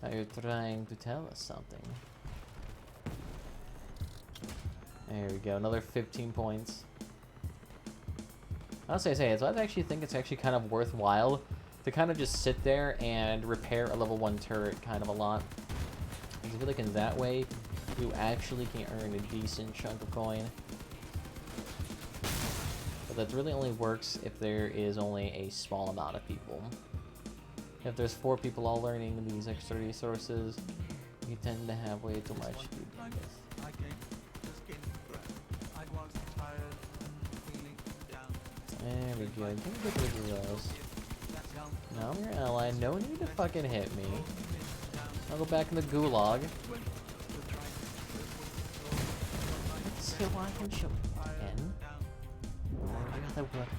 Are you trying to tell us something? There we go, another 15 points. Honestly, so I actually think it's actually kind of worthwhile to kind of just sit there and repair a level 1 turret kind of a lot. Because I feel like in that way, you actually can earn a decent chunk of coin. But that really only works if there is only a small amount of people. If there's 4 people all learning these extra resources, you tend to have way too much. There we go. Can we get rid of those? No, I'm your ally. No need to fucking hit me. I'll go back in the gulag. Let's see why I can show again. I got that weapon.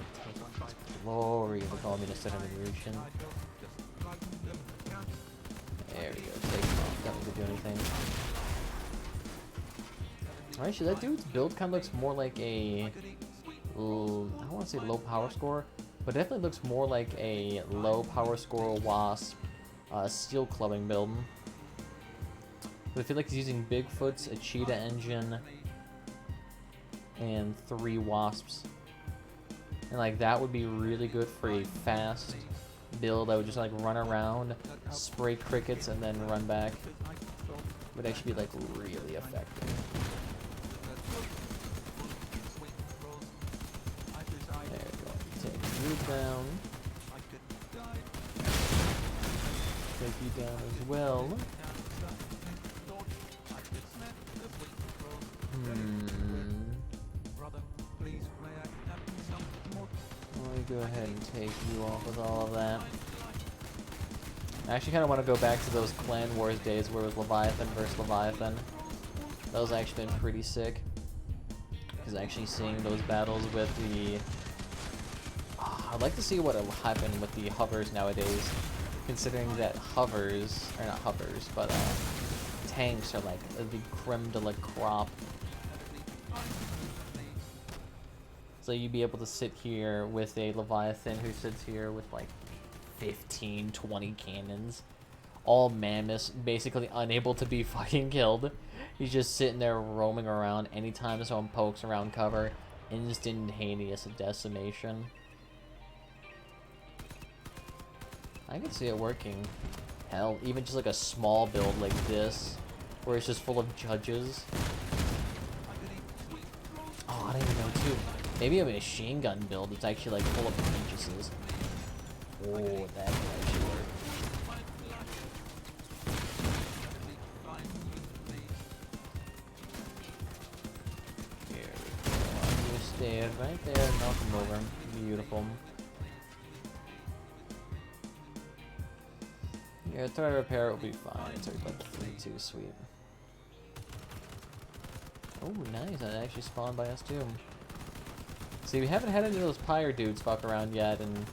Glory of the communist revolution. There we go. Take him off. That doesn't do anything. Actually, that dude's build kind of looks more like a... I don't want to say low power score, but definitely looks more like a low power score Wasp steel clubbing build. But I feel like he's using Bigfoot's, a cheetah engine, and 3 Wasps And like that would be really good for a fast build. I would just like run around, spray crickets, and then run back. Would actually be like really effective. There we go. Take you down. Take you down as well. Let me go ahead and take you off with all of that. I actually kind of want to go back to those Clan Wars days where it was Leviathan versus Leviathan. Those actually been pretty sick. Because actually seeing those battles with the... I'd like to see what will happen with the hovers nowadays. Considering that hovers, or not hovers, but tanks are like the creme de la crop. So you'd be able to sit here with a Leviathan who sits here with like 15, 20 cannons. All mammoths, basically unable to be fucking killed. He's just sitting there roaming around. Anytime someone pokes around cover, instantaneous decimation. I can see it working. Hell, even just like a small build like this, where it's just full of judges. Oh, I don't even know too. Maybe a machine gun build that's actually like full of apprentices. Oh, that could actually work. Here we go. You stay right there, knock him over. Beautiful. Yeah, turret repair will be fine. It's already level 3 too, sweet. Oh, nice. That actually spawned by us too. See, we haven't had any of those pyre dudes fuck around yet and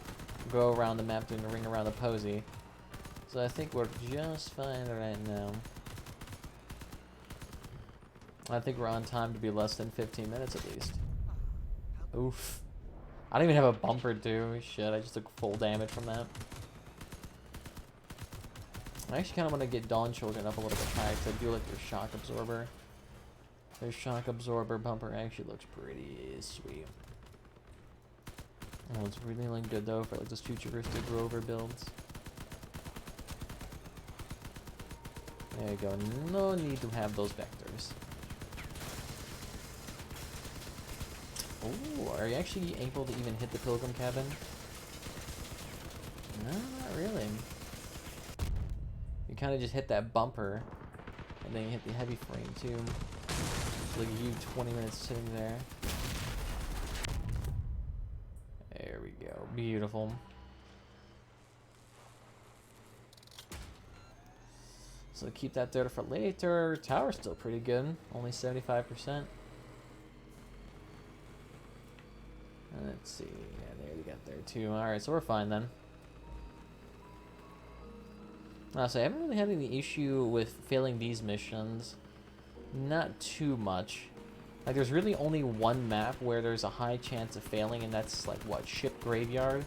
go around the map doing a ring around the posy. So I think we're just fine right now. I think we're on time to be less than 15 minutes at least. Oof. I don't even have a bumper too. Shit, I just took full damage from that. I actually kind of want to get Dawn Children up a little bit higher because I do like their shock absorber. Their shock absorber bumper actually looks pretty sweet. Oh, it's really like good though for like those futuristic rover builds. There you go. No need to have those vectors. Oh, are you actually able to even hit the pilgrim cabin? No, not really. You kind of just hit that bumper, and then you hit the heavy frame too. Look at you, 20 minutes sitting there. There we go, beautiful. So keep that there for later. Tower's still pretty good, only 75%. Let's see, yeah, there we got there too. Alright, so we're fine then. So I haven't really had any issue with failing these missions. Not too much. Like, there's really only one map where there's a high chance of failing, and that's, like, what, Ship Graveyard?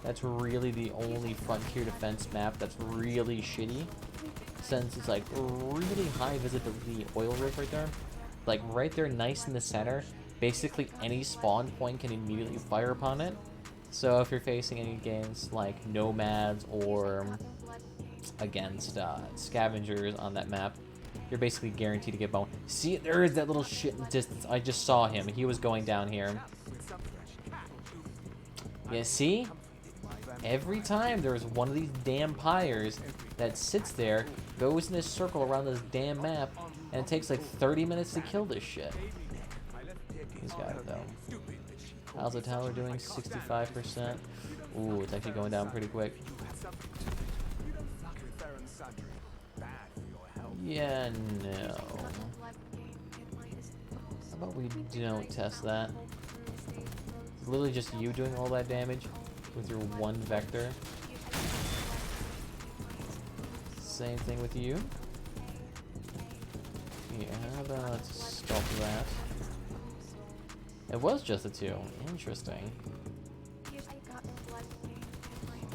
That's really the only Frontier Defense map that's really shitty. Since it's, like, really high visibility oil rig right there. Like, right there, nice in the center. Basically, any spawn point can immediately fire upon it. So if you're facing any against, like, nomads or against scavengers on that map, you're basically guaranteed to get boned. See, there is that little shit in the distance. I just saw him. He was going down here. Yeah, see? Every time there's one of these damn pyres that sits there, goes in a circle around this damn map, and it takes like 30 minutes to kill this shit. He's got it though. How's the tower doing? 65%. Ooh, it's actually going down pretty quick. Yeah, no. How about we don't test that? It's literally just you doing all that damage with your one vector. Same thing with you. Yeah, how about stop that? It was just the two. Interesting.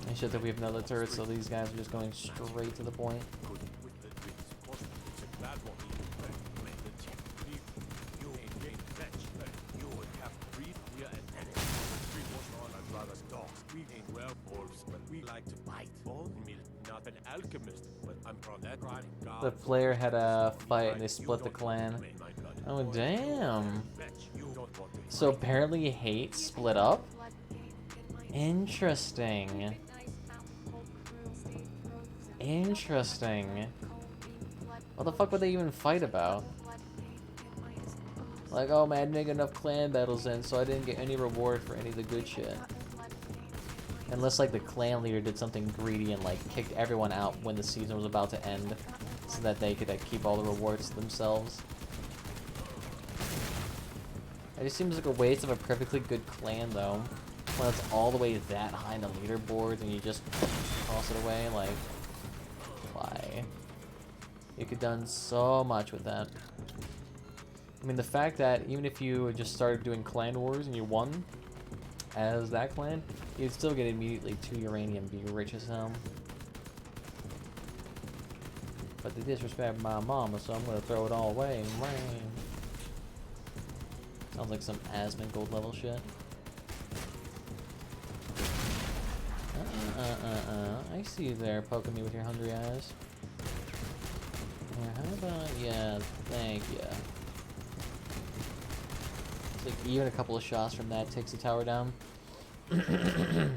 And shit that we have another turret, so these guys are just going straight to the point. We ain't werewolves, but we like to bite. Bone meal, not an alchemist, but I'm from that rotting god. The player had a fight and they split the clan. Oh, damn. So apparently hate split up? Interesting. Interesting. What the fuck would they even fight about? Like, oh man, I didn't get enough clan battles in, so I didn't get any reward for any of the good shit. Unless, like, the clan leader did something greedy and, like, kicked everyone out when the season was about to end, so that they could, like, keep all the rewards to themselves. It just seems like a waste of a perfectly good clan, though. When it's all the way that high in the leaderboard and you just toss it away, like, why? You could have done so much with that. I mean, the fact that even if you just started doing clan wars and you won as that clan, you'd still get immediately 2 uranium, be rich as hell. But they disrespect my mama, so I'm gonna throw it all away. Sounds like some Asmon gold level shit. I see you there poking me with your hungry eyes. How about, yeah, thank ya. It's like even a couple of shots from that takes the tower down. So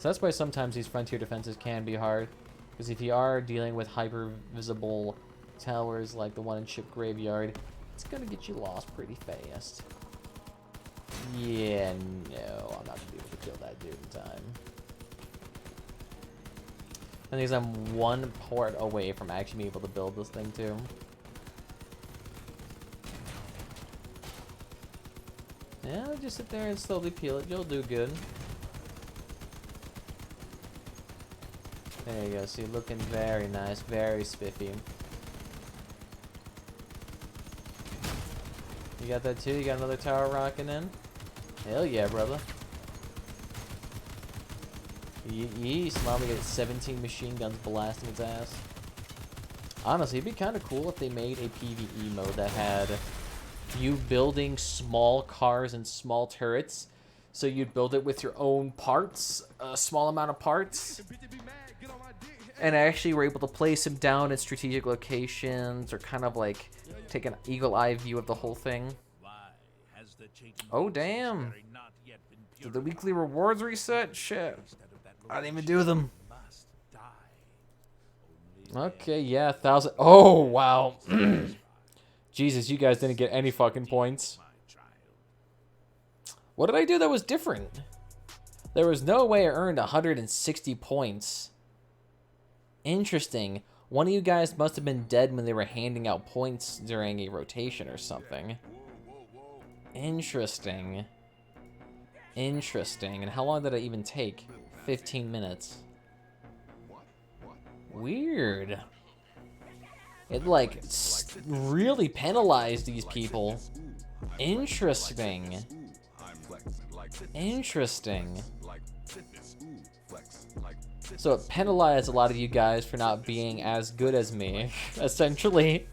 that's why sometimes these frontier defenses can be hard. Because if you are dealing with hyper visible towers like the one in Ship Graveyard, it's gonna get you lost pretty fast. Yeah, no, I'm not gonna be able to kill that dude in time. And because I'm one port away from actually being able to build this thing too. Yeah, just sit there and slowly peel it. You'll do good. There you go. See, looking very nice, very spiffy. You got that too? You got another tower rocking in? Hell yeah, brother. Yeesh, Mommy got 17 machine guns blasting its ass. Honestly, it'd be kind of cool if they made a PvE mode that had you building small cars and small turrets. So you'd build it with your own parts, a small amount of parts. And actually were able to place them down in strategic locations or kind of like take an eagle eye view of the whole thing. Oh, damn. Did the weekly rewards reset? Shit. I didn't even do them. Okay, yeah, 1,000. Oh, wow. Jesus, you guys didn't get any fucking points. What did I do that was different? There was no way I earned 160 points. Interesting. One of you guys must have been dead when they were handing out points during a rotation or something. Interesting. Interesting. And how long did it even take? 15 minutes. Weird. It, like, really penalized these people. Interesting. Interesting. So it penalized a lot of you guys for not being as good as me, essentially.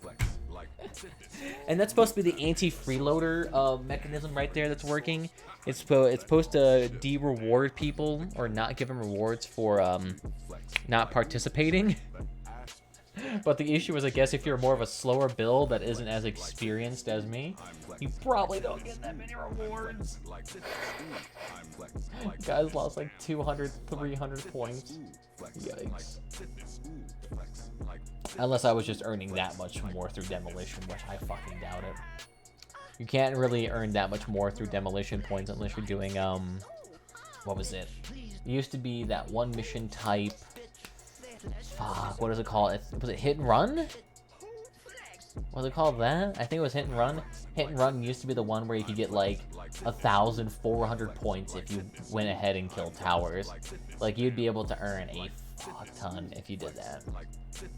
And that's supposed to be the anti-freeloader mechanism right there that's working. It's supposed to de-reward people or not give them rewards for not participating. But the issue is, I guess, if you're more of a slower build that isn't as experienced as me, you probably don't get that many rewards. Guys lost like 200, 300 points. Yikes. Unless I was just earning that much more through demolition, which I fucking doubt it. You can't really earn that much more through demolition points unless you're doing, what was it? It used to be that one mission type. Fuck, what is it called? Was it hit and run? Was it called that? I think it was hit and run. Hit and run used to be the one where you could get like 1,400 points if you went ahead and killed towers. Like, you'd be able to earn a fuck ton if you did that.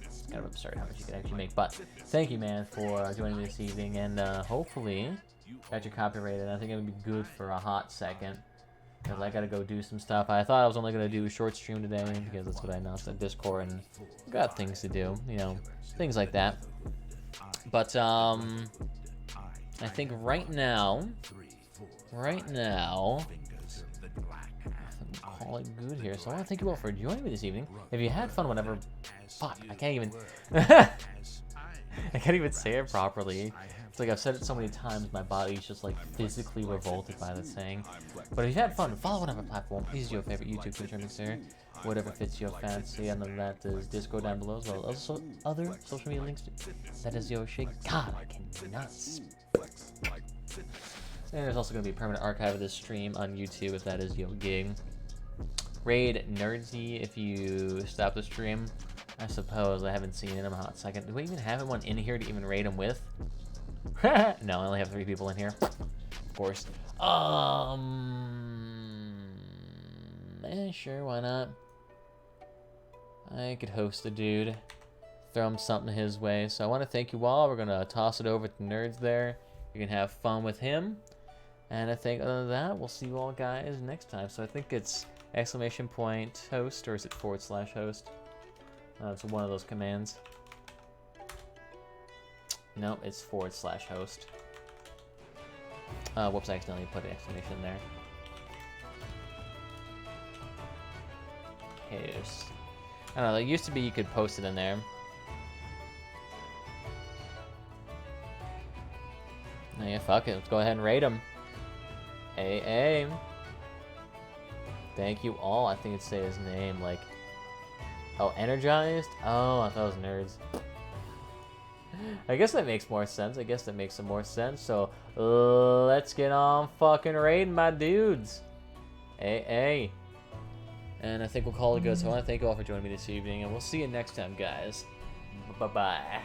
It's kind of absurd how much you could actually make. But thank you, man, for joining me this evening, and hopefully got you copyrighted. I think it would be good for a hot second, because I gotta go do some stuff. I thought I was only gonna do a short stream today because that's what I announced at Discord, and got things to do, you know, things like that. But I think right now call it good here. So I want to thank you all for joining me this evening. If you had fun whenever... Fuck, I can't even... I can't even say it properly. It's like I've said it so many times, my body's just like physically revolted by that saying. But if you had fun, follow whatever platform. Please use your favorite YouTube, Twitch, or Mixer. Whatever fits your fancy. And then that is Discord down below as well. Also, other social media links. That is your shit. God, I cannot speak. And there's also going to be a permanent archive of this stream on YouTube if that is your gig. Raid Nerdsy if you stop the stream. I suppose. I haven't seen it in a hot second. Do we even have anyone in here to even raid him with? No, I only have 3 people in here. Of course. Sure, why not? I could host the dude. Throw him something his way. So I want to thank you all. We're going to toss it over to Nerds there. You can have fun with him. And I think other than that, we'll see you all guys next time. So I think it's !host, or is it /host? It's one of those commands. No, it's /host. Whoops, I accidentally put an exclamation there. Host. I don't know, it used to be you could post it in there. Oh, yeah, fuck it. Let's go ahead and rate him. AA. Thank you all. I think it'd say his name, like... Oh, energized? Oh, I thought it was Nerds. I guess that makes more sense. I guess that makes some more sense. So, let's get on fucking raiding my dudes. AA. And I think we'll call it good. So I want to thank you all for joining me this evening. And we'll see you next time, guys. Bye-bye.